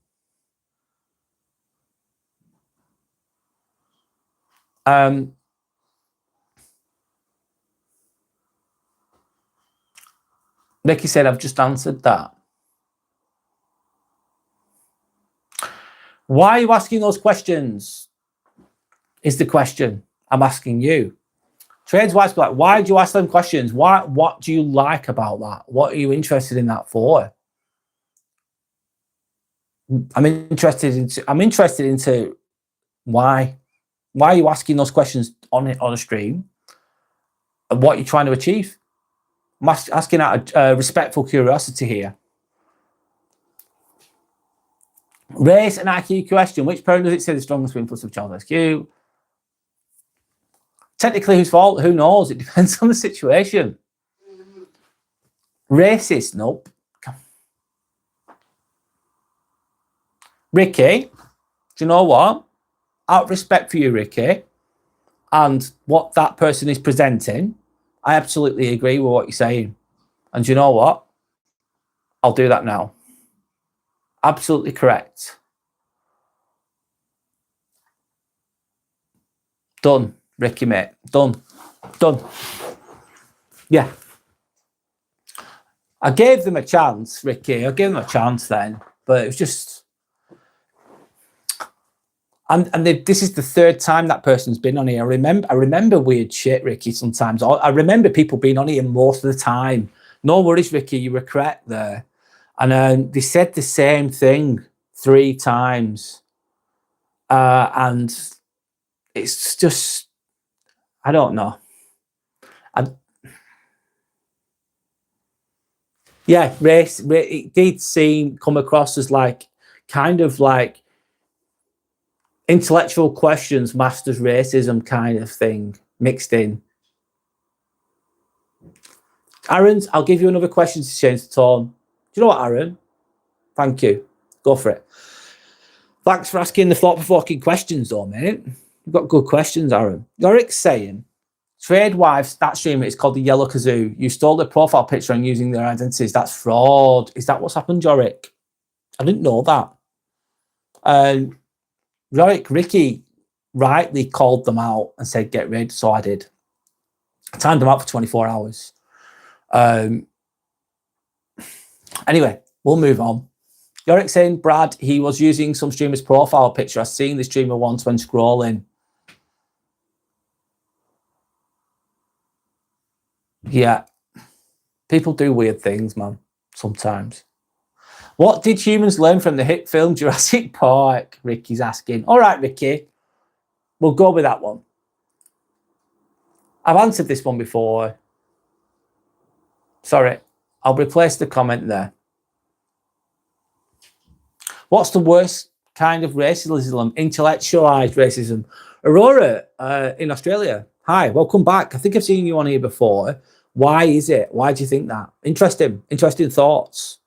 Nicky said, I've just answered that. Why are you asking those questions? Is the question I'm asking you. Trades Wives Be Like, why do you ask them questions? What do you like about that? What are you interested in that for? I'm interested into why. Why are you asking those questions on a stream? And what you're trying to achieve? I'm asking out a respectful curiosity here. Race and IQ question. Which parent does it say the strongest influence of child IQ? Technically, whose fault? Who knows? It depends on the situation. Racist? Nope. Ricky, do you know what? Out of respect for you, Ricky, and what that person is presenting, I absolutely agree with what you're saying. And do you know what? I'll do that now. Absolutely correct. Done, Ricky, mate. Done. Yeah. I gave them a chance, Ricky. I gave them a chance then, but it was just... And this is the third time that person's been on here. I remember weird shit, Ricky, sometimes. I remember people being on here most of the time. No worries, Ricky, you were correct there. And they said the same thing 3 times. And it's just, I don't know. Yeah, race, it did come across as like, kind of like, intellectual questions, masters racism kind of thing mixed in. Aaron, I'll give you another question to change the tone. Do you know what, Aaron? Thank you. Go for it. Thanks for asking the thought-provoking questions, though, mate. You've got good questions, Aaron. Yorick's saying, Trade Wives, that streamer is called the Yellow Kazoo. You stole their profile picture and using their identities. That's fraud. Is that what's happened, Yorick? I didn't know that. Yorick, Ricky rightly called them out and said, get rid. So I did. I timed them out for 24 hours. Anyway, we'll move on. Yorick saying, Brad, he was using some streamer's profile picture. I've seen the streamer once when scrolling. Yeah. People do weird things, man, sometimes. What did humans learn from the hit film Jurassic Park? Ricky's asking. All right, Ricky. We'll go with that one. I've answered this one before. Sorry. I'll replace the comment there. What's the worst kind of racism? Intellectualized racism. Aurora in Australia. Hi, welcome back. I think I've seen you on here before. Why is it? Why do you think that? Interesting thoughts.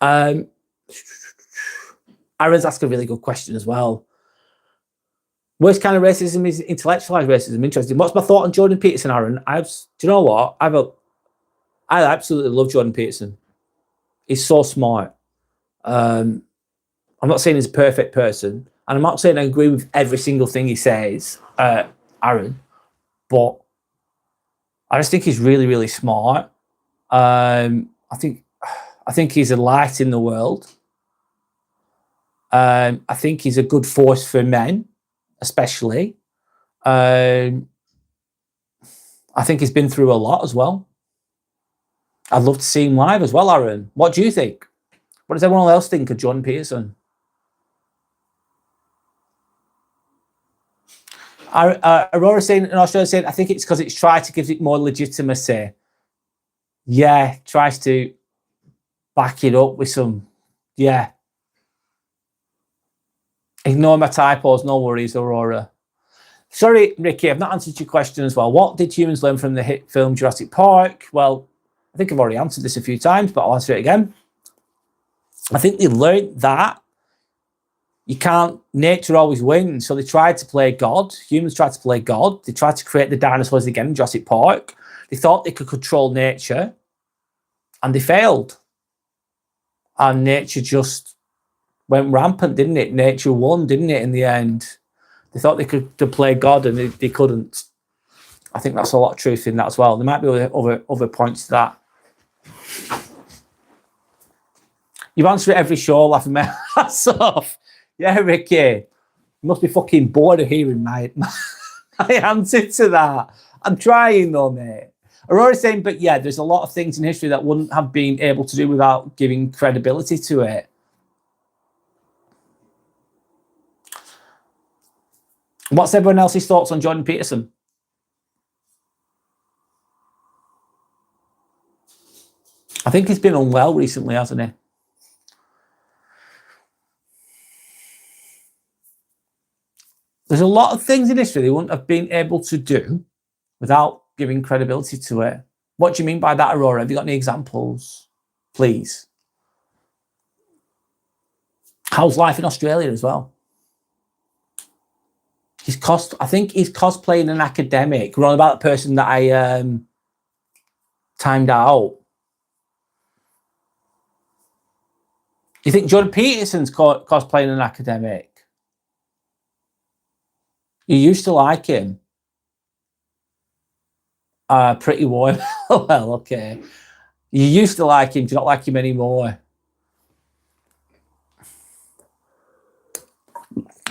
Aaron's asked a really good question as well. Worst kind of racism is intellectualized racism. Interesting. What's my thought on Jordan Peterson, Aaron? Do you know what? I absolutely love Jordan Peterson. He's so smart. I'm not saying he's a perfect person, and I'm not saying I agree with every single thing he says, Aaron, but I just think he's really, really smart. I think he's a light in the world. I think he's a good force for men, especially. I think he's been through a lot as well. I'd love to see him live as well, Aaron. What do you think? What does everyone else think of Jordan Peterson? Aurora saying in Australia saying, I think it's because it's tried to give it more legitimacy. Yeah, tries to back it up with some, yeah. Ignore my typos, no worries, Aurora. Sorry, Ricky, I've not answered your question as well. What did humans learn from the hit film Jurassic Park? Well, I think I've already answered this a few times, but I'll answer it again. I think they learned that nature always wins. So they tried to play God. Humans tried to play God. They tried to create the dinosaurs again in Jurassic Park. They thought they could control nature, and they failed. And nature just went rampant, didn't it? Nature won, didn't it, in the end? They thought they could play God, and they couldn't. I think that's a lot of truth in that as well. There might be other points to that. You answer it every show, laughing my ass off. Yeah, Ricky. You must be fucking bored of hearing my answer to that. I'm trying though, mate. Aurora's saying, but yeah, there's a lot of things in history that wouldn't have been able to do without giving credibility to it. What's everyone else's thoughts on Jordan Peterson? I think he's been unwell recently, hasn't he? There's a lot of things in history they wouldn't have been able to do without giving credibility to it. What do you mean by that, Aurora? Have you got any examples, please? How's life in Australia as well? I think he's cosplaying an academic. We're on about the person that I timed out. You think Jordan Peterson's cosplaying an academic? You used to like him. Pretty warm. Well, okay. You used to like him. Do you not like him anymore?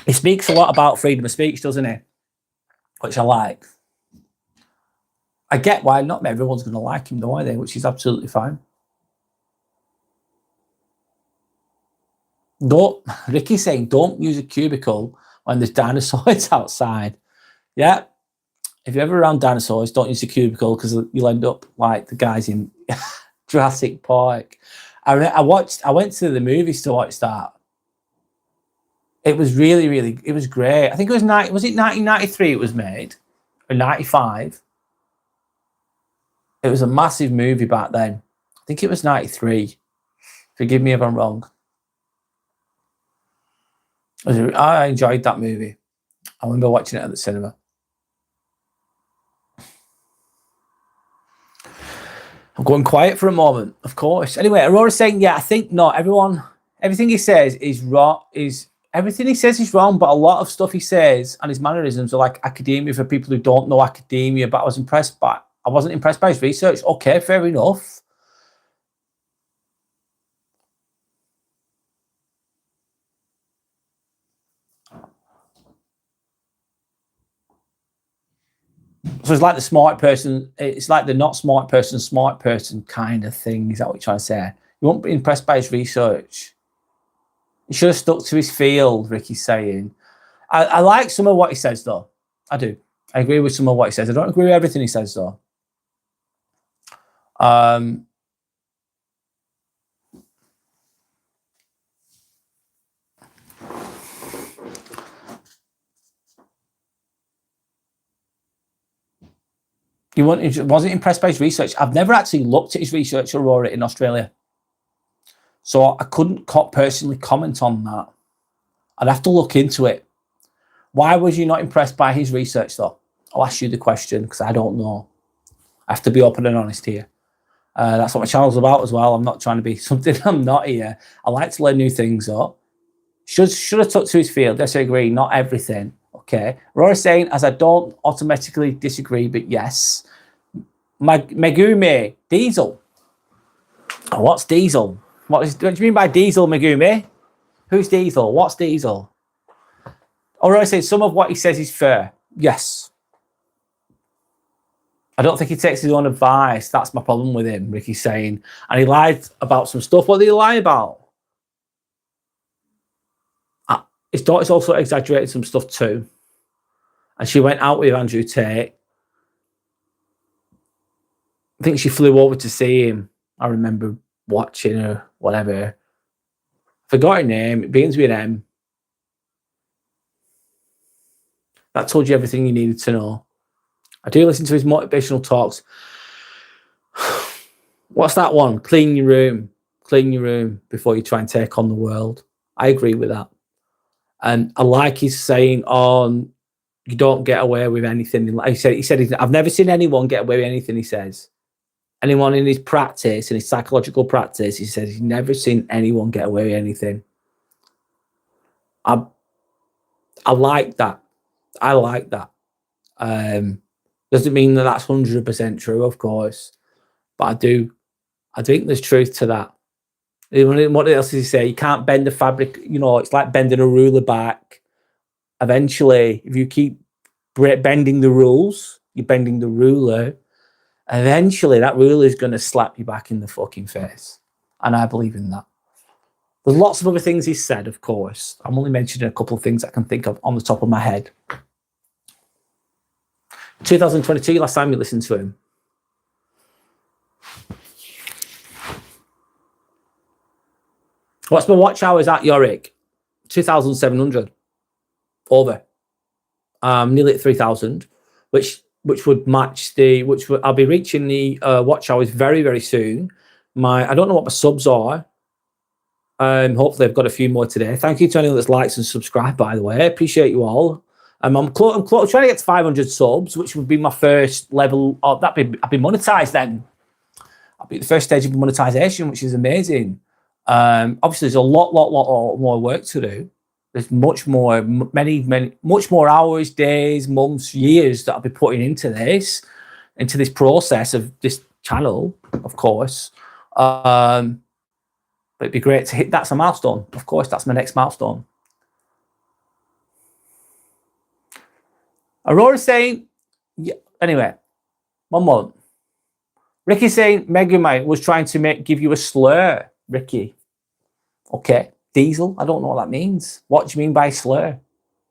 He speaks a lot about freedom of speech, doesn't he? Which I like. I get why not everyone's going to like him, though, are they? Which is absolutely fine. Ricky's saying, don't use a cubicle when there's dinosaurs outside. Yeah. If you're ever around dinosaurs, don't use a cubicle because you'll end up like the guys in Jurassic Park. I went to the movies to watch that. It was really, it was great. I think it was 1993 it was made, or 95. It was a massive movie back then. I think it was 93. Forgive me if I'm wrong. I enjoyed that movie. I remember watching it at the cinema. I'm going quiet for a moment, of course. Anyway, Aurora's saying, yeah, I think not. Everything he says is wrong. Everything he says is wrong, but a lot of stuff he says and his mannerisms are like academia for people who don't know academia. But I wasn't impressed by his research. Okay, fair enough. So it's like the smart person. It's like the not smart person kind of thing. Is that what you're trying to say? You won't be impressed by his research. He should have stuck to his field, Ricky's saying. I like some of what he says, though. I do. I agree with some of what he says. I don't agree with everything he says, though. He wasn't impressed by his research. I've never actually looked at his research, Aurora, in Australia. So I couldn't personally comment on that. I'd have to look into it. Why was you not impressed by his research, though? I'll ask you the question because I don't know. I have to be open and honest here. That's what my channel's about as well. I'm not trying to be something I'm not here. I like to learn new things, though. Should have stuck to his field. Yes, I agree. Not everything. Okay. Rora's saying, as I don't automatically disagree, but yes. Megumi, Diesel. Oh, what's Diesel? What do you mean by Diesel, Megumi? Who's Diesel? What's Diesel? Aurora says some of what he says is fair. Yes. I don't think he takes his own advice. That's my problem with him, Ricky's saying. And he lied about some stuff. What did he lie about? His daughter's also exaggerated some stuff too. And she went out with Andrew Tate. I think she flew over to see him. I remember watching her, whatever. Forgot her name. It begins with an M. That told you everything you needed to know. I do listen to his motivational talks. What's that one? Clean your room. Clean your room before you try and take on the world. I agree with that. And I like his saying on, you don't get away with anything. Like he said, I've never seen anyone get away with anything, he says. Anyone in his practice, in his psychological practice, he says he's never seen anyone get away with anything. I like that. I like that. Doesn't mean that that's 100% true, of course. But I think there's truth to that. What else does he say? You can't bend the fabric, it's like bending a ruler back. Eventually, if you keep bending the rules, you're bending the ruler, eventually that ruler is going to slap you back in the fucking face. And I believe in that. There's lots of other things he said, of course. I'm only mentioning a couple of things I can think of on the top of my head. 2022, last time you listened to him. What's my watch hours at Yorick? 2,700. Over. Nearly at 3,000, which would match I'll be reaching the watch hours very, very soon. I don't know what my subs are. Hopefully I've got a few more today. Thank you to anyone that's liked and subscribed, by the way. I appreciate you all. I'm trying to get to 500 subs, which would be my first level of I'd be monetized then. I'll be the first stage of monetization, which is amazing. Obviously there's a lot more work to do. There's much more hours, days, months, years that I'll be putting into this process of this channel, of course. But it'd be great to hit. That's a milestone. Of course, that's my next milestone. Aurora's saying, yeah, anyway, one more. Ricky's saying Megumi was trying to give you a slur, Ricky. Okay. Diesel, I don't know what that means. What do you mean by slur?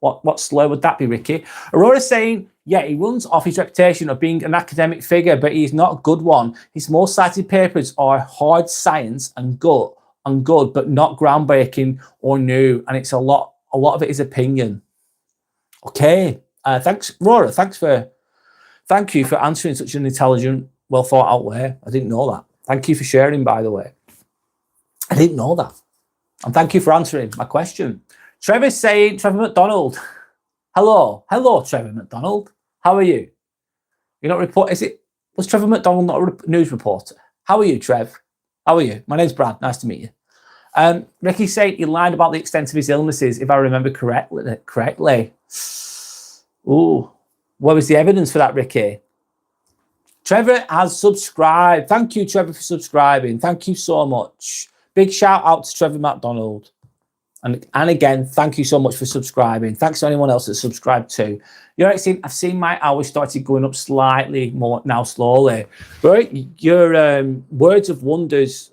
What slur would that be, Ricky? Aurora's saying Yeah, he runs off his reputation of being an academic figure, but he's not a good one. His most cited papers are hard science and good, but not groundbreaking or new. And it's a lot of it is opinion. Okay. Thanks, Laura. Thank you for answering such an intelligent, well thought out way. I didn't know that. Thank you for sharing, by the way. I didn't know that. And thank you for answering my question. Trevor's saying, Trevor McDonald. Hello, Trevor McDonald. How are you? You're not report. Was Trevor McDonald not a news reporter? How are you, Trev? How are you? My name's Brad. Nice to meet you. Ricky said he lied about the extent of his illnesses, if I remember correctly. Ooh, what was the evidence for that, Ricky? Trevor has subscribed. Thank you, Trevor, for subscribing. Thank you so much. Big shout out to Trevor McDonald. And again, thank you so much for subscribing. Thanks to anyone else that subscribed too. I've seen my hours started going up slightly more now, slowly. Right, your Words of Wonders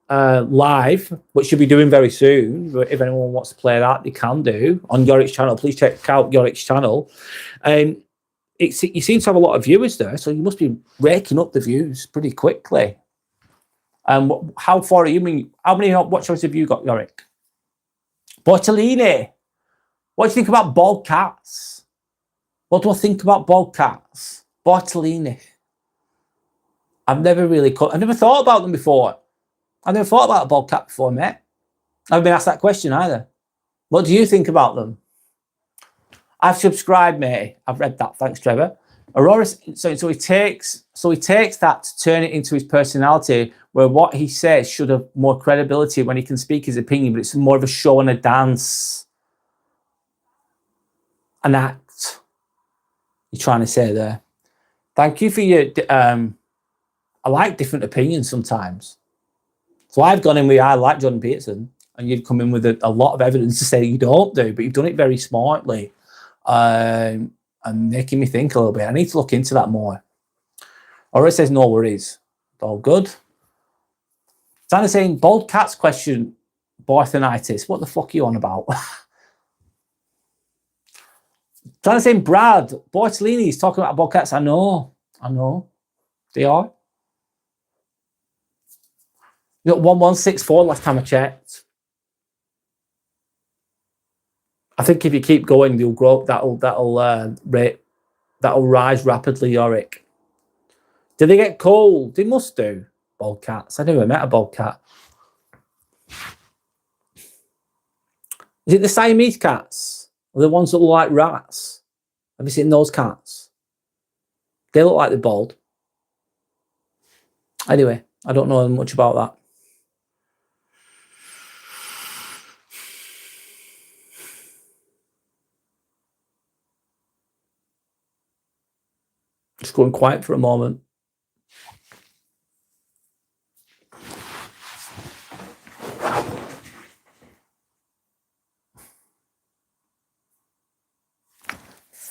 live, which you'll be doing very soon. But if anyone wants to play that, they can do on Yorick's channel. Please check out Yorick's channel. You seem to have a lot of viewers there, so you must be raking up the views pretty quickly. How far are you? How many watchers have you got, Yorick? Bortolini, what do you think about bald cats? What do I think about bald cats? Bortolini. I've never thought about them before. I've never thought about a bald cat before, mate. I haven't been asked that question either. What do you think about them? I've subscribed, mate. I've read that. Thanks, Trevor. Aurora, so he takes that to turn it into his personality, where what he says should have more credibility when he can speak his opinion, but it's more of a show and a dance, an act. You're trying to say there. Thank you for your. I like different opinions sometimes, so I've gone in with I like Jordan Peterson, and you've come in with a lot of evidence to say you don't do, but you've done it very smartly. And making me think a little bit. I need to look into that more. Or it says no worries. All good. Tana saying bald cat's question, Barthonitis. What the fuck are you on about? Tana saying Brad, Bortolini's talking about bald cats. I know. They are. You got 1164 last time I checked. I think if you keep going, you'll grow. That'll rise rapidly, Yorick. Do they get cold? They must do. Bald cats. I never met a bald cat. Is it the Siamese cats? Or the ones that look like rats? Have you seen those cats? They look like they're bald. Anyway, I don't know much about that. Just going quiet for a moment.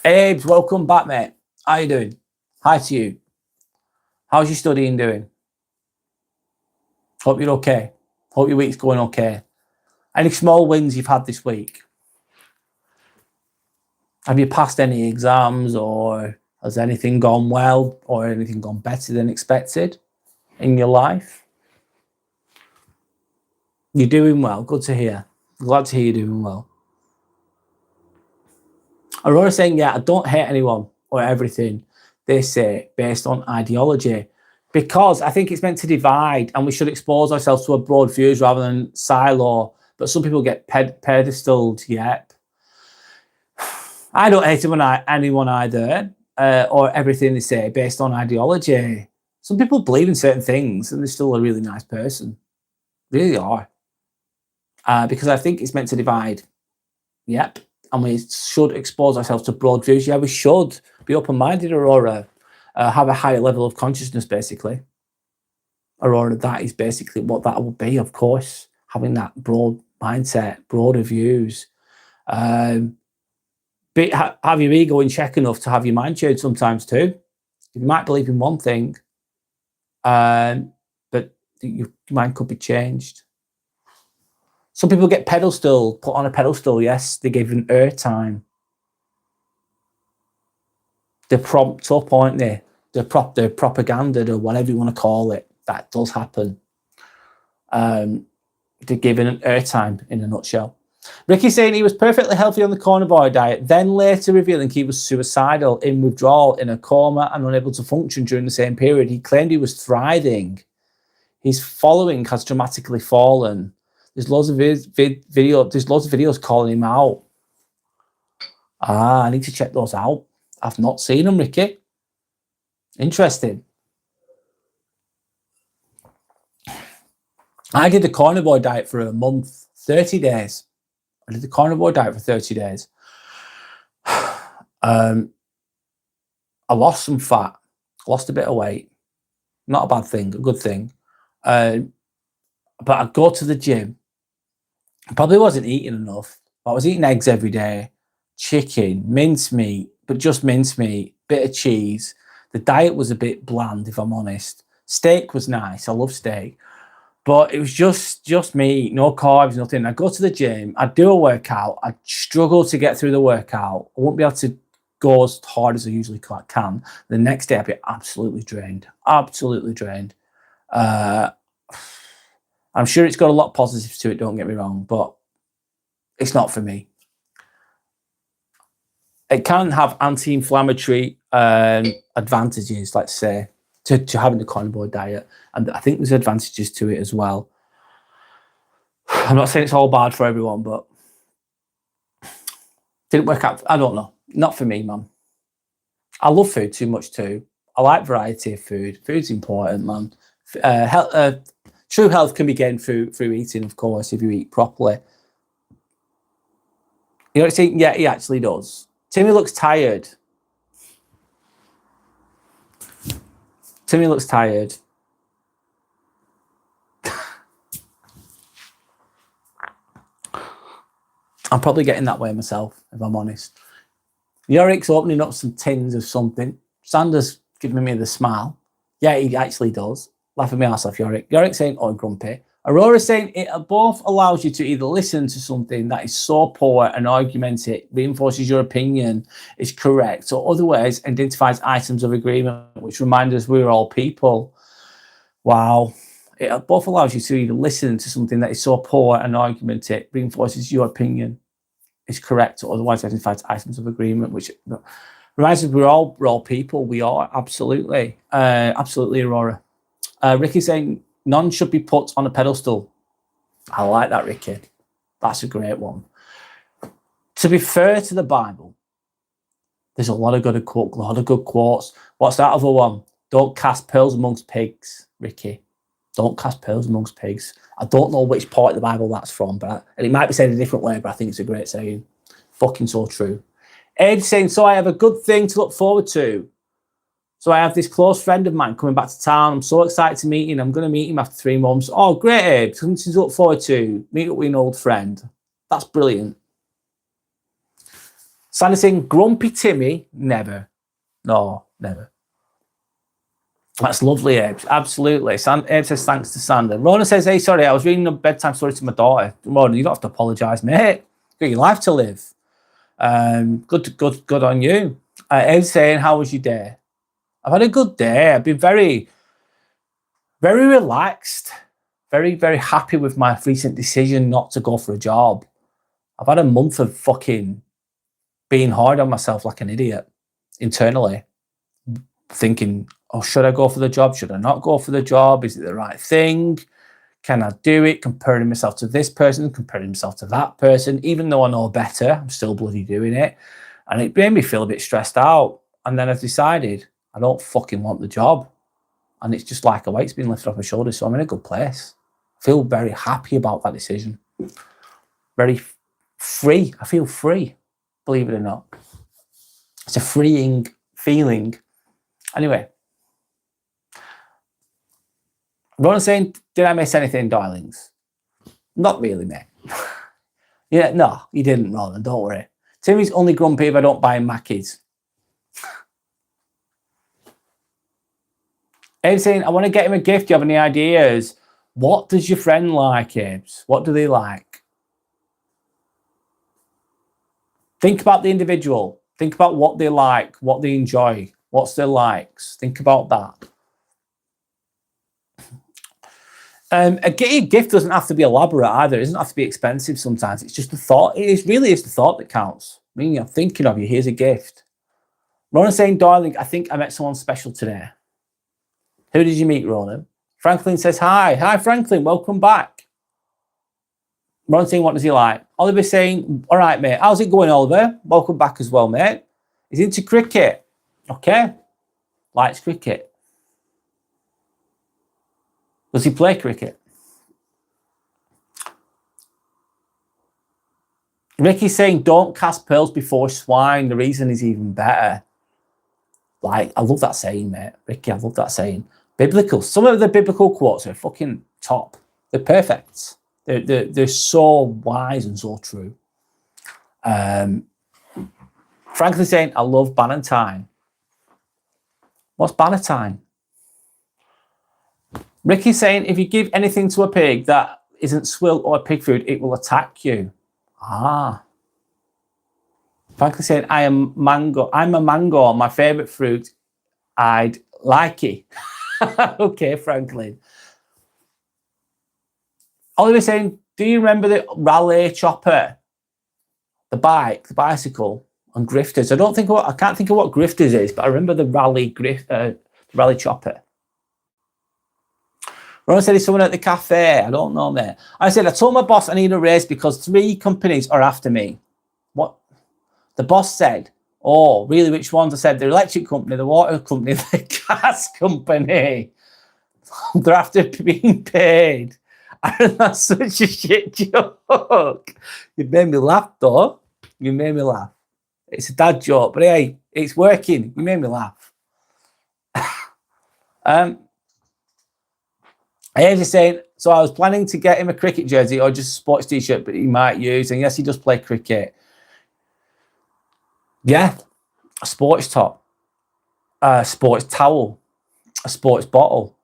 Abe's, welcome back, mate. How you doing? Hi to you. How's your studying doing? Hope you're okay. Hope your week's going okay. Any small wins you've had this week? Have you passed any exams, or has anything gone well, or anything gone better than expected in your life? You're doing well. Good to hear. Glad to hear you're doing well. Aurora saying, yeah, I don't hate anyone or everything they say based on ideology, because I think it's meant to divide, and we should expose ourselves to a broad views rather than silo. But some people get pedestaled. Yep. I don't hate anyone either, or everything they say based on ideology. Some people believe in certain things, and they're still a really nice person. Really are. Because I think it's meant to divide. Yep. And we should expose ourselves to broad views. Yeah, we should be open-minded, Aurora. Have a higher level of consciousness, basically. Aurora, that is basically what that will be, of course. Having that broad mindset, broader views. Have your ego in check enough to have your mind changed sometimes too. You might believe in one thing, but your mind could be changed. Some people get put on a pedestal. Yes, they give an airtime. They're propped up, aren't they? They're propaganda or whatever you want to call it. That does happen. They're given an airtime in a nutshell. Ricky saying he was perfectly healthy on the carnivore diet, then later revealing he was suicidal, in withdrawal, in a coma, and unable to function during the same period. He claimed he was thriving. His following has dramatically fallen. There's loads of videos calling him out. I need to check those out. I've not seen them, Ricky. Interesting. I did the carnivore diet for a month, 30 days. I did the carnivore diet for 30 days. I lost some fat, lost a bit of weight. Not a bad thing, a good thing. But I'd go to the gym. I probably wasn't eating enough. I was eating eggs every day, chicken, mincemeat, but just mincemeat, bit of cheese. The diet was a bit bland, if I'm honest. Steak was nice. I love steak. But it was just me, no carbs, nothing. I'd go to the gym, I'd do a workout, I'd struggle to get through the workout. I won't be able to go as hard as I usually can. The next day I'd be absolutely drained. Absolutely drained. I'm sure it's got a lot of positives to it, don't get me wrong, but it's not for me. It can have anti-inflammatory advantages, let's say, to having the carnivore diet. And I think there's advantages to it as well. I'm not saying it's all bad for everyone, but didn't work out. I don't know. Not for me, man. I love food too much too. I like variety of food. Food's important, man. True health can be gained through eating, of course, if you eat properly. You know what I'm saying? Yeah, he actually does. Timmy looks tired. Timmy looks tired. I'm probably getting that way myself, if I'm honest. Yorick's opening up some tins of something. Sander's giving me the smile. Yeah, he actually does. Laughing me ass off, Yorick. Yorick saying, oh, grumpy. Aurora saying, it both allows you to either listen to something that is so poor and argument it, reinforces your opinion is correct, or otherwise identifies items of agreement, which remind us we're all people. Wow. It both allows you to either listen to something that is so poor and argument it, reinforces your opinion is correct, or otherwise identifies items of agreement, which reminds us we're all people. We are, absolutely. Absolutely, Aurora. Ricky saying, none should be put on a pedestal. I like that, Ricky. That's a great one. To be fair to the Bible, there's a lot of good quotes. What's that other one? Don't cast pearls amongst pigs, Ricky. Don't cast pearls amongst pigs. I don't know which part of the Bible that's from, and it might be said a different way, but I think it's a great saying. Fucking so true. Ed saying, so I have a good thing to look forward to. So I have this close friend of mine coming back to town. I'm so excited to meet him. I'm going to meet him after 3 months. Oh, great, Abe. Something to look forward to. Meet up with an old friend. That's brilliant. Sandy saying, grumpy Timmy? Never. No, never. That's lovely, Abe. Absolutely. Abe says, thanks to Sander. Rona says, hey, sorry, I was reading a bedtime story to my daughter. Rona, you don't have to apologise, mate. You've got your life to live. Good on you. Abe saying, how was your day? I've had a good day. I've been very, very relaxed, very, very happy with my recent decision not to go for a job. I've had a month of fucking being hard on myself like an idiot internally, thinking, oh, should I go for the job? Should I not go for the job? Is it the right thing? Can I do it? Comparing myself to this person, comparing myself to that person. Even though I know better, I'm still bloody doing it. And it made me feel a bit stressed out. And then I've decided, I don't fucking want the job. And it's just like a weight's been lifted off my shoulders. So I'm in a good place. I feel very happy about that decision. Very free. I feel free, believe it or not. It's a freeing feeling. Anyway. Ron's saying, did I miss anything, darlings? Not really, mate. Yeah, no, you didn't, Roland. Don't worry. Timmy's only grumpy if I don't buy him Mackies. Abe's saying, I want to get him a gift. Do you have any ideas? What does your friend like, Abe's? What do they like? Think about the individual. Think about what they like, what they enjoy, what's their likes. Think about that. A gift doesn't have to be elaborate either. It doesn't have to be expensive sometimes. It's just the thought. Really is the thought that counts. I mean, I'm thinking of you. Here's a gift. Ronan saying, darling, I think I met someone special today. Who did you meet, Ronan? Franklin says, hi. Hi, Franklin. Welcome back. Ronan saying, what does he like? Oliver saying, all right, mate. How's it going, Oliver? Welcome back as well, mate. He's into cricket. Okay. Likes cricket. Does he play cricket? Ricky's saying, don't cast pearls before swine. The reason is even better. Like, I love that saying, mate. Ricky, I love that saying. Biblical. Some of the biblical quotes are fucking top. They're perfect. They're so wise and so true. Franklin saying, I love Bannatyne. What's Bannatyne? Ricky's saying, if you give anything to a pig that isn't swill or pig food, it will attack you. Ah. Franklin saying, I'm a mango. My favourite fruit. I'd like it. Okay, Franklin. Oliver saying, do you remember the Raleigh chopper? The bicycle on Grifters. I can't think of what Grifters is, but I remember the Raleigh chopper. Ron said, is someone at the cafe? I don't know, mate. I said, I told my boss I need a raise because 3 companies are after me. What? The boss said, oh, really, which ones? I said, the electric company, the water company, the gas company. They're after being paid. And that's such a shit joke. You made me laugh, though. You made me laugh. It's a dad joke, but hey, it's working. You made me laugh. He's saying, so I was planning to get him a cricket jersey or just a sports t-shirt, but he might use. And yes, he does play cricket. Yeah, a sports top, a sports towel, a sports bottle.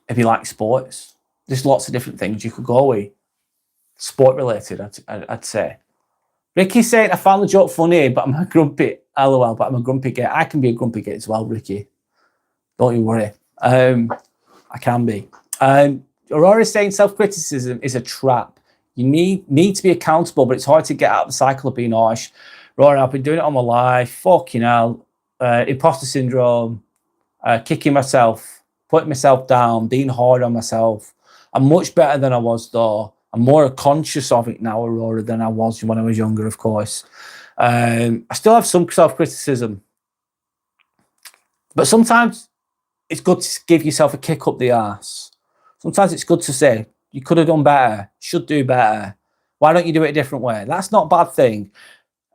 If you like sports, there's lots of different things you could go with. Sport related, I'd say. Ricky's saying, I found the joke funny, but I'm a grumpy. LOL, but I'm a grumpy git. I can be a grumpy git as well, Ricky. Don't you worry. I can be. Aurora's saying self-criticism is a trap. You need to be accountable, but it's hard to get out of the cycle of being harsh. Aurora, I've been doing it all my life. Fucking hell. Imposter syndrome. Kicking myself. Putting myself down. Being hard on myself. I'm much better than I was, though. I'm more conscious of it now, Aurora, than I was when I was younger, of course. I still have some self-criticism. But sometimes it's good to give yourself a kick up the arse. Sometimes it's good to say, you could have done better, should do better. Why don't you do it a different way? That's not a bad thing.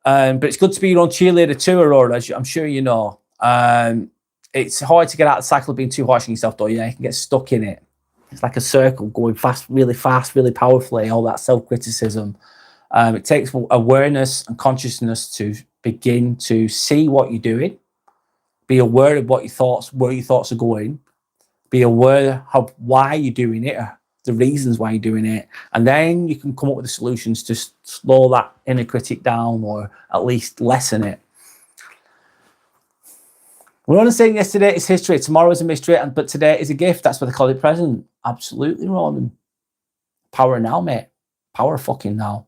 But it's good to be your own cheerleader too, Aurora, as I'm sure you know. It's hard to get out of the cycle of being too harsh on yourself, though. Yeah, you can get stuck in it. It's like a circle going fast, really powerfully, all that self-criticism. It takes awareness and consciousness to begin to see what you're doing. Be aware of where your thoughts are going. Be aware of why you're doing it, the reasons why you're doing it. And then you can come up with the solutions to slow that inner critic down or at least lessen it. We're only saying yesterday is history, tomorrow is a mystery, but today is a gift. That's what they call it, present. Absolutely, Ronan. Power now, mate. Power fucking now.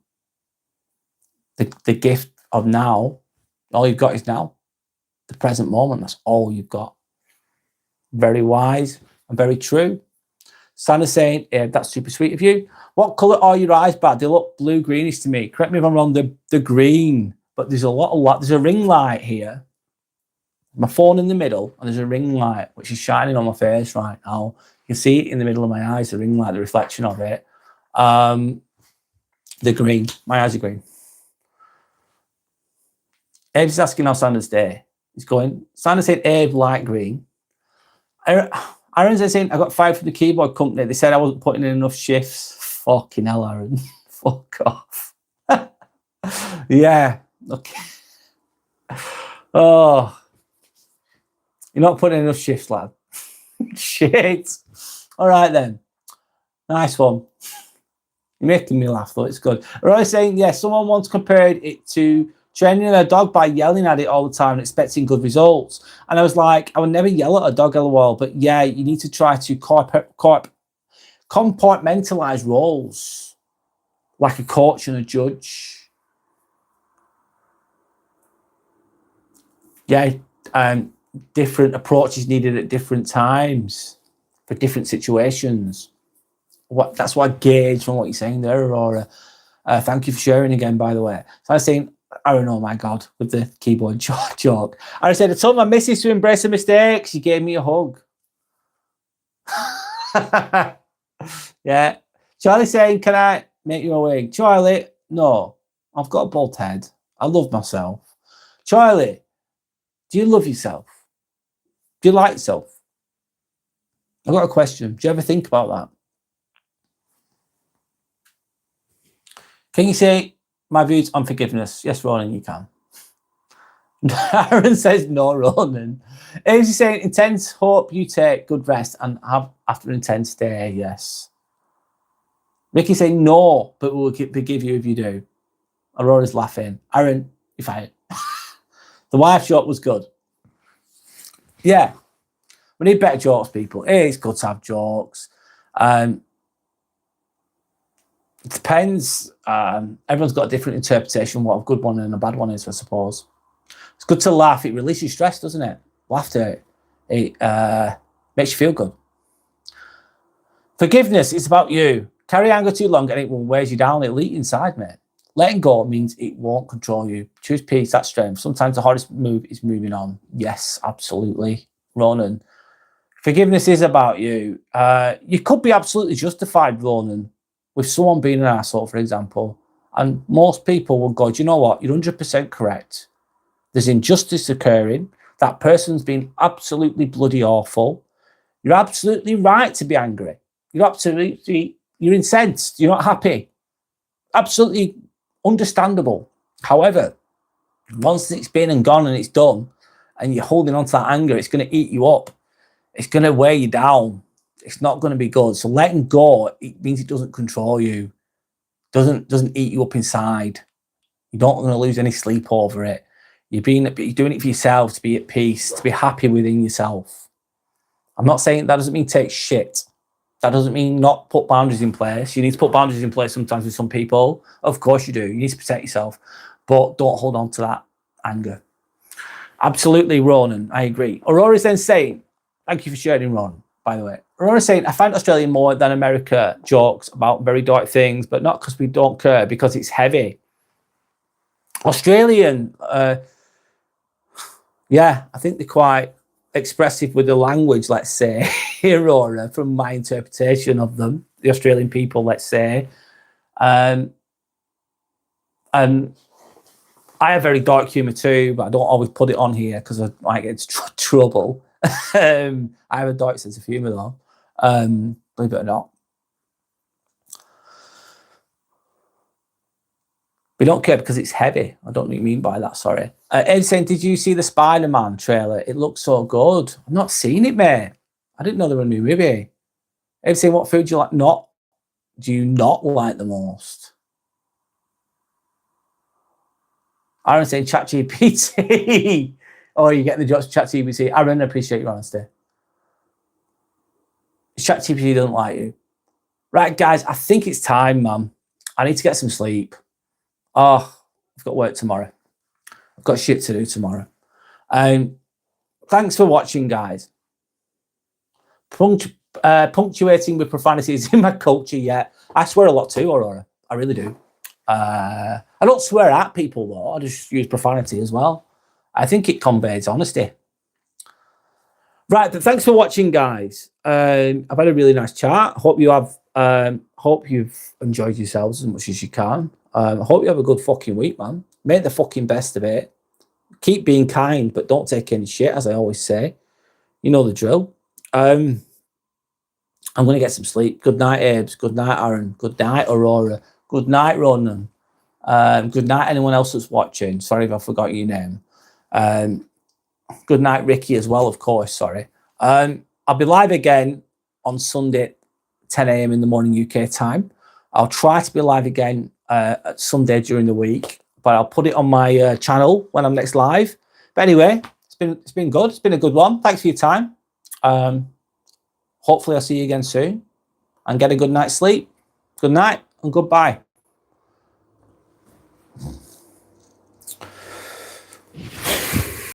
The gift of now, all you've got is now. The present moment, that's all you've got. Very wise and very true. Santa's saying, that's super sweet of you. What colour are your eyes, Brad? They look blue-greenish to me. Correct me if I'm wrong, the green. But there's a lot of light. There's a ring light here. My phone in the middle, and there's a ring light, which is shining on my face right now. You can see it in the middle of my eyes, the ring light, the reflection of it. The green. My eyes are green. Abe's asking how Santa's day. He's going, Santa said Abe light green. Aaron's saying, I got fired from the keyboard company. They said I wasn't putting in enough shifts. Fucking hell, Aaron. Fuck off. Yeah. Okay. Oh. You're not putting in enough shifts, lad. Shit. All right, then. Nice one. You're making me laugh, though. It's good. Roy saying, yeah, someone once compared it to Training a dog by yelling at it all the time and expecting good results. And I was like, I would never yell at a dog, LOL. But yeah, you need to try to compartmentalize roles like a coach and a judge. Yeah, different approaches needed at different times for different situations. That's what I gauge from what you're saying there, Aurora. Thank you for sharing again, by the way. So I was saying, Aaron, oh my God, with the keyboard joke. I said, I told my missus to embrace a mistake. She gave me a hug. Yeah. Charlie saying, can I make you a wig? Charlie, no. I've got a bald head. I love myself. Charlie, do you love yourself? Do you like yourself? I've got a question. Do you ever think about that? Can you say my views on forgiveness? Yes, Ronan, you can. Aaron says no, Ronan. Is saying intense, hope you take good rest and have after an intense day. Yes. Ricky saying no, but we'll forgive you if you do. Aurora's laughing. Aaron, you're fine. The wife joke was good. Yeah. We need better jokes, people. It's good to have jokes. It depends. Everyone's got a different interpretation of what a good one and a bad one is, I suppose. It's good to laugh. It releases stress, doesn't it? Laughter, it makes you feel good. Forgiveness is about you. Carry anger too long and it will wear you down. It'll eat inside, mate. Letting go means it won't control you. Choose peace, that's strength. Sometimes the hardest move is moving on. Yes, absolutely. Ronan. Forgiveness is about you. You could be absolutely justified, Ronan, with someone being an asshole, for example. And most people will go, do you know what? You're 100% correct. There's injustice occurring. That person's been absolutely bloody awful. You're absolutely right to be angry. You're incensed. You're not happy. Absolutely understandable. However, once it's been and gone and it's done, and you're holding on to that anger, it's going to eat you up. It's going to weigh you down. It's not going to be good. So letting go, it means it doesn't control you. Doesn't eat you up inside. You're not going to lose any sleep over it. You're doing it for yourself, to be at peace, to be happy within yourself. I'm not saying that doesn't mean take shit. That doesn't mean not put boundaries in place. You need to put boundaries in place sometimes with some people. Of course you do. You need to protect yourself. But don't hold on to that anger. Absolutely, Ronan. I agree. Aurora's then saying, thank you for sharing, Ron, by the way. Aurora's saying, I find Australia more than America jokes about very dark things, but not because we don't care, because it's heavy. Australian, yeah, I think they're quite expressive with the language, let's say, Aurora, from my interpretation of them, the Australian people, let's say. And I have very dark humour too, but I don't always put it on here because I might get into trouble. I have a dark sense of humour though, believe it or not. We don't care because it's heavy. I don't know what you mean by that, sorry. Ed saying, did you see the Spider-Man trailer? It looks so good. I've not seen it, mate. I didn't know there was a new movie. Ed saying, what food do you like? Do you not like the most? Aaron saying, ChatGPT. Oh, you're getting the jokes of ChatGPT. Aaron, I appreciate your honesty. ChatGPT doesn't like you. Right, guys, I think it's time, man. I need to get some sleep. Oh, I've got work tomorrow. I've got shit to do tomorrow. Thanks for watching, guys. Punctuating with profanity is in my culture yet. I swear a lot too, Aurora. I really do. I don't swear at people, though. I just use profanity as well. I think it conveys honesty. Right, but thanks for watching, guys. I've had a really nice chat. Hope you've enjoyed yourselves as much as you can. I hope you have a good fucking week, man. Make the fucking best of it. Keep being kind, but don't take any shit, as I always say. You know the drill. I'm going to get some sleep. Good night, Abes. Good night, Aaron. Good night, Aurora. Good night, Ronan. Good night, anyone else that's watching. Sorry if I forgot your name. Good night, Ricky, as well, of course. Sorry. I'll be live again on Sunday, 10 a.m. in the morning UK time. I'll try to be live again Sunday during the week. but I'll put it on my channel when I'm next live. But anyway, it's been good. It's been a good one. Thanks for your time. Hopefully I'll see you again soon and get a good night's sleep. Good night and goodbye.